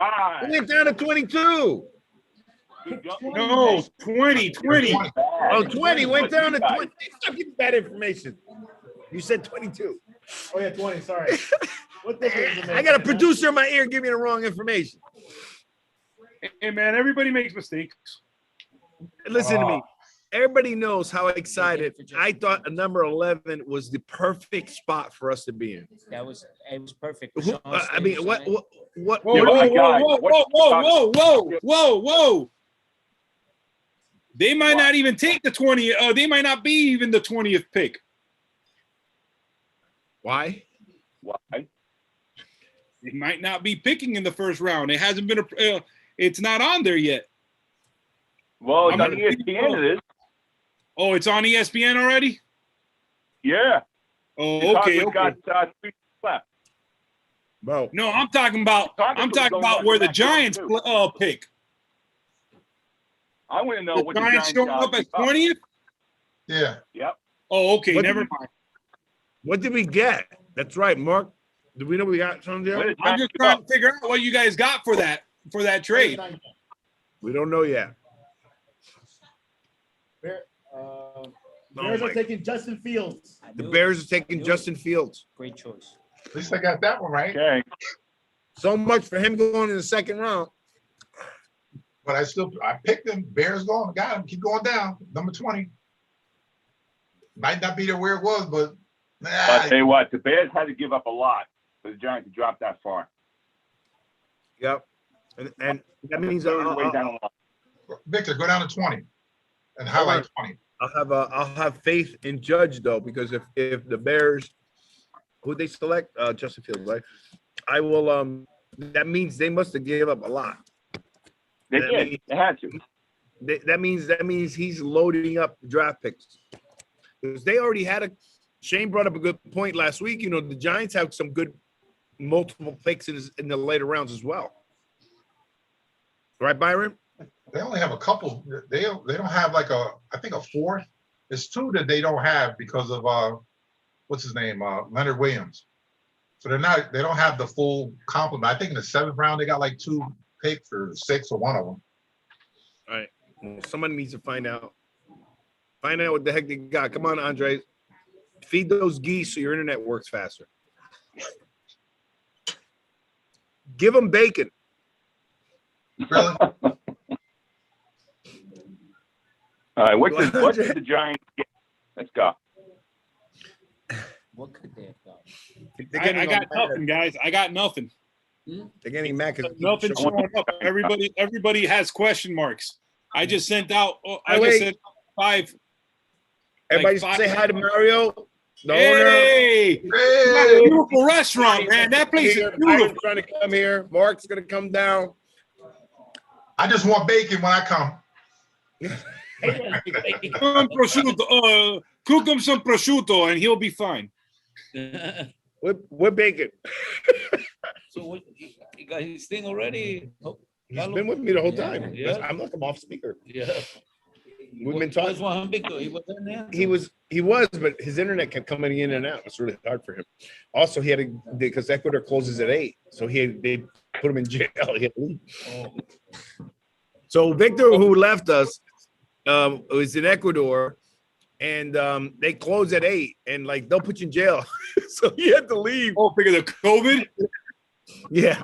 went down to 22. No, 20. Oh, 20 went down to 20. Stop giving bad information. You said 22. Oh yeah, 20. Sorry. What the? I got a producer in my ear giving me the wrong information. Hey, man, everybody makes mistakes. Listen to me. Everybody knows how excited I thought number 11 was the perfect spot for us to be in. It was perfect. I mean, what? Whoa. They might not even take the 20. They might not be even the 20th pick. Why? They might not be picking in the first round. It hasn't been it's not on there yet. Well, it's on ESPN. It is. Oh, it's on ESPN already? Yeah. Oh, okay. Got 3 left. Bro. No, I'm talking about where the Giants pick. I want to know what the Giants showing up at 20th? Yeah. Yep. Oh, okay. Never mind. What did we get? That's right, Mark. Do we know we got something there? I'm just trying to figure out what you guys got for that trade. We don't know yet. Bears are taking Justin Fields. The Bears are taking Justin Fields. Great choice. At least I got that one right. Okay. So much for him going in the second round. But I picked him. Bears going. Got him. Keep going down. Number 20. Might not be there where it was, but I'll tell you what, the Bears had to give up a lot for the Giants to drop that far. Yep. And that means way down the line. Victor, go down to 20 and highlight 20. I'll have faith in Judge though, because if the Bears, who they select, Justin Fields, right? I will. That means they must have gave up a lot. They did. They had to. That means he's loading up draft picks because they already had a. Shane brought up a good point last week. You know, the Giants have some good multiple picks in the later rounds as well. Right, Byron? They only have a couple. They don't have like I think a fourth. It's 2 that they don't have because of what's his name? Leonard Williams. So they don't have the full complement. I think in the 7th round they got like 2 picks or 6 or one of them. All right. Well, someone needs to find out. Find out what the heck they got. Come on, Andre. Feed those geese so your internet works faster. Give them bacon. Really? All right, what did the Giants get? Let's go. What could they have got? I got nothing, guys. I got nothing. They're getting mad because nothing showing up. Everybody has question marks. I just sent out. I Wait. just sent 5. Everybody like 5 say hi to Mario. The hey, owner. Beautiful restaurant, man. That place is beautiful. Byron's trying to come here. Mark's gonna come down. I just want bacon when I come. Some prosciutto, cook him some prosciutto, and he'll be fine. We're bacon. So what, you got his thing already? Oh, He's been with me the whole time. Yeah. I'm like I'm off speaker. Yeah. We've been talking. He was in there. He was, but his internet kept coming in and out. It's really hard for him. Also, he had to because Ecuador closes at 8, so they put him in jail. He had to leave. Oh. So Victor, who left us, was in Ecuador, and they close at 8, and like they'll put you in jail. So he had to leave. Oh, because of COVID? Yeah.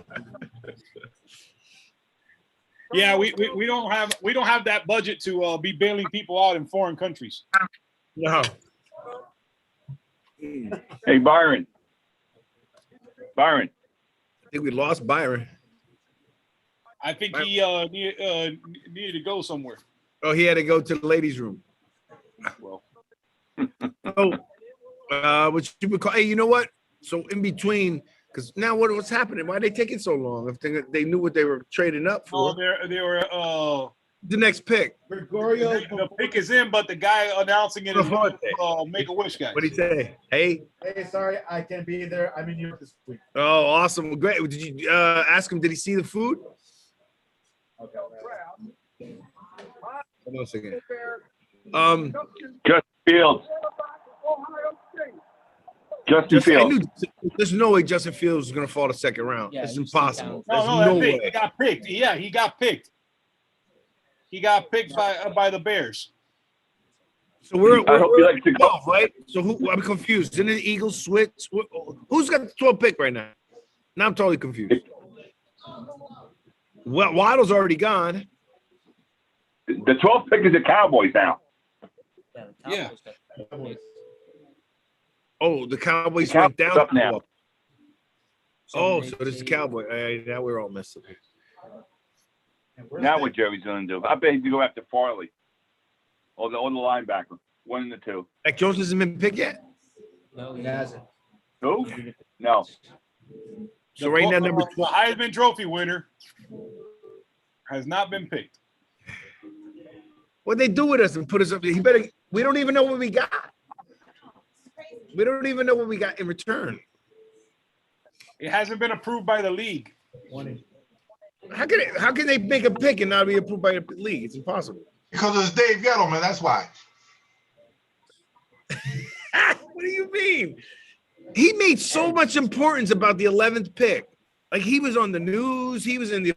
Yeah, we don't have that budget to be bailing people out in foreign countries. No. Hey, Byron. I think we lost Byron. I think he needed to go somewhere. Oh, he had to go to the ladies' room. Well, What you would call? Hey, you know what? So in between, because now what's happening? Why are they taking so long? If they knew what they were trading up for, they were the next pick. Gregorio. the pick is in, but the guy announcing it is Make-A-Wish guy. What did he say? Hey, Sorry, I can't be there. I'm in New York this week. oh, awesome, great. Did you ask him? Did he see the food? Okay. Hold on a second. Justin Fields. Justin I Fields. knew there's no way Justin Fields was going to fall the second round. Yeah, It's he's impossible. too There's no He way. got picked. Yeah, he got picked. He got picked by the Bears. So we're I hope he likes to go. 12, right? So I'm confused. Didn't the Eagles switch? Who's got the 12th pick right now? Now I'm totally confused. Well, Waddle's already gone. The 12th pick is the Cowboys now. Yeah. Oh, the Cowboys The went Cowboys down. up now. Oh, so there's the Cowboy. Now we're all messed up. Now what Jerry's going to do? I bet he'd go after Farley. Or the linebacker. 1 and 2. Mac Jones hasn't been picked yet. No, He hasn't. Who? No. So right now, number The 12. Heisman Trophy winner has not been picked. What they do with us and put us up? He better. We don't even know what we got. We don't even know what we got in return. It hasn't been approved by the league. How can they make a pick and not be approved by the league? It's impossible. Because it's Dave Gettleman, that's why. What do you mean? He made so much importance about the 11th pick. Like he was on the news, he was in the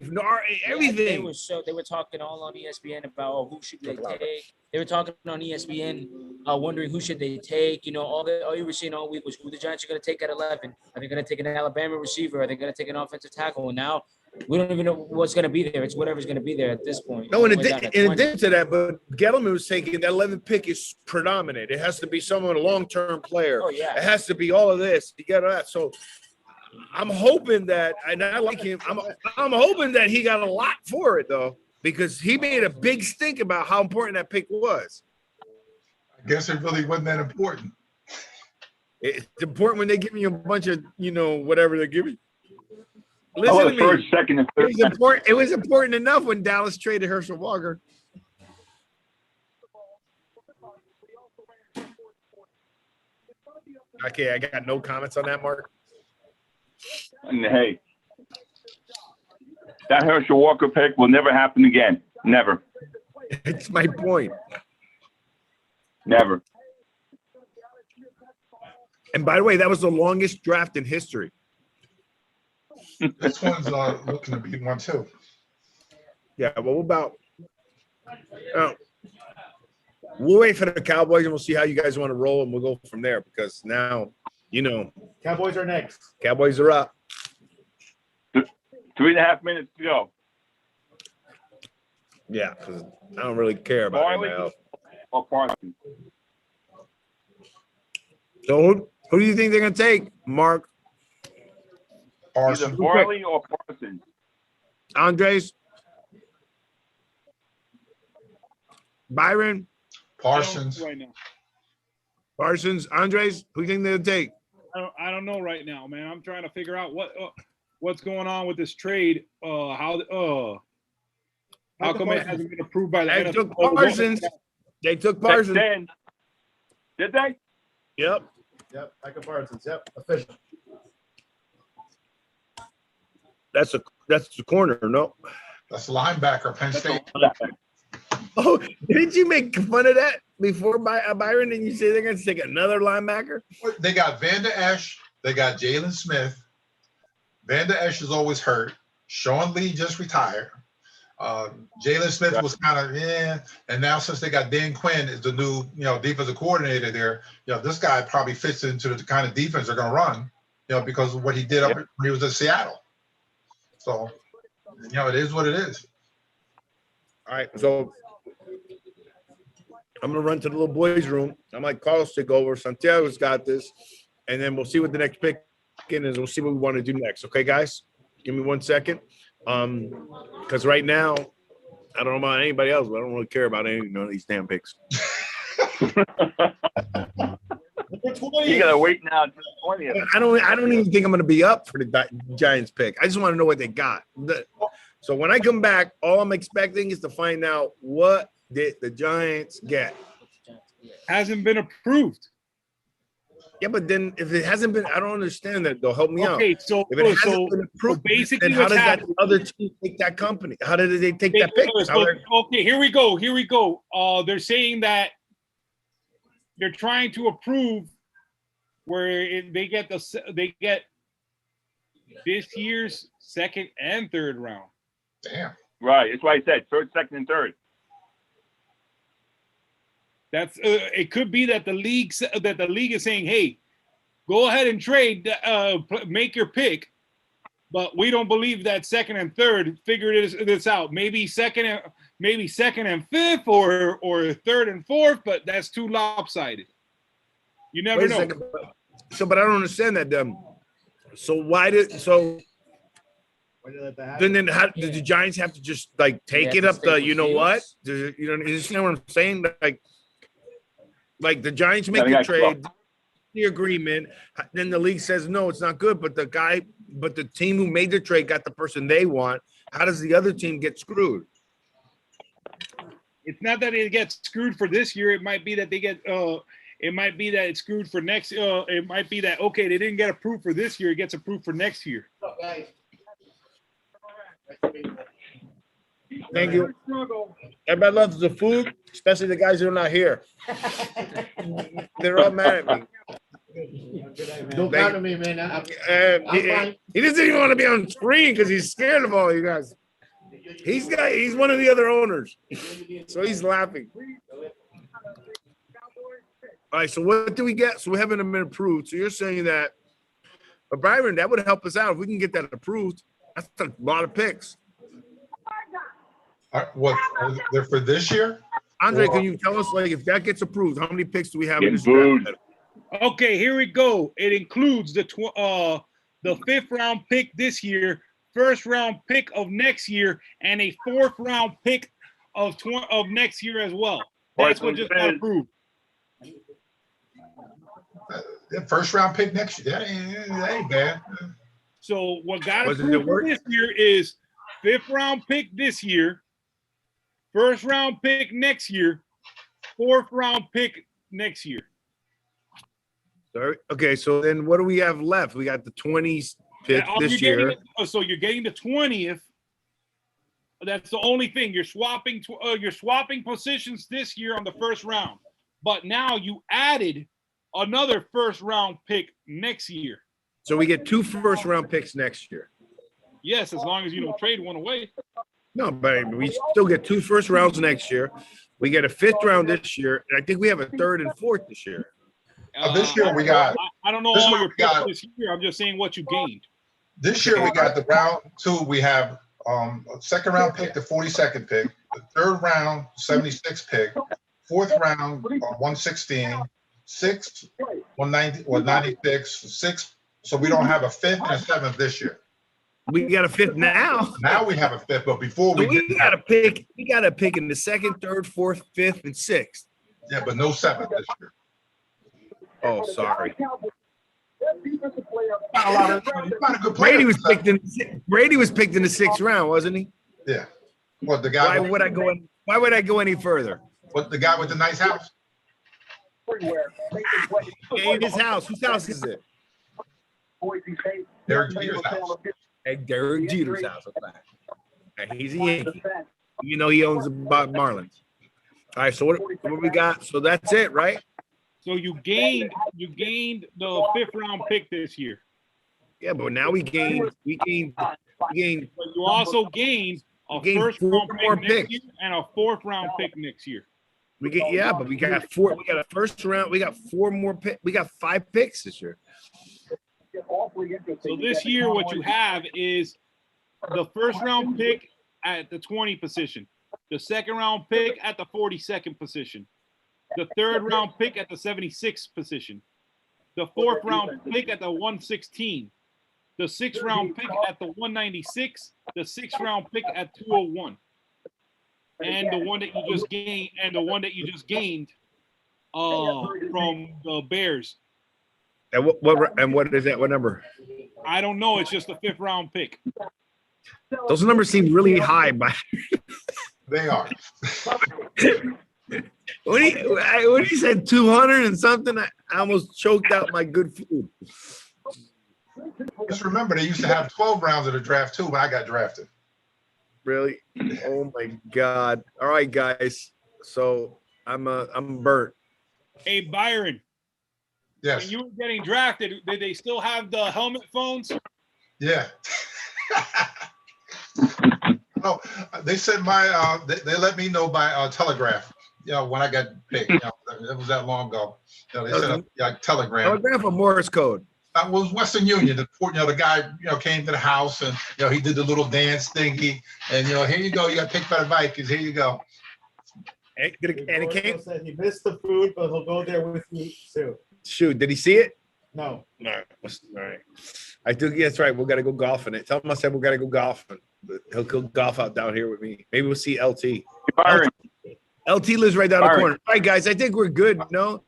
everything. They were talking all on ESPN about who should they take. They were talking on ESPN, wondering who should they take. You know, all you were seeing all week was who the Giants are going to take at 11. Are they going to take an Alabama receiver? Are they going to take an offensive tackle? And now we don't even know what's going to be there. It's whatever's going to be there at this point. No, in addition to that, but Gettleman was taking that 11th pick is predominant. It has to be someone, a long-term player. Oh, yeah. It has to be all of this. You get that. So I'm hoping that, and I like him. I'm hoping that he got a lot for it though, because he made a big stink about how important that pick was. I guess it really wasn't that important. It's important when they give you a bunch of, whatever they're giving. Oh, Listen the to first, me. second, and third. It was important enough when Dallas traded Herschel Walker. Okay, I got no comments on that, Mark. And hey, that Herschel Walker pick will never happen again. Never. It's my point. Never. And by the way, that was the longest draft in history. This one's looking to be one too. Yeah, well, we'll wait for the Cowboys and we'll see how you guys want to roll and we'll go from there because now, Cowboys are next. Cowboys are up. 3.5 minutes to go. Yeah, because I don't really care about Farley anything else. or Parsons? So who do you think they're going to take, Mark? Either Farley or Parsons. Andres? Byron? Parsons. Right now. Parsons? Andres? Who do you think they'll take? I don't know right now, man. I'm trying to figure out what's going on with this trade. How come it hasn't been approved by the They NFL? took Parsons. They took Parsons. Did they? Yep. Yep, Michael Parsons. Yep, official. That's the corner, no? That's linebacker, Penn State. Oh, didn't you make fun of that before Byron? And you say they're going to take another linebacker? They got Van Der Esch. They got Jalen Smith. Van Der Esch is always hurt. Sean Lee just retired. Jalen Smith was kind of, and now since they got Dan Quinn as the new, defensive coordinator there, this guy probably fits into the kind of defense they're going to run, because of what he did when he was in Seattle. So, it is what it is. All right, so I'm gonna run to the little boys' room. I'm like, Carlos, take over. Santiago's got this, and then we'll see what the next pick is. We'll see what we want to do next. Okay, guys, give me 1 second. Because right now, I don't know about anybody else, but I don't really care about any of these damn picks. You gotta wait now until the 20th. I don't even think I'm gonna be up for the Giants pick. I just want to know what they got. So when I come back, all I'm expecting is to find out what did the Giants get. Hasn't been approved. Yeah, but then if it hasn't been, I don't understand that. They'll help me out. Okay, so If it hasn't been approved, basically, then how what's does that happening? other team take that company? How did they take that pick? Okay, here we go. They're saying that they're trying to approve where they get this year's second and third round. Damn. Right. That's why I said first, second, and third. That's it. Could be that the league is saying, "Hey, go ahead and trade, make your pick," but we don't believe that second and third. Figure this out. Maybe second and fifth, or third and fourth, but that's too lopsided. You never know. So, but I don't understand that. So why did then how did the Giants have to just like take it up the? You know what? You know, you understand what I'm saying? Like the Giants make the trade, the agreement, then the league says no, it's not good. But the team who made the trade got the person they want. How does the other team get screwed? It's not that it gets screwed for this year. It might be that they get. It might be that it's screwed for next. It might be that okay, they didn't get approved for this year. It gets approved for next year. Thank you. Everybody loves the food, especially the guys who are not here. They're all mad at me. Don't count on me, man. I'm fine. He doesn't even want to be on screen because he's scared of all you guys. He's one of the other owners, so he's laughing. All right, so what do we get? So we haven't been approved. So you're saying that, but Byron, that would help us out if we can get that approved. That's a lot of picks. What they're for this year? Andre, can you tell us, like, if that gets approved, how many picks do we have in this draft? Okay, here we go. It includes the 5th round pick this year, 1st round pick of next year, and a 4th round pick of next year as well. That's what just got approved. The first round pick next year. That ain't bad. So what got approved for this year is 5th round pick this year, 1st round pick next year, 4th round pick next year. Sorry. Okay, so then what do we have left? We got the 20s pick this year. So you're getting the 20th. That's the only thing. You're swapping positions this year on the 1st round. But now you added another 1st round pick next year. So we get 2 1st round picks next year. Yes, as long as you don't trade one away. No, but we still get 2 1st rounds next year. We get a 5th round this year, and I think we have a 3rd and 4th this year. This year we got. I don't know all your picks this year. I'm just saying what you gained. This year we got the round 2. We have a 2nd round pick, the 42nd pick, the 3rd round 76 pick, 4th round 116, 6th 190 or 96, 6th. So we don't have a 5th and a 7th this year. We got a 5th now. Now we have a 5th, but before we got a pick. We got a pick in the 2nd, 3rd, 4th, 5th, and 6th. Yeah, but no 7th this year. Oh, sorry. Brady was picked in the 6th round, wasn't he? Yeah. What the guy? Why would I go any further? What the guy with the nice house? In his house. Whose house is it? Derek Jeter's house. Hey, Derek Jeter's house. Okay. He's a Yankee. You know he owns the Marlins. All right. So what we got? So that's it, right? So you gained the 5th round pick this year. Yeah, but now we gained. But you also gained a 1st round pick next year and a 4th round pick next year. But we got 4. We got a 1st round. We got 4 more picks. We got 5 picks this year. So this year, what you have is the 1st round pick at the 20 position, the 2nd round pick at the 42nd position, the 3rd round pick at the 76th position, the 4th round pick at the 116, the 6th round pick at the 196, the 6th round pick at 201, and the one that you just gained, from the Bears. And what is that? What number? I don't know. It's just the 5th round pick. Those numbers seem really high, but They are. when he said 200 and something, I almost choked out my good food. Just remember, they used to have 12 rounds of the draft too when I got drafted. Really? Oh my God! All right, guys. So I'm burnt. Hey, Byron. Yes. When you were getting drafted, did they still have the helmet phones? Yeah. No, they sent my they let me know by telegraph. You know, when I got picked. You know, it was that long ago. You know, they sent a telegram. Telegraph or Morse code? Was Western Union. The guy came to the house and he did the little dance thingy and here you go. You got picked by the Vikings. Here you go. And it came. Said he missed the food, but he'll go there with me too. Shoot, did he see it? No. No. All right. I think that's right. We got to go golfing it. Tell him I said we got to go golfing. He'll golf out down here with me. Maybe we'll see LT. LT lives right down the corner. All right, guys. I think we're good. No,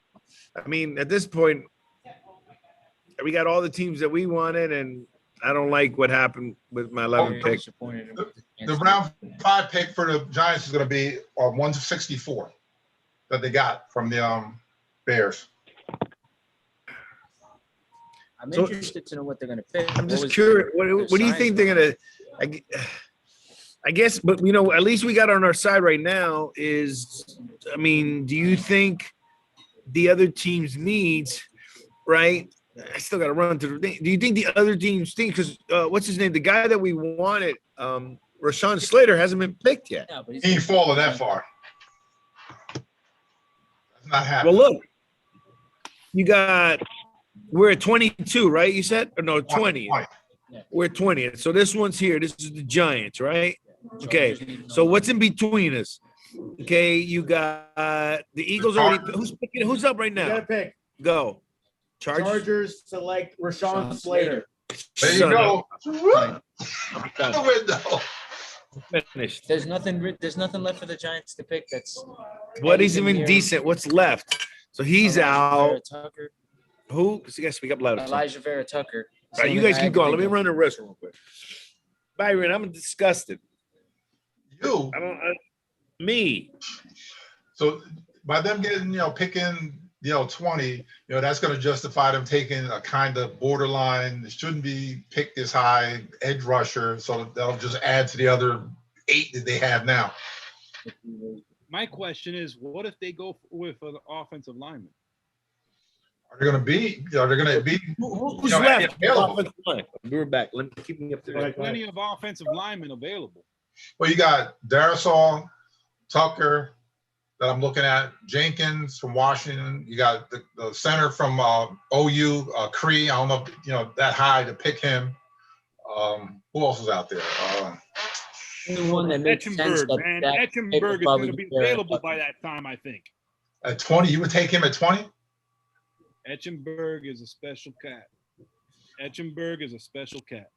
I mean at this point, we got all the teams that we wanted, and I don't like what happened with my 11th pick. The round 5 pick for the Giants is going to be 164 that they got from the Bears. I'm interested to know what they're going to pick. I'm just curious. What do you think they're going to? I guess, but at least we got on our side right now. I mean, do you think the other team's needs, right? I still got to run through the thing. Do you think the other teams think? Because what's his name? The guy that we wanted, Rashawn Slater, hasn't been picked yet. Yeah, but He ain't fallen that far. That's not happening. Well, look, we're at 22, right? You said? Or no, 20. We're 20. So this one's here. This is the Giants, right? Okay. So what's in between us? Okay, you got the Eagles already. Who's up right You gotta now? pick. Go. Chargers select Rashawn Slater. There you go. Done. The window. Finished. There's nothing left for the Giants to pick. That's What is anything even near decent? What's left? So he's Elijah out. Vera Tucker. Who? So you guys speak up louder. Elijah Vera Tucker. All right, you guys keep going. Let me run the rest real quick. Byron, I'm disgusted. You. Me. So by them getting, picking, 20, that's going to justify them taking a kind of borderline, shouldn't be picked this high edge rusher. So that'll just add to the other 8 that they have now. My question is, what if they go with an offensive lineman? Are they going to be? Are they going to be? Who's know, left? available? We were back. Let me keep me up to There's date. plenty of offensive linemen available. Well, you got Darisaw, Tucker, that I'm looking at, Jenkins from Washington. You got the center from OU, Cree. I don't know if, that high to pick him. Who else is out there? The one that makes sense. Etchenberg, man. Etchenberg is going to be available by that time, I think. At 20, you would take him at 20? Etchenberg is a special cat. Etchenberg is a special cat.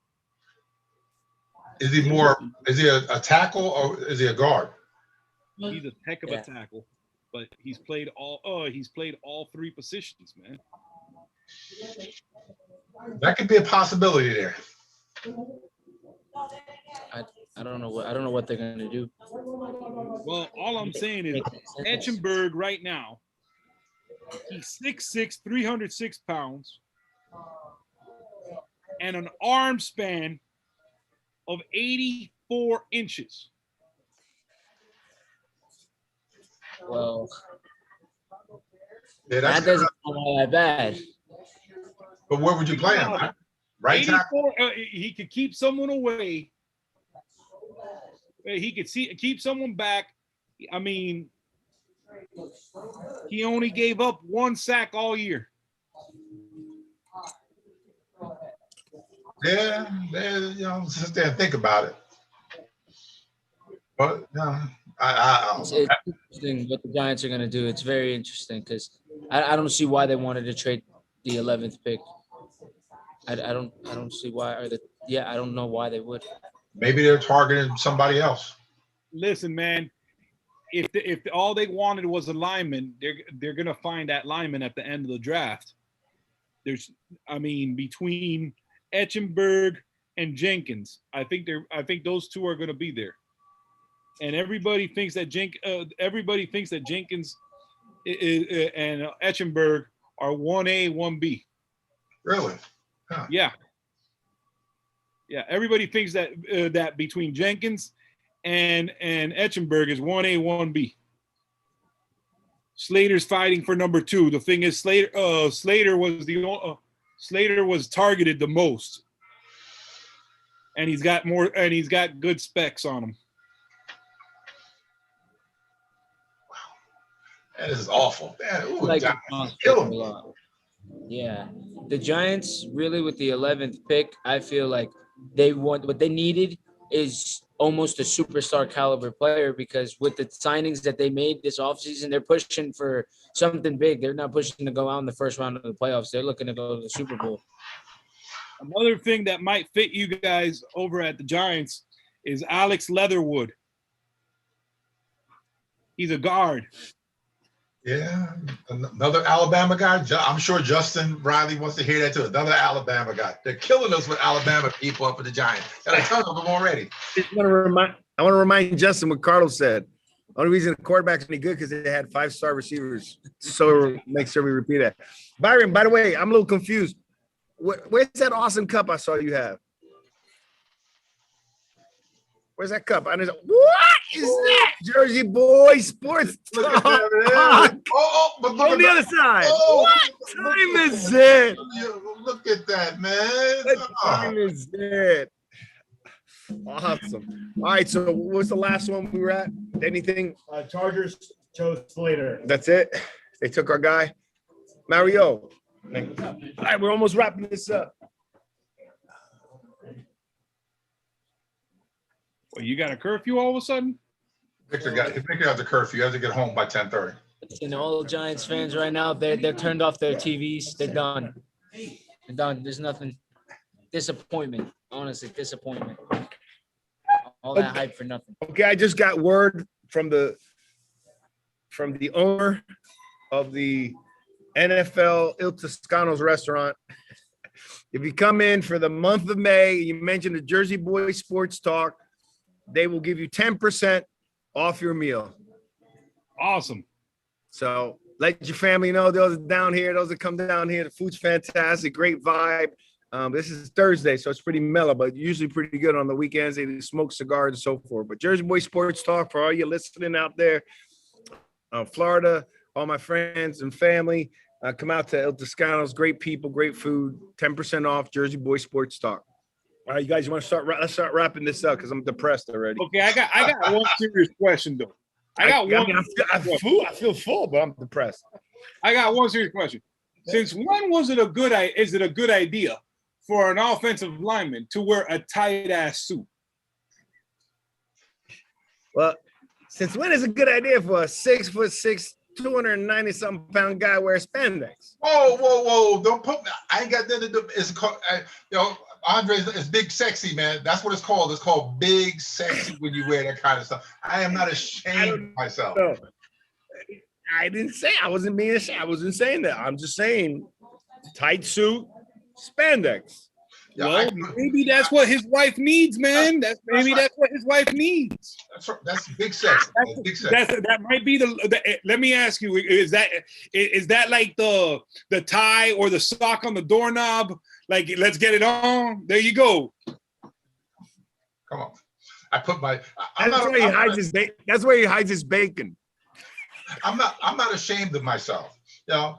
Is he a tackle or is he a guard? He's a heck of a tackle, but he's played all 3 positions, man. That could be a possibility there. I don't know what they're gonna do. Well, all I'm saying is Etchenberg right now, he's 6'6", 306 pounds, and an arm span of 84 inches. Well, Yeah, that doesn't sound that bad. But where would you play him? Right tackle? He could keep someone away. He could keep someone back. I mean, he only gave up 1 sack all year. Yeah, sit there and think about it. But It's interesting what the Giants are going to do. It's very interesting because I don't see why they wanted to trade the 11th pick. I don't see why. I don't know why they would. Maybe they're targeting somebody else. Listen, man. If all they wanted was a lineman, they're gonna find that lineman at the end of the draft. Between Etchenberg and Jenkins, I think those two are gonna be there. And everybody thinks that Jenkins and Etchenberg are 1A, 1B. Really? Huh. Yeah. Everybody thinks that between Jenkins and Etchenberg is 1A, 1B. Slater's fighting for number 2. The thing is, Slater was targeted the most, and he's got good specs on him. That is awful. Man, ooh, Like kill him. Yeah, the Giants really with the 11th pick, I feel like what they needed is almost a superstar caliber player, because with the signings that they made this offseason, they're pushing for something big. They're not pushing to go out in the first round of the playoffs. They're looking to go to the Super Bowl. Another thing that might fit you guys over at the Giants is Alex Leatherwood. He's a guard. Yeah, another Alabama guy. I'm sure Justin Riley wants to hear that too. Another Alabama guy. They're killing us with Alabama people up for the Giants. Got a ton of them already. I want to remind Justin what Carlos said. Only reason the quarterback's any good because they had 5-star receivers. So make sure we repeat that. Byron, by the way, I'm a little confused. Where's that awesome cup I saw you have? Where's that cup? What is that? Jersey Boy Sports Talk. But on the other side. What time is it? Look at that, man. What time is it? Awesome. All right, so what's the last one we were at? Anything? Chargers chose Slater. That's it? They took our guy? Mario. All right, we're almost wrapping this up. Well, you got a curfew all of a sudden? Victor has a curfew. He has to get home by 10:30. And all Giants fans right now, they're turned off their TVs. They're done. They're done. There's nothing. Disappointment. Honestly, disappointment. All that hype for nothing. Okay, I just got word from the owner of the NFL Il Toscano's restaurant. If you come in for the month of May, you mention the Jersey Boy Sports Talk, they will give you 10% off your meal. Awesome. So let your family know, those down here, those that come down here, the food's fantastic, great vibe. This is Thursday, so it's pretty mellow, but usually pretty good on the weekends. They smoke cigars and so forth. But Jersey Boy Sports Talk, for all you listening out there, Florida, all my friends and family, come out to Il Toscano's. Great people, great food, 10% off Jersey Boy Sports Talk. All right, you guys, you want to start? Let's start wrapping this up because I'm depressed already. Okay, I got one serious question though. I feel full, but I'm depressed. I got one serious question. Since when is it a good idea for an offensive lineman to wear a tight ass suit? Well, since when is a good idea for a 6'6", 290-something pound guy wear spandex? Whoa! Don't put. I ain't got nothing to do. It's called, Andre. It's big sexy, man. That's what it's called. It's called big sexy when you wear that kind of stuff. I am not ashamed of myself. No. I didn't say I wasn't being ashamed. I wasn't saying that. I'm just saying tight suit, spandex. Well, maybe that's what his wife needs, man. That's what his wife needs. That's big sex. That's big sex. That might be the. Let me ask you: is that like the tie or the sock on the doorknob? Like, let's get it on. There you go. Come on. I put my. That's where he hides his bacon. I'm not ashamed of myself. Women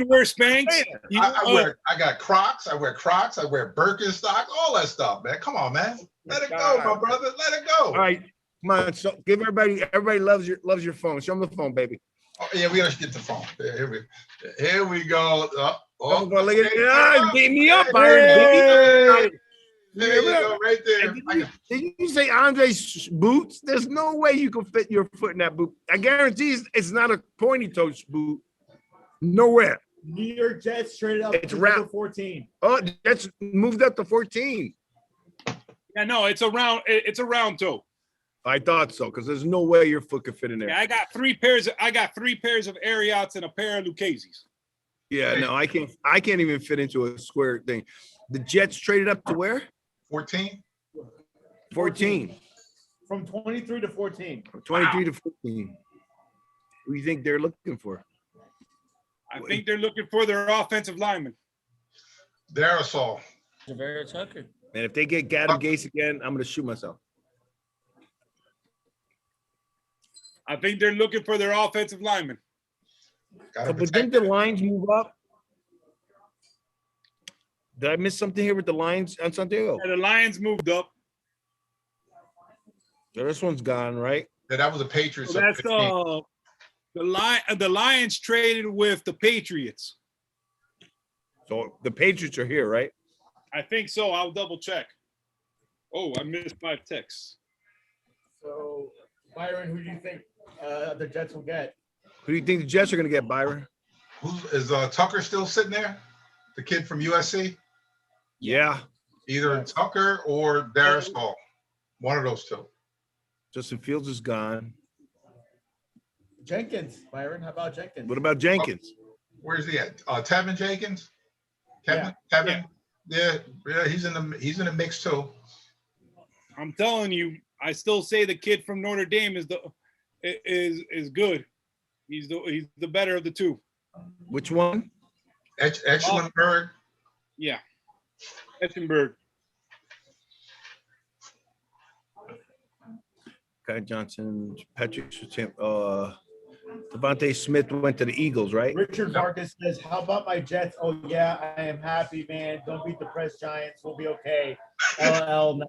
wear Spanx. I got Crocs. I wear Crocs. I wear Birkenstocks. All that stuff, man. Come on, man. Let it go, my brother. Let it go. All right, come on. So give everybody. Everybody loves your phone. Show them the phone, baby. Oh, yeah, we gotta get the phone. Here we go. Look at it. Beat me up, Byron. There you go, right there. Did you say Andre's boots? There's no way you can fit your foot in that boot. I guarantee it's not a pointy toe boot. Nowhere. New York Jets traded up It's to round. number 14. Oh, Jets moved up to 14. Yeah, no, it's a round toe. I thought so, because there's no way your foot could fit in there. Yeah, I got three pairs of Ariats and a pair of Lucchese's. Yeah, no, I can't even fit into a square thing. The Jets traded up to where? 14. 14. From 23 to 14. 23 to 14. Who do you think they're looking for? I think they're looking for their offensive lineman. Darasol. Javera Tucker. And if they get Adam Gase again, I'm going to shoot myself. I think they're looking for their offensive lineman. So, but didn't the lines move up? Did I miss something here with the lines on Santiago? Yeah, the Lions moved up. So this one's gone, right? Yeah, that was the Patriots. So that's the Lions traded with the Patriots. So the Patriots are here, right? I think so. I'll double check. Oh, I missed 5 texts. So, Byron, who do you think the Jets will get? Who do you think the Jets are going to get, Byron? Is Tucker still sitting there? The kid from USC? Yeah. Either Tucker or Darasol. One of those two. Justin Fields is gone. Jenkins, Byron. How about Jenkins? What about Jenkins? Where's he at? Tevin Jenkins? Kevin? Yeah, he's in the mix too. I'm telling you, I still say the kid from Notre Dame is good. He's the better of the two. Which one? Eschenberg. Yeah, Eschenberg. Kai Johnson, Patrick, Devontae Smith went to the Eagles, right? Richard Marcus says, "How about my Jets? Oh yeah, I am happy, man. Don't beat the press Giants. We'll be okay." LL.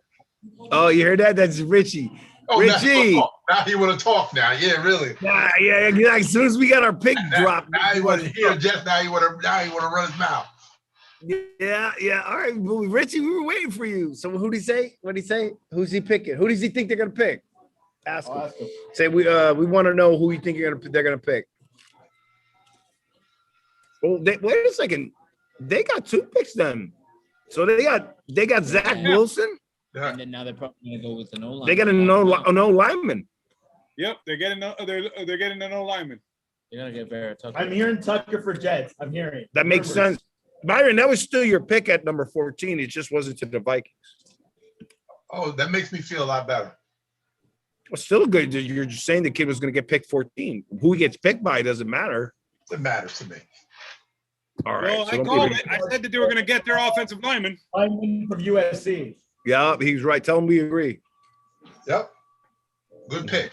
Oh, you heard that? That's Richie. Oh, Richie. Now he want to talk now. Yeah, really. Yeah. As soon as we got our pick dropped, now he want to hear Jets. Now he want to run his mouth. Yeah. All right, Richie, we were waiting for you. So who did he say? What did he say? Who's he picking? Who does he think they're gonna pick? Ask him. Say we want to know who you think they're gonna pick. Well, wait a second. They got 2 picks then. So they got Zach Wilson. And then now they're probably gonna go with the no line. They got a no lineman. Yep, they're getting a no lineman. They're gonna get Vera Tucker. I'm hearing Tucker for Jets. I'm hearing. That makes sense. Byron, that was still your pick at number 14. It just wasn't to the Vikings. Oh, that makes me feel a lot better. Well, still good. You're just saying the kid was going to get picked 14. Who he gets picked by doesn't matter. It matters to me. All right. Well, I called it. I said that they were going to get their offensive lineman. Lineman from USC. Yeah, he's right. Tell him we agree. Yep. Good pick.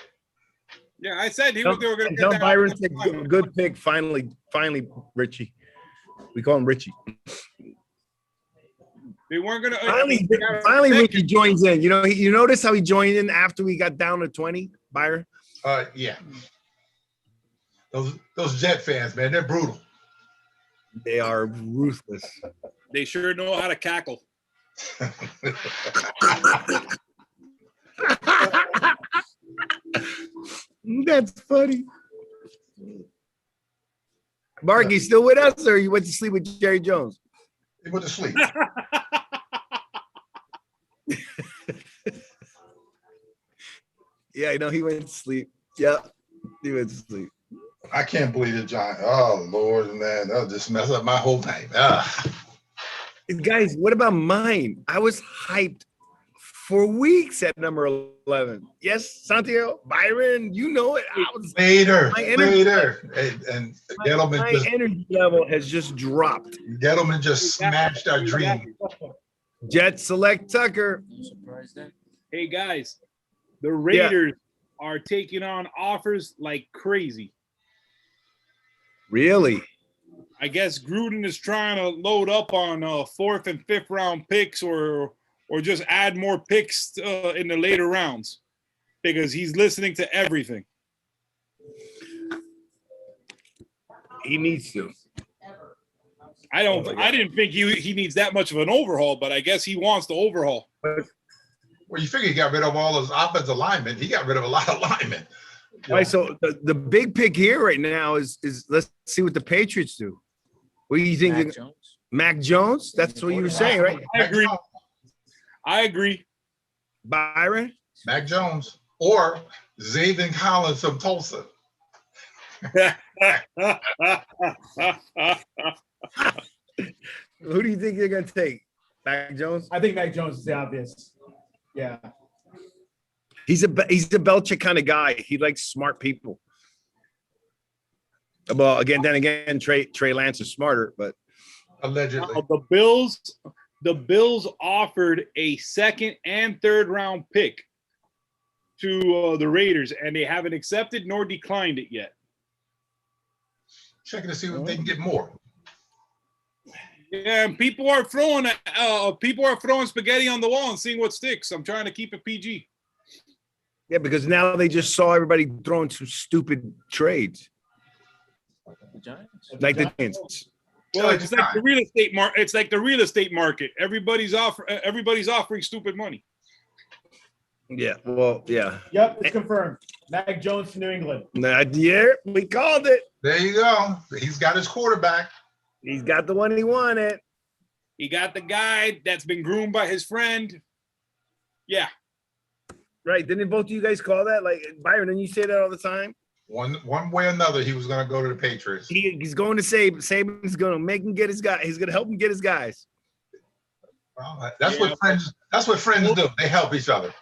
Yeah, I said they were going to get Tell that Byron offensive said lineman. good pick. Finally, Richie. We call him Richie. They weren't going to. Finally, Richie joins in. You know, you notice how he joined in after we got down to 20, Byron? Yeah. Those Jet fans, man, they're brutal. They are ruthless. They sure know how to cackle. That's funny. Mark, you still with us, or you went to sleep with Jerry Jones? He went to sleep. Yeah, I know he went to sleep. Yeah, he went to sleep. I can't believe it, John. Oh, Lord, man. That'll just mess up my whole night. Guys, what about mine? I was hyped for weeks at number 11. Yes, Santiago, Byron, you know it. I was later. And Gettleman my energy level has just dropped. Gettleman just smashed our dream. Jet select Tucker. Hey, guys, the Raiders are taking on offers like crazy. Really? I guess Gruden is trying to load up on 4th and 5th round picks or just add more picks in the later rounds because he's listening to everything. He needs to. I didn't think he needs that much of an overhaul, but I guess he wants the overhaul. Well, you figure he got rid of all those offensive linemen. He got rid of a lot of linemen. All right, so the big pick here right now is let's see what the Patriots do. What do you think? Mac Jones. Mac Jones? That's what you were saying, right? I agree. Byron? Mac Jones or Zaven Collins from Tulsa. Who do you think they're gonna take? Mac Jones? I think Mac Jones is the obvious. Yeah. He's a Belichick kind of guy. He likes smart people. Well, then again, Trey Lance is smarter, but allegedly. The Bills offered a second and third round pick to the Raiders, and they haven't accepted nor declined it yet. Checking to see if they can get more. Yeah, and people are throwing spaghetti on the wall and seeing what sticks. I'm trying to keep it PG. yeah, because now they just saw everybody throwing some stupid trades, The Giants. like the Giants. Well, it's like the real estate market. It's like the real estate market. Everybody's offering stupid money. Yeah, well, yeah. Yep, it's confirmed. Mac Jones to New England. Yeah, we called it. There you go. He's got his quarterback. He's got the one he wanted. He got the guy that's been groomed by his friend. Yeah. Right. Didn't both of you guys call that? Like, Byron, didn't you say that all the time? One way or another, he was going to go to the Patriots. He's going to Saban's going to make him get his guy. He's going to help him get his guys. Well, that's what friends do. They help each other.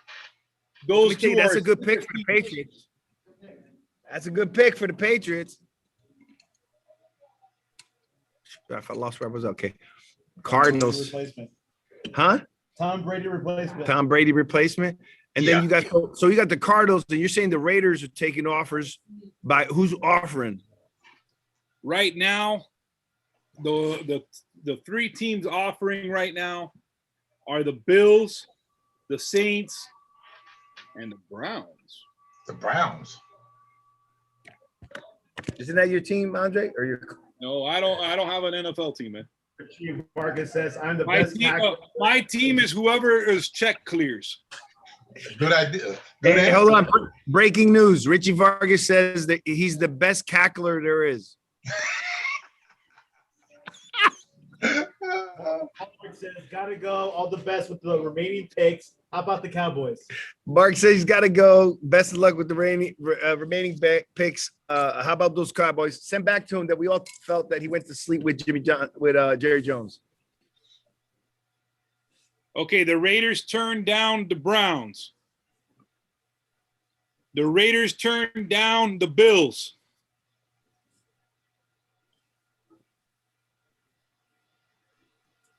Those two that's are a good pick for the Patriots. That's a good pick for the Patriots. I lost where I was. Okay. Cardinals. Replacement. Huh? Tom Brady replacement. Tom Brady replacement. And then you got the Cardinals, and you're saying the Raiders are taking offers by who's offering? right now. The three teams offering right now are the Bills, the Saints, and the Browns. The Browns. Isn't that your team, Andre? Or your? No, I don't have an NFL team, man. Marcus says, "I'm the My best." team, my team is whoever is check clears. Good idea. Hey, hold on. Breaking news. Richie Vargas says that he's the best cackler there is. Mark says, "Gotta go. All the best with the remaining picks. How about the Cowboys?" Mark says he's got to go. Best of luck with the remaining picks. How about those Cowboys? Send back to him that we all felt that he went to sleep with Jerry Jones. Okay, the Raiders turned down the Browns. The Raiders turned down the Bills.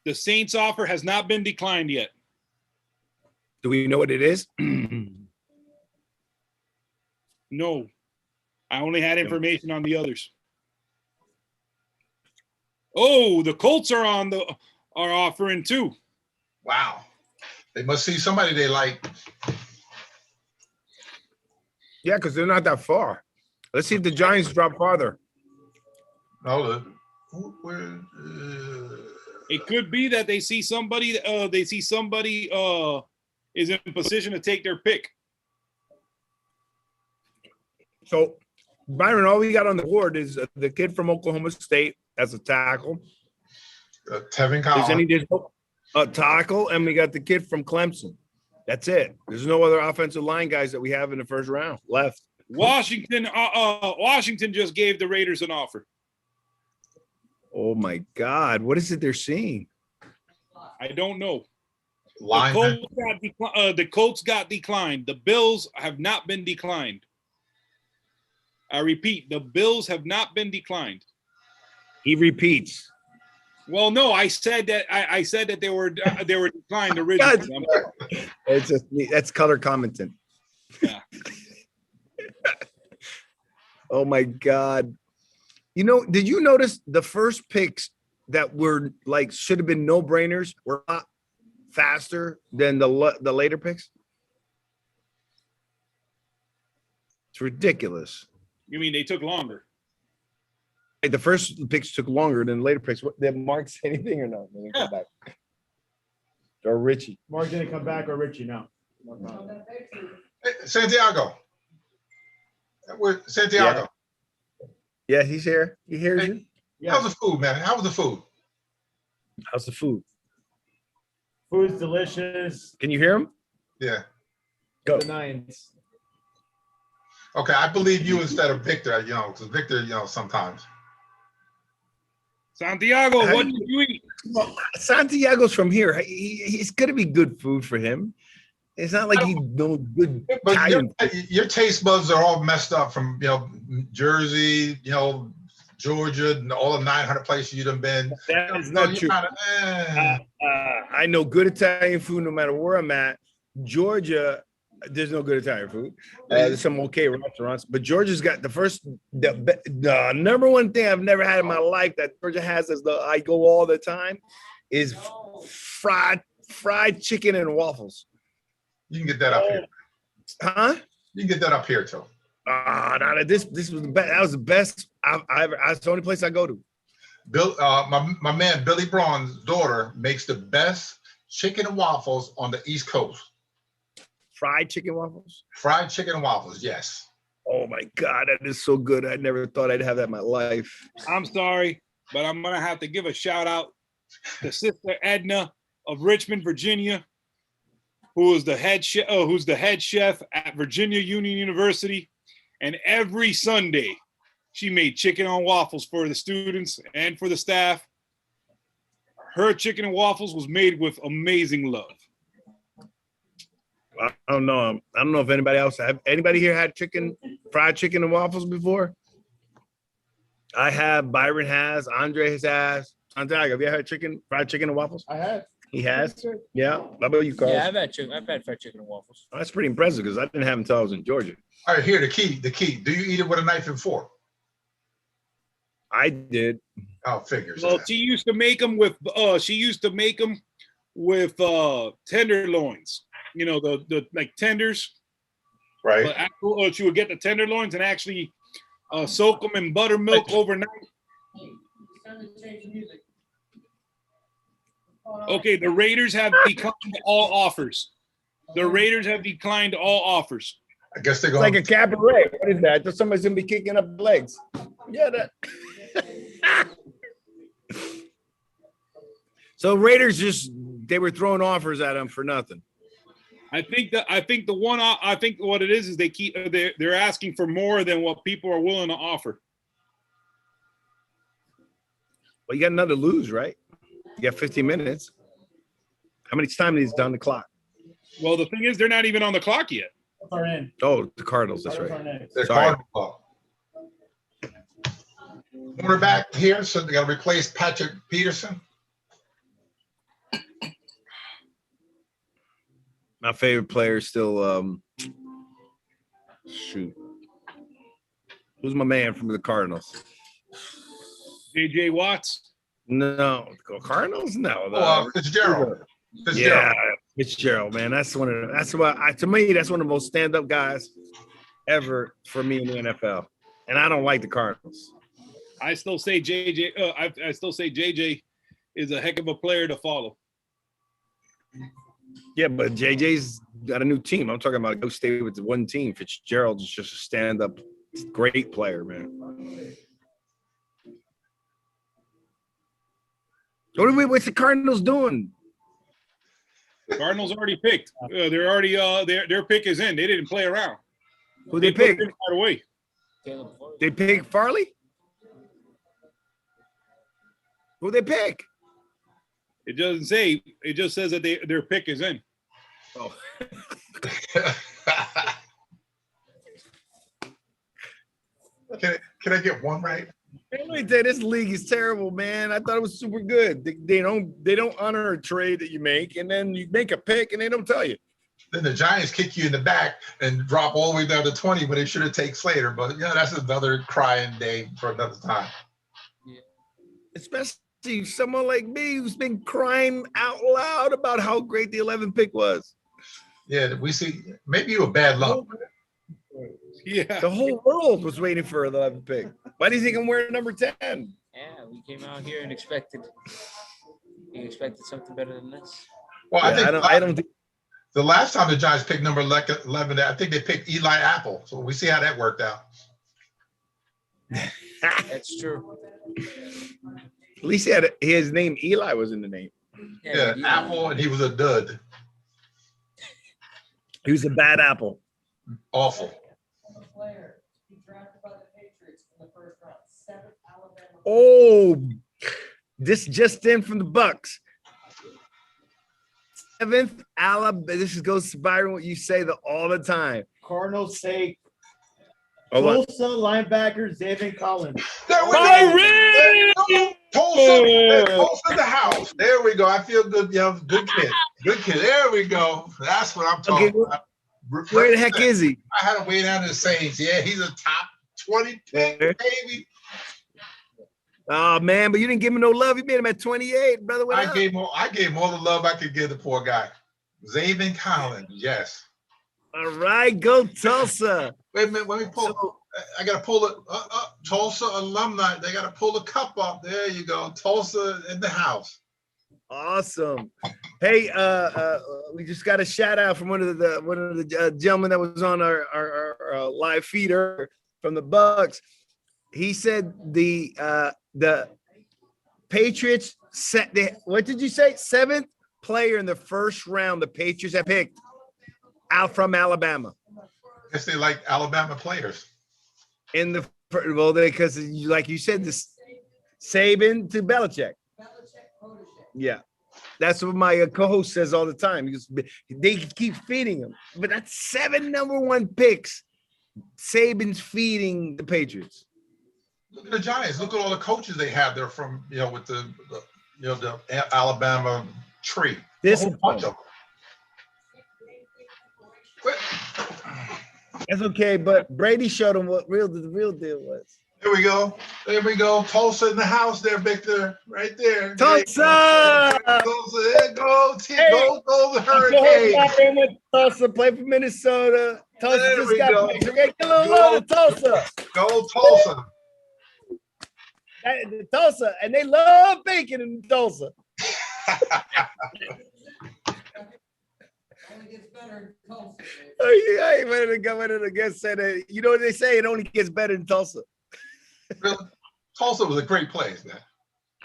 The Saints offer has not been declined yet. Do we know what it is? No. I only had information on the others. Oh, the Colts are offering too. Wow. They must see somebody they like. Yeah, because they're not that far. Let's see if the Giants drop farther. No, it could be that they see somebody. Is in position to take their pick. So, Byron, all we got on the board is the kid from Oklahoma State as a tackle. Tevin Collins. There's a tackle, and we got the kid from Clemson. That's it. There's no other offensive line guys that we have in the first round left. Washington just gave the Raiders an offer. Oh my God! What is it they're seeing? I don't know. The Colts got declined. The Bills have not been declined. I repeat, the Bills have not been declined. He repeats. Well, no, I said that they were declined originally. That's color commenting. Yeah. Oh my God! Did you notice the first picks that were like should have been no brainers were a lot faster than the later picks? It's ridiculous. You mean they took longer? Hey, the first picks took longer than the later picks. Did Mark say anything or no? Come back. Or Richie. Mark didn't come back, or Richie? No. Hey, Santiago. Where Santiago? Yeah, he's here. He hears Hey, you. Yeah. How's the food, man? How was the food? How's the food? Food's delicious. Can you hear him? Yeah. Go. The Nines. Okay, I believe you instead of Victor, because Victor, sometimes. Santiago, How what do did you eat? Well, Santiago's from here. He's gonna be good food for him. It's not like he's no good But Italian. your taste buds are all messed up from, Jersey, Georgia, and all the 900 places you've done been. That is not true. I know good Italian food no matter where I'm at. Georgia, there's no good Italian food. There's some okay restaurants, but Georgia's got the number one thing I've never had in my life that Georgia has I go all the time is fried chicken and waffles. You can get that up here. Huh? You can get that up here too. No, this was the best. That was the best I've ever. That's the only place I go to. Bill, my man Billy Braun's daughter makes the best chicken and waffles on the East Coast. Fried chicken waffles? Fried chicken and waffles, yes. Oh my God, that is so good. I never thought I'd have that in my life. I'm sorry, but I'm gonna have to give a shout out to Sister Edna of Richmond, Virginia, who's the head chef at Virginia Union University, and every Sunday she made chicken on waffles for the students and for the staff. Her chicken and waffles was made with amazing love. I don't know. I don't know if anybody here had fried chicken and waffles before? I have. Byron has. Andre has. Santiago, have you had fried chicken and waffles? I have. He has. Yeah. How about you, Carl? Yeah, I've had fried chicken and waffles. That's pretty impressive because I didn't have them until I was in Georgia. All right, here, the key. Do you eat it with a knife and fork? I did. Oh, figures. Well, she used to make them with tenderloins. The like tenders. Right. But she would get the tenderloins and actually soak them in buttermilk overnight. Okay, the Raiders have declined all offers. I guess they're It's going. like a cabaret. What is that? Somebody's gonna be kicking up legs. Yeah, that. So Raiders they were throwing offers at him for nothing. I think what it is they're asking for more than what people are willing to offer. Well, you got another lose, right? You got 15 minutes. How many time is on the clock? Well, the thing is, they're not even on the clock yet. Oh, the Cardinals. That's right. They're Sorry. Cardinals. We're back here, so they got to replace Patrick Peterson. My favorite player is still shoot. Who's my man from the Cardinals? J.J. Watts? No, Cardinals? No. Fitzgerald. Yeah, Fitzgerald, man. To me, that's one of the most stand-up guys ever for me in the NFL. And I don't like the Cardinals. I still say J.J. I still say J.J. is a heck of a player to follow. Yeah, but JJ's got a new team. I'm talking about go stay with the one team. Fitzgerald is just a stand-up great player, man. What's the Cardinals doing? Cardinals already picked. They're already their pick is in. They didn't play around. Who they picked? Right away. They picked Farley? Who they pick? It doesn't say. It just says that their pick is in. Oh. Can I get one right? Let me tell you, this league is terrible, man. I thought it was super good. They don't honor a trade that you make, and then you make a pick, and they don't tell you. Then the Giants kick you in the back and drop all the way down to 20 when they should have taken Slater. But that's another crying day for another time. Yeah. Especially someone like me who's been crying out loud about how great the 11th pick was. Yeah, we see. Maybe you were bad luck. Yeah. The whole world was waiting for the 11th pick. Why do you think I'm wearing number 10? Yeah, we came out here and expected something better than this. Well, Yeah, I don't think the last time the Giants picked number 11, I think they picked Eli Apple. So we see how that worked out. That's true. at least he had his name. Eli was in the name. Yeah, Apple, and he was a dud. He was a bad apple. Awful. Oh, this just in from the Bucks. 7th Alabama. This goes to Byron. What you say all the time. Cardinals take Hold on. Tulsa linebacker Zayvon Collins. There we go. Tulsa in the house. There we go. I feel good. Yeah, good kid. Good kid. There we go. That's what I'm talking about. Where the heck is he? I had him way down to the Saints. Yeah, he's a top 20 pick, baby. Oh man, but you didn't give him no love. You made him at 28, brother. I gave him all the love I could give the poor guy. Zayvon Collins, yes. All right, go Tulsa. Wait a minute, let me pull. I gotta pull it. Tulsa alumni. They gotta pull the cup up. There you go. Tulsa in the house. Awesome. Hey, we just got a shout out from one of the gentlemen that was on our live feed from the Bucks. He said the Patriots what did you say? 7th player in the first round the Patriots have picked out from Alabama. I guess they like Alabama players. Because like you said, this Saban to Belichick. Yeah, that's what my co-host says all the time. Because they keep feeding him, but that's 7 number 1 picks. Saban's feeding the Patriots. Look at the Giants. Look at all the coaches they have there from with the Alabama tree. This a whole bunch of them. That's okay, but Brady showed him what the real deal was. There we go. There we go. Tulsa in the house there, Victor. Right there. Tulsa! There you go. Go the Hurricanes. With Tulsa, play for Minnesota. Tulsa There just we got go. picked. Okay, get a little love to Tulsa. Go Tulsa. Tulsa, and they love bacon in Tulsa. Oh, yeah, I went in against said that. You know what they say? It only gets better in Tulsa. Really? Tulsa was a great place, man.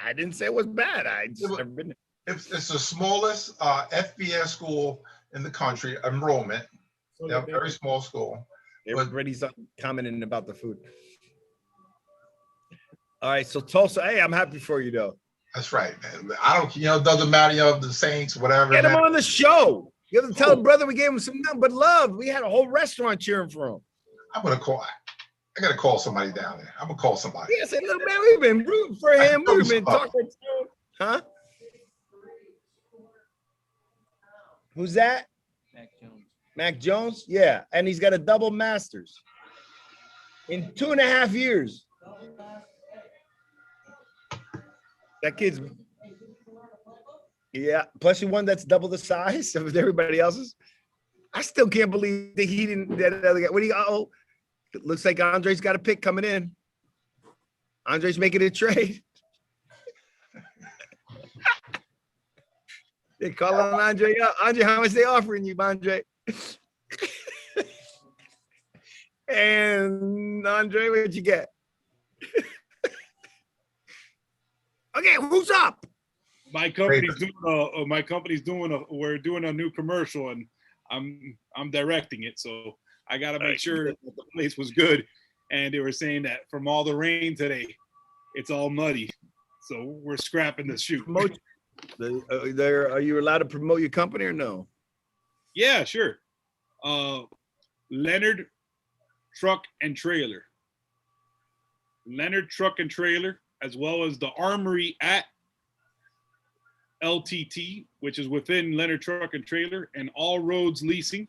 I didn't say it was bad. I just never been there. It's the smallest FBS school in the country, enrollment. Very small school. Everybody's commenting about the food. All right, so Tulsa, hey, I'm happy for you though. That's right, man. I don't, it doesn't matter, the Saints, whatever. Get him on the show. You have to tell the brother we gave him some nothing but love. We had a whole restaurant cheering for him. I gotta call somebody down there. I'm gonna call somebody. Yeah, say, little man, we've been rooting for him. We've been talking to him. Huh? Who's that? Mac Jones. Mac Jones? Yeah. And he's got a double master's in 2.5 years. That kid's, yeah. Plus, he one that's double the size of everybody else's. I still can't believe that he didn't. That other guy. What do you? Oh, it looks like Andre's got a pick coming in. Andre's making a trade. They calling Andre up. Andre, how much they offering you, Andre? And Andre, what'd you get? Okay, who's up? We're doing a new commercial, and I'm directing it, so I got to make sure that the place was good. And they were saying that from all the rain today, it's all muddy, so we're scrapping the shoot. Are you allowed to promote your company or no? Yeah, sure. Leonard Truck and Trailer. Leonard Truck and Trailer, as well as the Armory at LTT, which is within Leonard Truck and Trailer, and All Roads Leasing.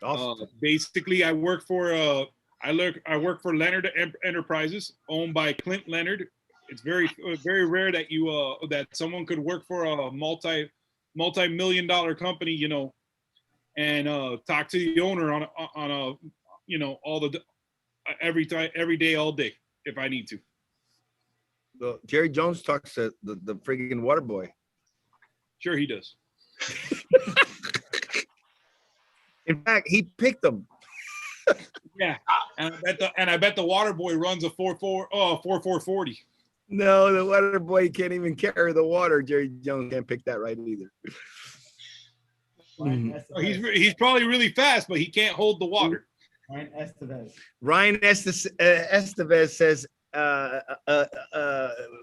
Awesome. Basically, I work for Leonard Enterprises, owned by Clint Leonard. It's very rare that that someone could work for a multi-million-dollar company, and talk to the owner on a all the every day, all day if I need to. Well, Jerry Jones talks to the friggin' water boy. Sure, he does. In fact, he picked them. Yeah, and I bet the water boy runs a 4.40. No, the water boy can't even carry the water. Jerry Jones can't pick that right either. He's probably really fast, but he can't hold the water. Ryan Estevez says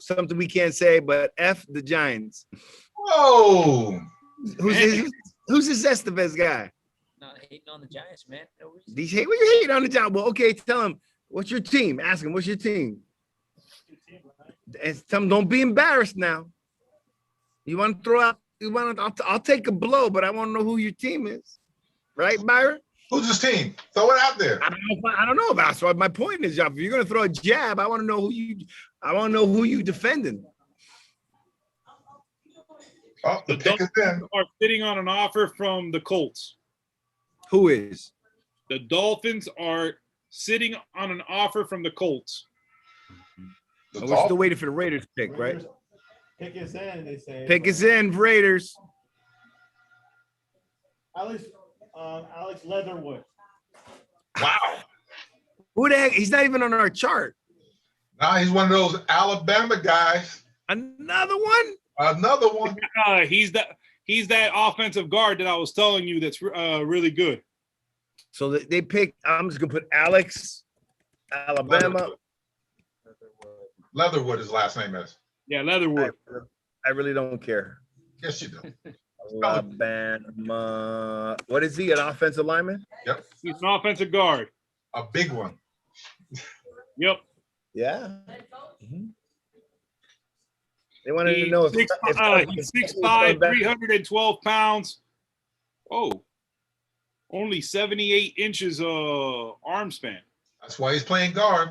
something we can't say, but F the Giants. Whoa. Who's this Estevez guy? Not hating on the Giants, man. No reason. What you hating on the Giants? Well, okay, tell him what's your team. Ask him what's your team. And tell him don't be embarrassed now. You want to throw out? I'll take a blow, but I want to know who your team is, right, Byron? Who's his team? Throw it out there. I don't know about. So my point is, if you're gonna throw a jab, I want to know who you. I want to know who you defending. Oh, the Dolphins are sitting on an offer from the Colts. Who is? The Dolphins are sitting on an offer from the Colts. We're still waiting for the Raiders pick, right? Pick is in, they say. Pick is in, Raiders. Alex Leatherwood. Wow. Who the heck? He's not even on our chart. Nah, he's one of those Alabama guys. Another one? Another one. He's that offensive guard that I was telling you that's really good. So they picked. I'm just gonna put Alex, Alabama. Leatherwood, his last name is. Yeah, Leatherwood. I really don't care. Yes, you do. Alabama. What is he? An offensive lineman? Yep. He's an offensive guard. A big one. Yep. Yeah. Mm-hmm. They wanted to know if he's 6'5", 312 pounds. Oh, only 78 inches arm span. That's why he's playing guard.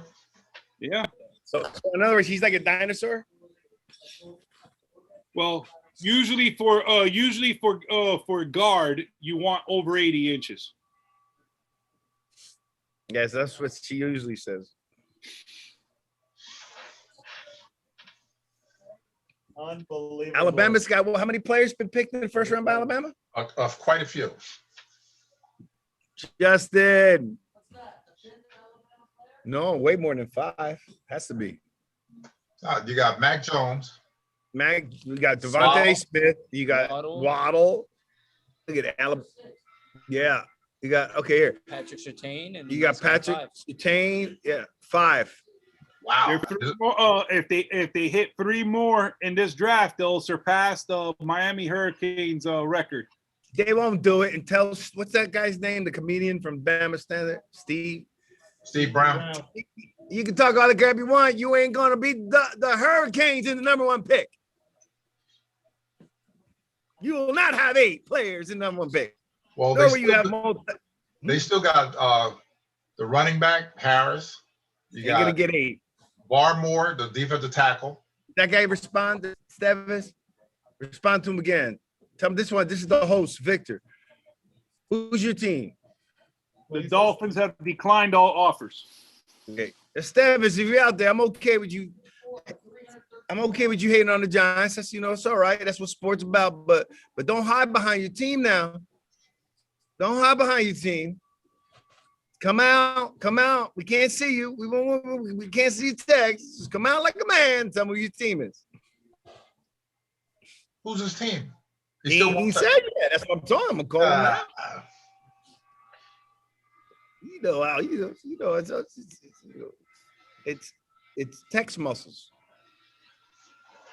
Yeah. So in other words, he's like a dinosaur. Well, usually for guard, you want over 80 inches. Yes, that's what she usually says. Unbelievable. Alabama's got how many players been picked in the first round by Alabama? Of quite a few. Justin. No, way more than 5. Has to be. You got Mac Jones. You got Devontae Smith. You got Waddle. Look at Alabama. Yeah. You got here. Patrick Surtain and you got Patrick Surtain. Yeah, 5. Wow. If they hit 3 more in this draft, they'll surpass the Miami Hurricanes record. They won't do it. And tell what's that guy's name? The comedian from Bama Standard, Steve Brown. You can talk all the crap you want. You ain't gonna beat the Hurricanes in the #1 pick. You will not have 8 players in the #1 pick. Well, they still got the running back Harris. You're gonna get 8. Barmore, the defensive tackle. That guy respond to Stevis. Respond to him again. Tell him this one. This is the host, Victor. Who's your team? The Dolphins have declined all offers. Okay, Stevis, if you're out there, I'm okay with you. I'm okay with you hating on the Giants. That's it's all right. That's what sports about. But don't hide behind your team now. Don't hide behind your team. Come out. We can't see you. We can't see your text. Just come out like a man. Tell me who your team is. Who's his team? He said, yeah. That's what I'm talking. I'm calling him out. It's text muscles.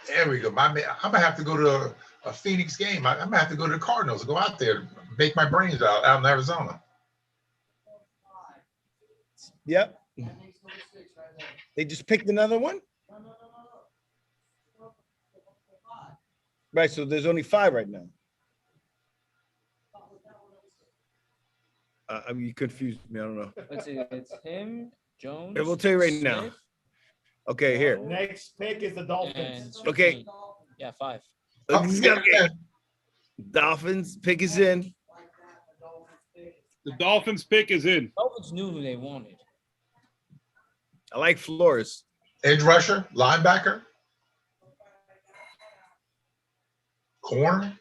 There we go. I'm gonna have to go to a Phoenix game. I'm gonna have to go to the Cardinals. Go out there, make my brains out in Arizona. Yep. They just picked another one. Right. So there's only 5 right now. You confused me. I don't know. Let's see. It's him, Jones. We'll tell you right now. Okay, here. Next pick is the Dolphins. Okay. Yeah, 5. Okay. Dolphins pick is in. The Dolphins pick is in. Dolphins knew who they wanted. I like Flores. Edge rusher, linebacker, corner.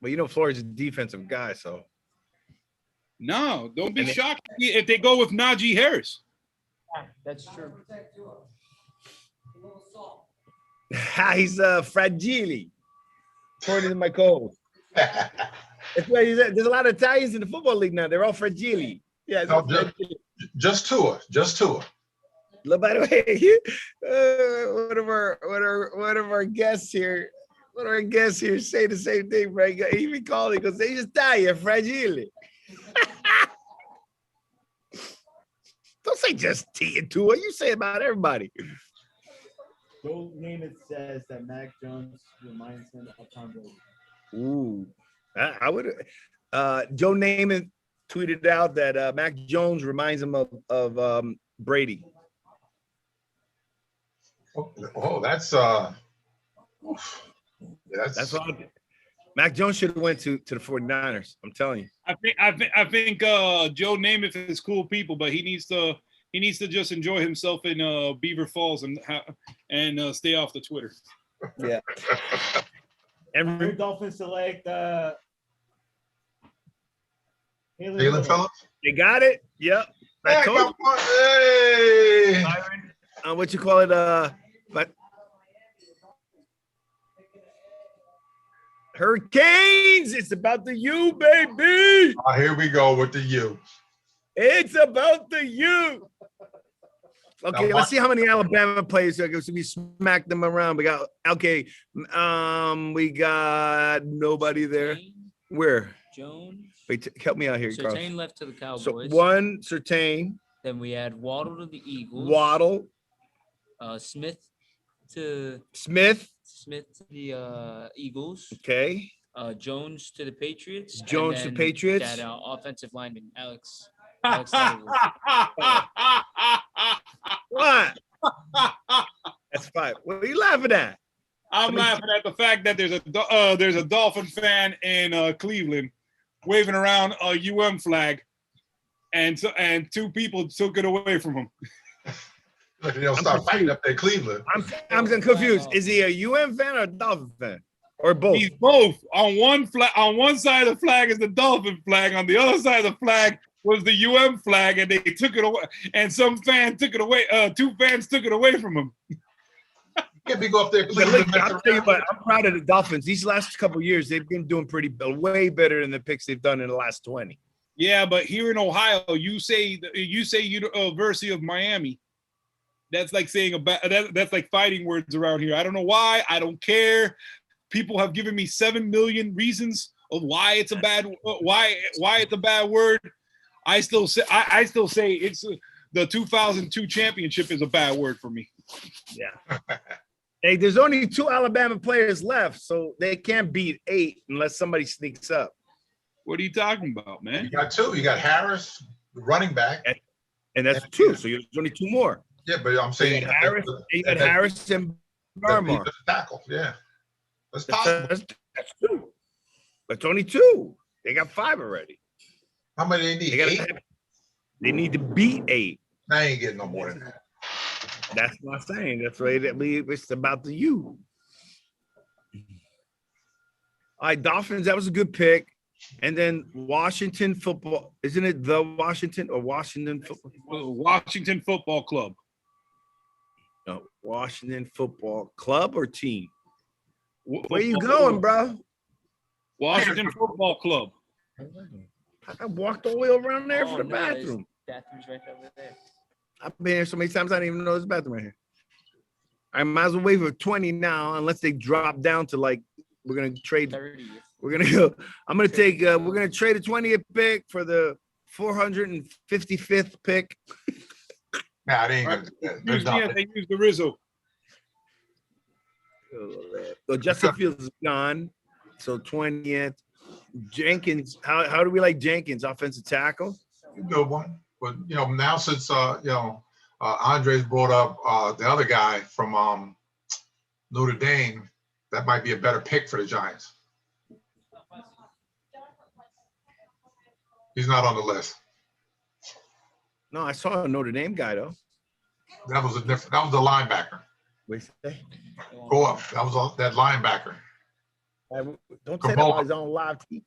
But you know Flores is a defensive guy, so. No, don't be shocked if they go with Najee Harris. That's true. He's fragile, according to my code. That's why there's a lot of Italians in the football league now. They're all fragile. Yeah, it's No, just Tua. By the way, one of our guests here, say the same thing, right? He even called it because they just die, fragile. Don't say just T and Tua. You say about everybody. Joe Namath says that Mac Jones reminds him of Tom Brady. Ooh, I would. Joe Namath tweeted out that Mac Jones reminds him of Brady. Oh, that's what Mac Jones should have went to the 49ers. I'm telling you. I think Joe Namath is cool people, but he needs to just enjoy himself in Beaver Falls and stay off the Twitter. Yeah. And Dolphins select Jalen Phillips. They got it. Yep. Hey, what you call it? But Hurricanes. It's about the U, baby. Here we go with the U. It's about the U. Okay, let's see how many Alabama players are going to be smack them around. We got we got nobody there. Where? Jones. Wait, help me out here, Carl. Surtain left to the Cowboys. So one Surtain. Then we had Waddle to the Eagles. Waddle. Smith to the Eagles. Okay. Jones to the Patriots. Jones to Patriots. That offensive lineman, Alex. What? That's five. What are you laughing at? I'm laughing at the fact that there's a Dolphin fan in Cleveland waving around a UM flag, and two people took it away from him. Look, they'll start fighting up there, Cleveland. I'm confused. Is he a UM fan or a Dolphin fan, or both? He's both. On one side of the flag is the Dolphin flag. On the other side of the flag was the UM flag, and they took it away. And some fan took it away. Two fans took it away from him. Can't be go up there. I'll tell you what, I'm proud of the Dolphins. These last couple of years, they've been doing way better than the picks they've done in the last 20. Yeah, but here in Ohio, you say University of Miami. That's like saying that's like fighting words around here. I don't know why. I don't care. People have given me 7 million reasons of why it's a bad word. I still say it's the 2002 championship is a bad word for me. Yeah. Hey, there's only 2 Alabama players left, so they can't beat 8 unless somebody sneaks up. What are you talking about, man? You got 2. You got Harris, running back, and that's 2. So there's only 2 more. Yeah, but I'm saying you got Harris and Barmore. Tackle, yeah. That's possible. That's 2. That's only 2. They got 5 already. How many they need? 8? They need to beat 8. I ain't getting no more than that. That's what I'm saying. That's why it's about the U. All right, Dolphins, that was a good pick. And then Washington football. Isn't it the Washington or Washington football? Washington Football Club. No, Washington Football Club or team? Where you going, bro? Washington Football Club. I walked all the way around there for the bathroom. Bathroom's right over there. I've been here so many times I didn't even know there's a bathroom right here. I might as well wait for 20 now, unless they drop down to like we're gonna trade. 30th. We're gonna go. I'm gonna take. We're gonna trade a 20th pick for the 455th pick. Nah, they ain't gonna do that. They use the Rizzo. So Justin Fields is gone. So 20th. Jenkins. How do we like Jenkins? Offensive tackle. Good one. But now since Andres brought up the other guy from Notre Dame, that might be a better pick for the Giants. He's not on the list. No, I saw a Notre Dame guy though. That was a different. That was the linebacker. Wait, say? Go up. That was that linebacker. Don't say that while he's on live TV.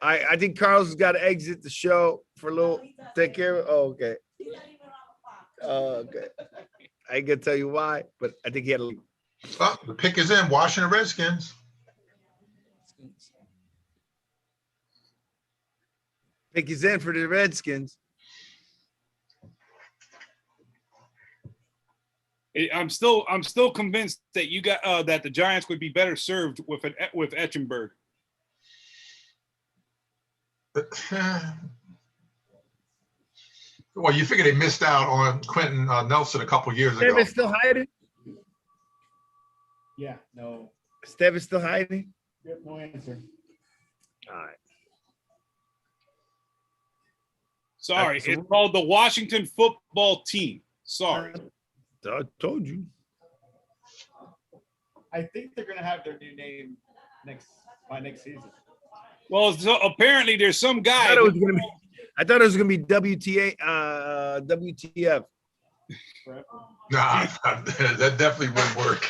I think Carlos has got to exit the show for a little. Take care. Oh, okay. Okay. I ain't gonna tell you why, but I think he had to leave. Oh, the pick is in. Washington Redskins. Pick is in for the Redskins. I'm still convinced that you got that the Giants would be better served with Etchenberg. Well, you figure they missed out on Quentin Nelson a couple years ago. Steven's still hiding. Yeah, no. Steven's still hiding. Yep, no answer. All right. Sorry, it's called the Washington Football Team. Sorry. I told you. I think they're gonna have their new name by next season. Well, so apparently there's some guy. I thought it was gonna be WTF. Nah, that definitely wouldn't work.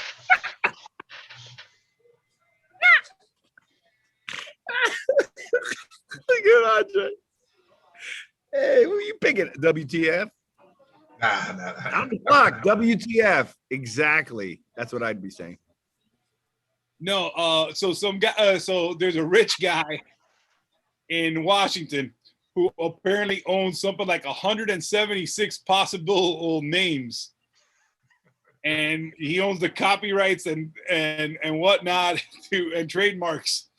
Look at Andre. Hey, who are you picking? WTF? Nah. On the clock. WTF? Exactly. That's what I'd be saying. No, so some guy. So there's a rich guy in Washington who apparently owns something like 176 possible names, and he owns the copyrights and whatnot and trademarks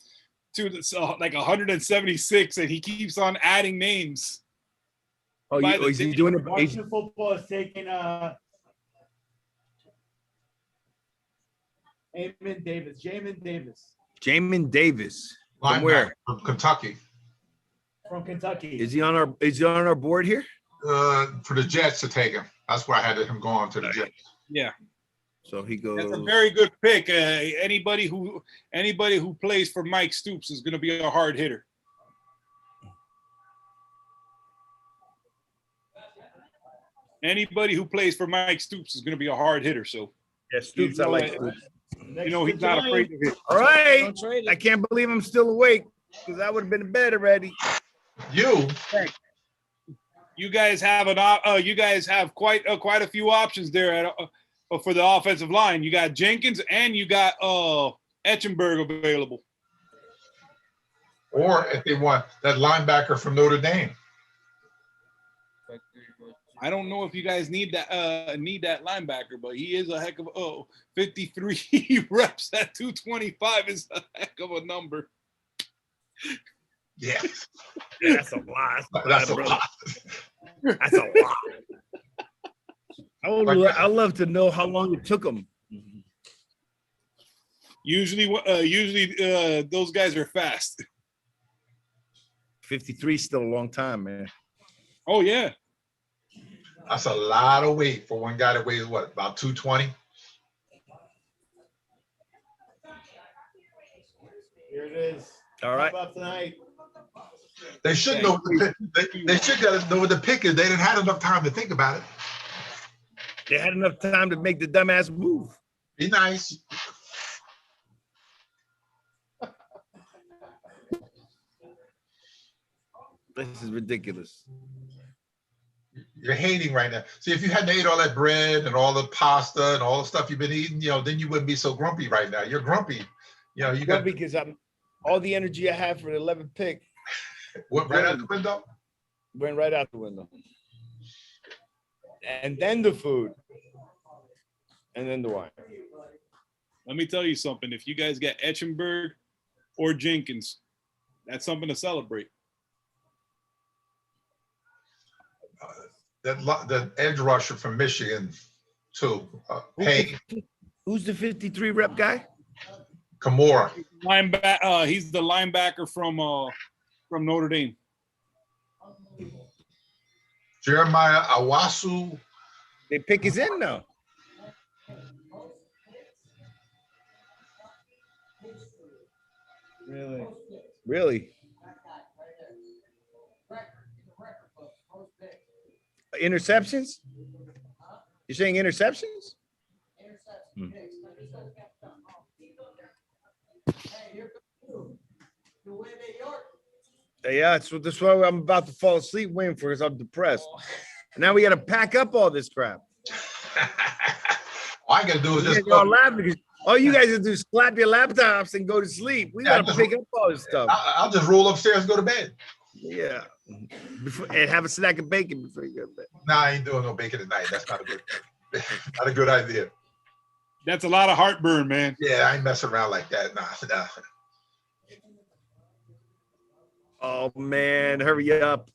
to like 176, and he keeps on adding names. Oh, is he doing it? Washington football is taking Jamin Davis. Jamin Davis. From Linebacker where? from Kentucky. From Kentucky. Is he on our board here? For the Jets to take him. That's where I had him going to the Jets. Yeah. So he goes. That's a very good pick. Anybody who plays for Mike Stoops is going to be a hard hitter. Anybody who plays for Mike Stoops is going to be a hard hitter. So yeah, Stoops. I like Stoops. You know he's not afraid of it. All right. I can't believe I'm still awake because I would have been in bed already. You guys have quite a few options there for the offensive line. You got Jenkins and you got Etchenberg available. Or if they want that linebacker from Notre Dame. I don't know if you guys need that linebacker, but he is a heck of 53 reps at 225 is a heck of a number. Yeah. That's a lot. That's a lot. That's a lot. I'd love to know how long it took him. Usually those guys are fast. 53 is still a long time, man. Oh yeah. That's a lot of weight for one guy that weighs what, about 220? Here it is. All right. How about tonight? They should know. They should know what the pick is. They didn't have enough time to think about it. They had enough time to make the dumbass move. Be nice. This is ridiculous. You're hating right now. See, if you hadn't ate all that bread and all the pasta and all the stuff you've been eating, then you wouldn't be so grumpy right now. You're grumpy. You got because I'm all the energy I have for the 11th pick went right out the window. Went right out the window. And then the food. And then the wine. Let me tell you something. If you guys get Etchenberg or Jenkins, that's something to celebrate. The edge rusher from Michigan, too. Who's the 53 rep guy? Kamara. He's the linebacker from Notre Dame. Jeremiah Awasu. They pick his in now. Really? Really? Interceptions? You're saying interceptions? Hmm. Yeah, that's why I'm about to fall asleep waiting for because I'm depressed. Now we got to pack up all this crap. All I gotta do is just You're all laughing because all you guys do is slap your laptops and go to sleep. We got to pick up all this stuff. I'll just roll upstairs and go to bed. Yeah. And have a snack of bacon before you go to bed. Nah, I ain't doing no bacon tonight. That's not a good idea. That's a lot of heartburn, man. Yeah, I ain't messing around like that. Nah. Oh man, hurry up.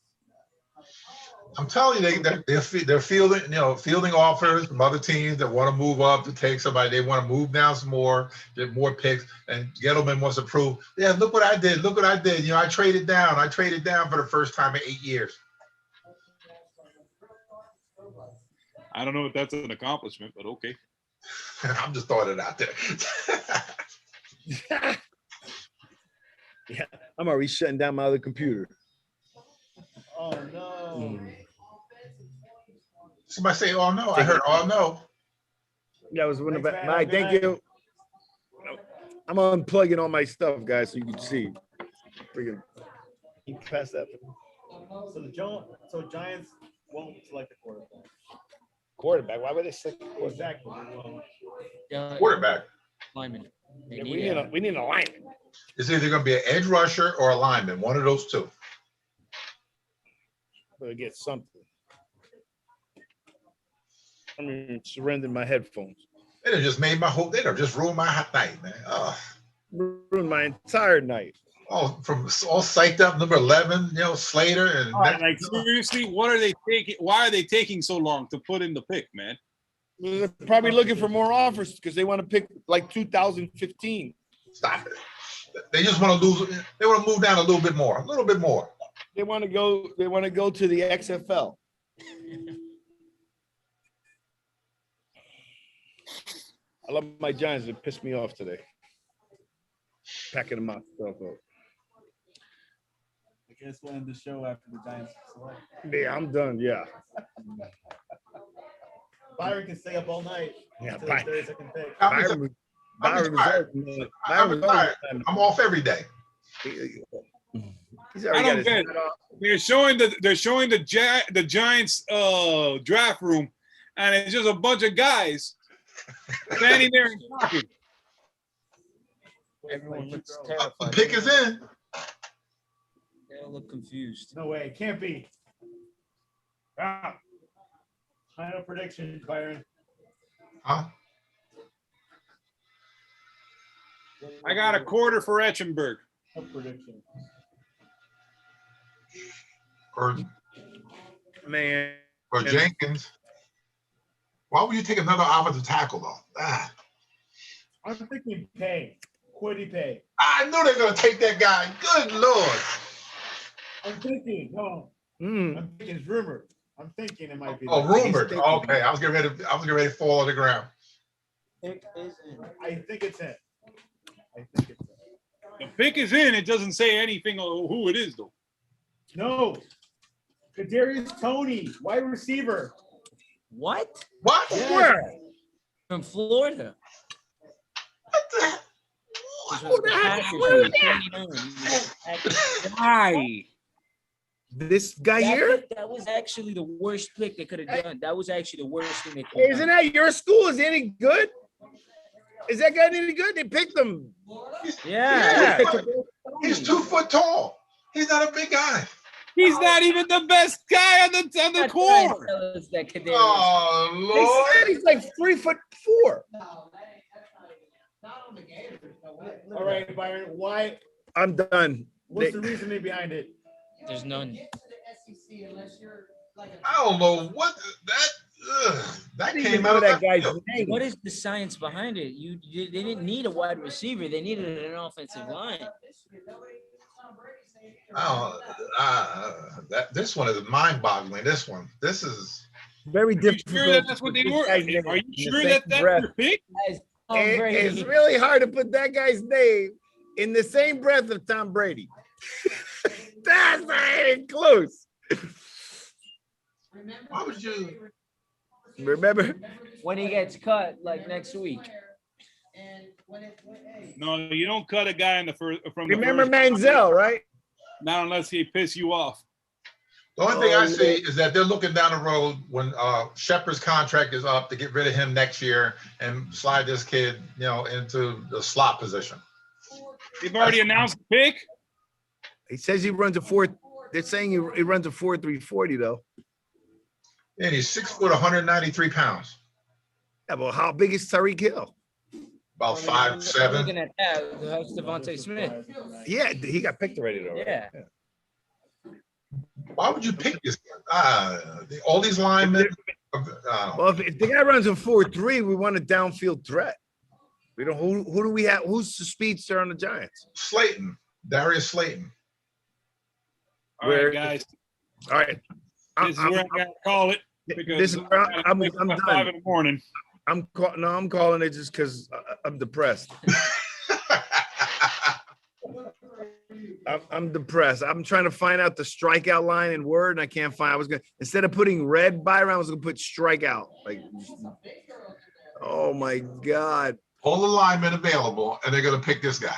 I'm telling you, they're fielding offers from other teams that want to move up to take somebody. They want to move down some more, get more picks. And Gettleman wants to prove, yeah, look what I did. Look what I did. I traded down. I traded down for the first time in 8 years. I don't know if that's an accomplishment, but okay. I'm just throwing it out there. Yeah, I'm already shutting down my other computer. Oh no. Somebody say, oh no. I heard, oh no. That was one of my thank you. I'm unplugging all my stuff, guys, so you can see. Freaking you pass that. So Giants won't select a quarterback. Quarterback? Why would they select a quarterback? Exactly. Quarterback. Lineman. Yeah, we need a lineman. It's either going to be an edge rusher or a lineman, one of those two. Better get something. I'm surrendering my headphones. They'd have just made my whole, they'd have just ruined my night, man. Ruined my entire night. Oh, from all psyched up, number 11, Slater. And Like, seriously, what are they taking? Why are they taking so long to put in the pick, man? They're probably looking for more offers because they want to pick like 2015. Stop it. They just want to lose. They want to move down a little bit more. They want to go. They want to go to the XFL. I love my Giants. It pissed me off today. Packing them out. I guess we'll end the show after the Giants select. Yeah, I'm done. Yeah. Byron can stay up all night. Yeah, until the 32nd pick. I'm off every day. I don't get it. They're showing the Giants draft room, and it's just a bunch of guys standing there and talking. Everyone looks The terrified. pick is in. They all look confused. No way. It can't be. Final prediction, Byron. Huh? I got a quarter for Etchenberg. No prediction. Or Man. Jenkins. Why would you take another offensive tackle though? I'm thinking Pay. Quiddy Pay. I knew they're gonna take that guy. Good Lord. I'm thinking. No. I'm thinking it's rumored. I'm thinking it might be. Oh, rumored. Okay, I was getting ready to fall on the ground. Pick is in. I think it's in. The pick is in. It doesn't say anything on who it is, though. No. Kadarius Toney, wide receiver. What? What? Yes. Where? From Florida. Why? This guy here? That was actually the worst pick they could have done. That was actually the worst thing they could have Isn't done. that your school? Is he any good? Is that guy any good? They picked him. Yeah. He's 2 foot tall. He's not a big guy. He's not even the best guy on the core. Oh They Lord. said he's like 3'4". All right, Byron. Why? I'm done. What's the reasoning behind it? There's none. I don't know what that came out of that that guy's field. name. What is the science behind it? They didn't need a wide receiver. They needed an offensive line. This one is mind-boggling. This is Very Are you difficult. sure that's what they were? Are you sure that's your pick? Tom Brady. It's really hard to put that guy's name in the same breath of Tom Brady. That's not even close. Why would you? Remember? When he gets cut, like next week. No, you don't cut a guy in the first from the Remember first. Manziel, right? Not unless he piss you off. The only thing I see is that they're looking down the road when Shepard's contract is up to get rid of him next year and slide this kid, into the slot position. They've already announced the pick. He says he runs a 4. They're saying he runs a 4.340 though. And he's 6 foot, 193 pounds. Yeah, well, how big is Tyreek Hill? About I'm 5'7". looking at that. That's Devontae Smith. Yeah, he got picked already though. Right? Yeah. Why would you pick this? All these linemen. Well, if the guy runs a 4.3, we want a downfield threat. We don't. Who do we have? Who's the speedster on the Giants? Slayton, Darius Slayton. All right, guys. All right. This is where I gotta call it because I'm at done. 5 in the morning. I'm calling it just because I'm depressed. I'm depressed. I'm trying to find out the strikeout line in Word, and I can't find. I was gonna, instead of putting red Byron, I was gonna put strikeout. Like, oh my God. All the linemen available, and they're gonna pick this guy.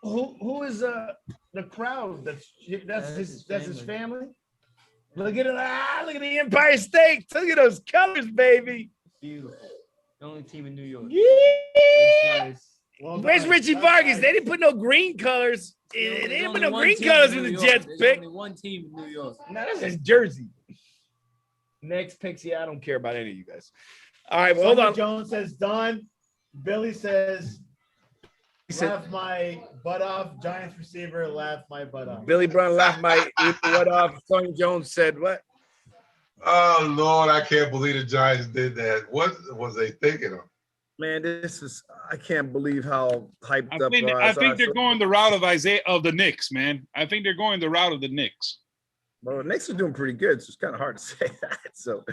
Who is the crowd? That's his family. Look at it! Look at the Empire State. Look at those colors, baby. Beautiful. The only team in New York. Yeah. Where's Richie Vargas? They didn't put no green colors. They didn't put no green colors in the Jets pick. Only one team in New York. No, that's his jersey. Next picks, I don't care about any of you guys. All right, well, hold on. Jones says done. Billy says laugh my butt off. Giants receiver, laugh my butt off. Billy Brown laughed my butt off. Tony Jones said what? Oh Lord, I can't believe the Giants did that. What was they thinking of? Man, I can't believe how hyped up. I think they're going the route of the Knicks, man. I think they're going the route of the Knicks. Well, the Knicks are doing pretty good, so it's kind of hard to say that. So,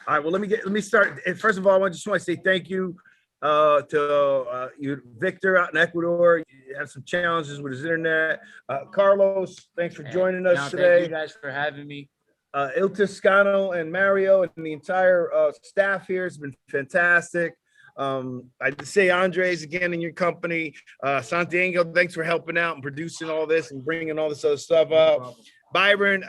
all right, well, let me start. First of all, I just want to say thank you to you, Victor, out in Ecuador. You had some challenges with his internet. Carlos, thanks for joining us today. Thank you guys for having me. Il Toscano and Mario and the entire staff here has been fantastic. I'd say Andres again in your company. Santiago, thanks for helping out and producing all this and bringing all this other stuff up. Byron,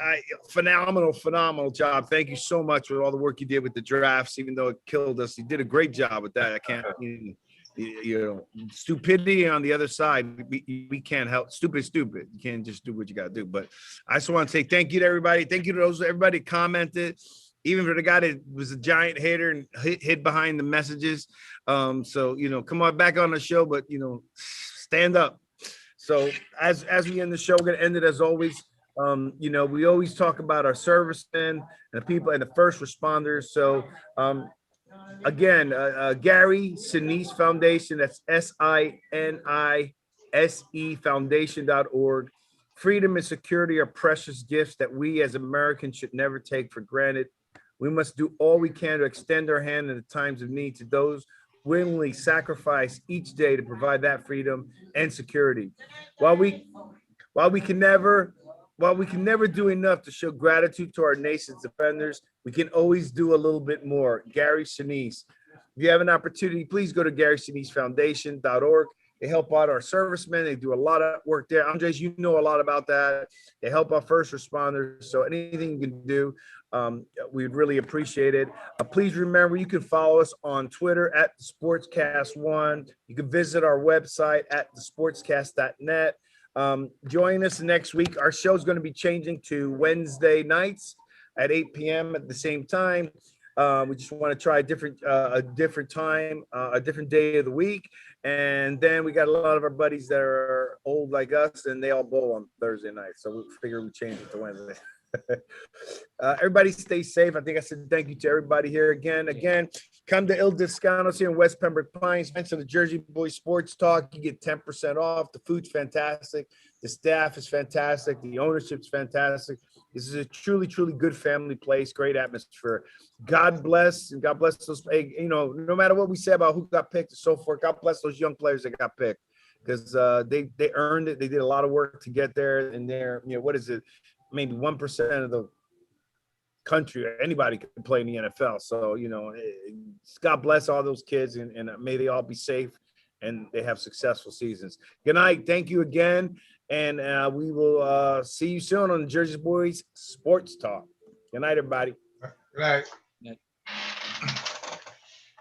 phenomenal job. Thank you so much for all the work you did with the drafts, even though it killed us. You did a great job with that. I can't, stupidity on the other side. We can't help. Stupid is stupid. You can't just do what you got to do. But I just want to say thank you to everybody. Thank you to everybody that commented, even for the guy that was a giant hater and hid behind the messages. So, come on back on the show, but, stand up. So as we end the show, we're going to end it as always. We always talk about our servicemen and the people and the first responders. So, again, Gary Sinise Foundation, that's SINISE foundation.org. Freedom and security are precious gifts that we as Americans should never take for granted. We must do all we can to extend our hand in the times of need to those willingly sacrifice each day to provide that freedom and security. While we can never do enough to show gratitude to our nation's defenders, we can always do a little bit more. Gary Sinise. If you have an opportunity, please go to GarySiniseFoundation.org. They help out our servicemen. They do a lot of work there. Andres, you know a lot about that. They help our first responders. So anything you can do, we'd really appreciate it. Please remember, you can follow us on Twitter at SportsCast1. You can visit our website at thesportscast.net. Join us next week. Our show is going to be changing to Wednesday nights at 8 p.m. at the same time. We just want to try a different time, a different day of the week. And then we got a lot of our buddies that are old like us, and they all bowl on Thursday night. So we figured we'd change it to Wednesday. Everybody stay safe. I think I said thank you to everybody here again. Come to Il Descanos here in West Pembroke Pines. Mention the Jersey Boys Sports Talk. You get 10% off. The food's fantastic. The staff is fantastic. The ownership's fantastic. This is a truly, truly good family place. Great atmosphere. God bless, and God bless those. No matter what we say about who got picked and so forth, God bless those young players that got picked because they earned it. They did a lot of work to get there. And they're, what is it? Maybe 1% of the country. Anybody can play in the NFL. So, God bless all those kids, and may they all be safe and they have successful seasons. Good night. Thank you again. And we will see you soon on the Jersey Boys Sports Talk. Good night, everybody. Good night.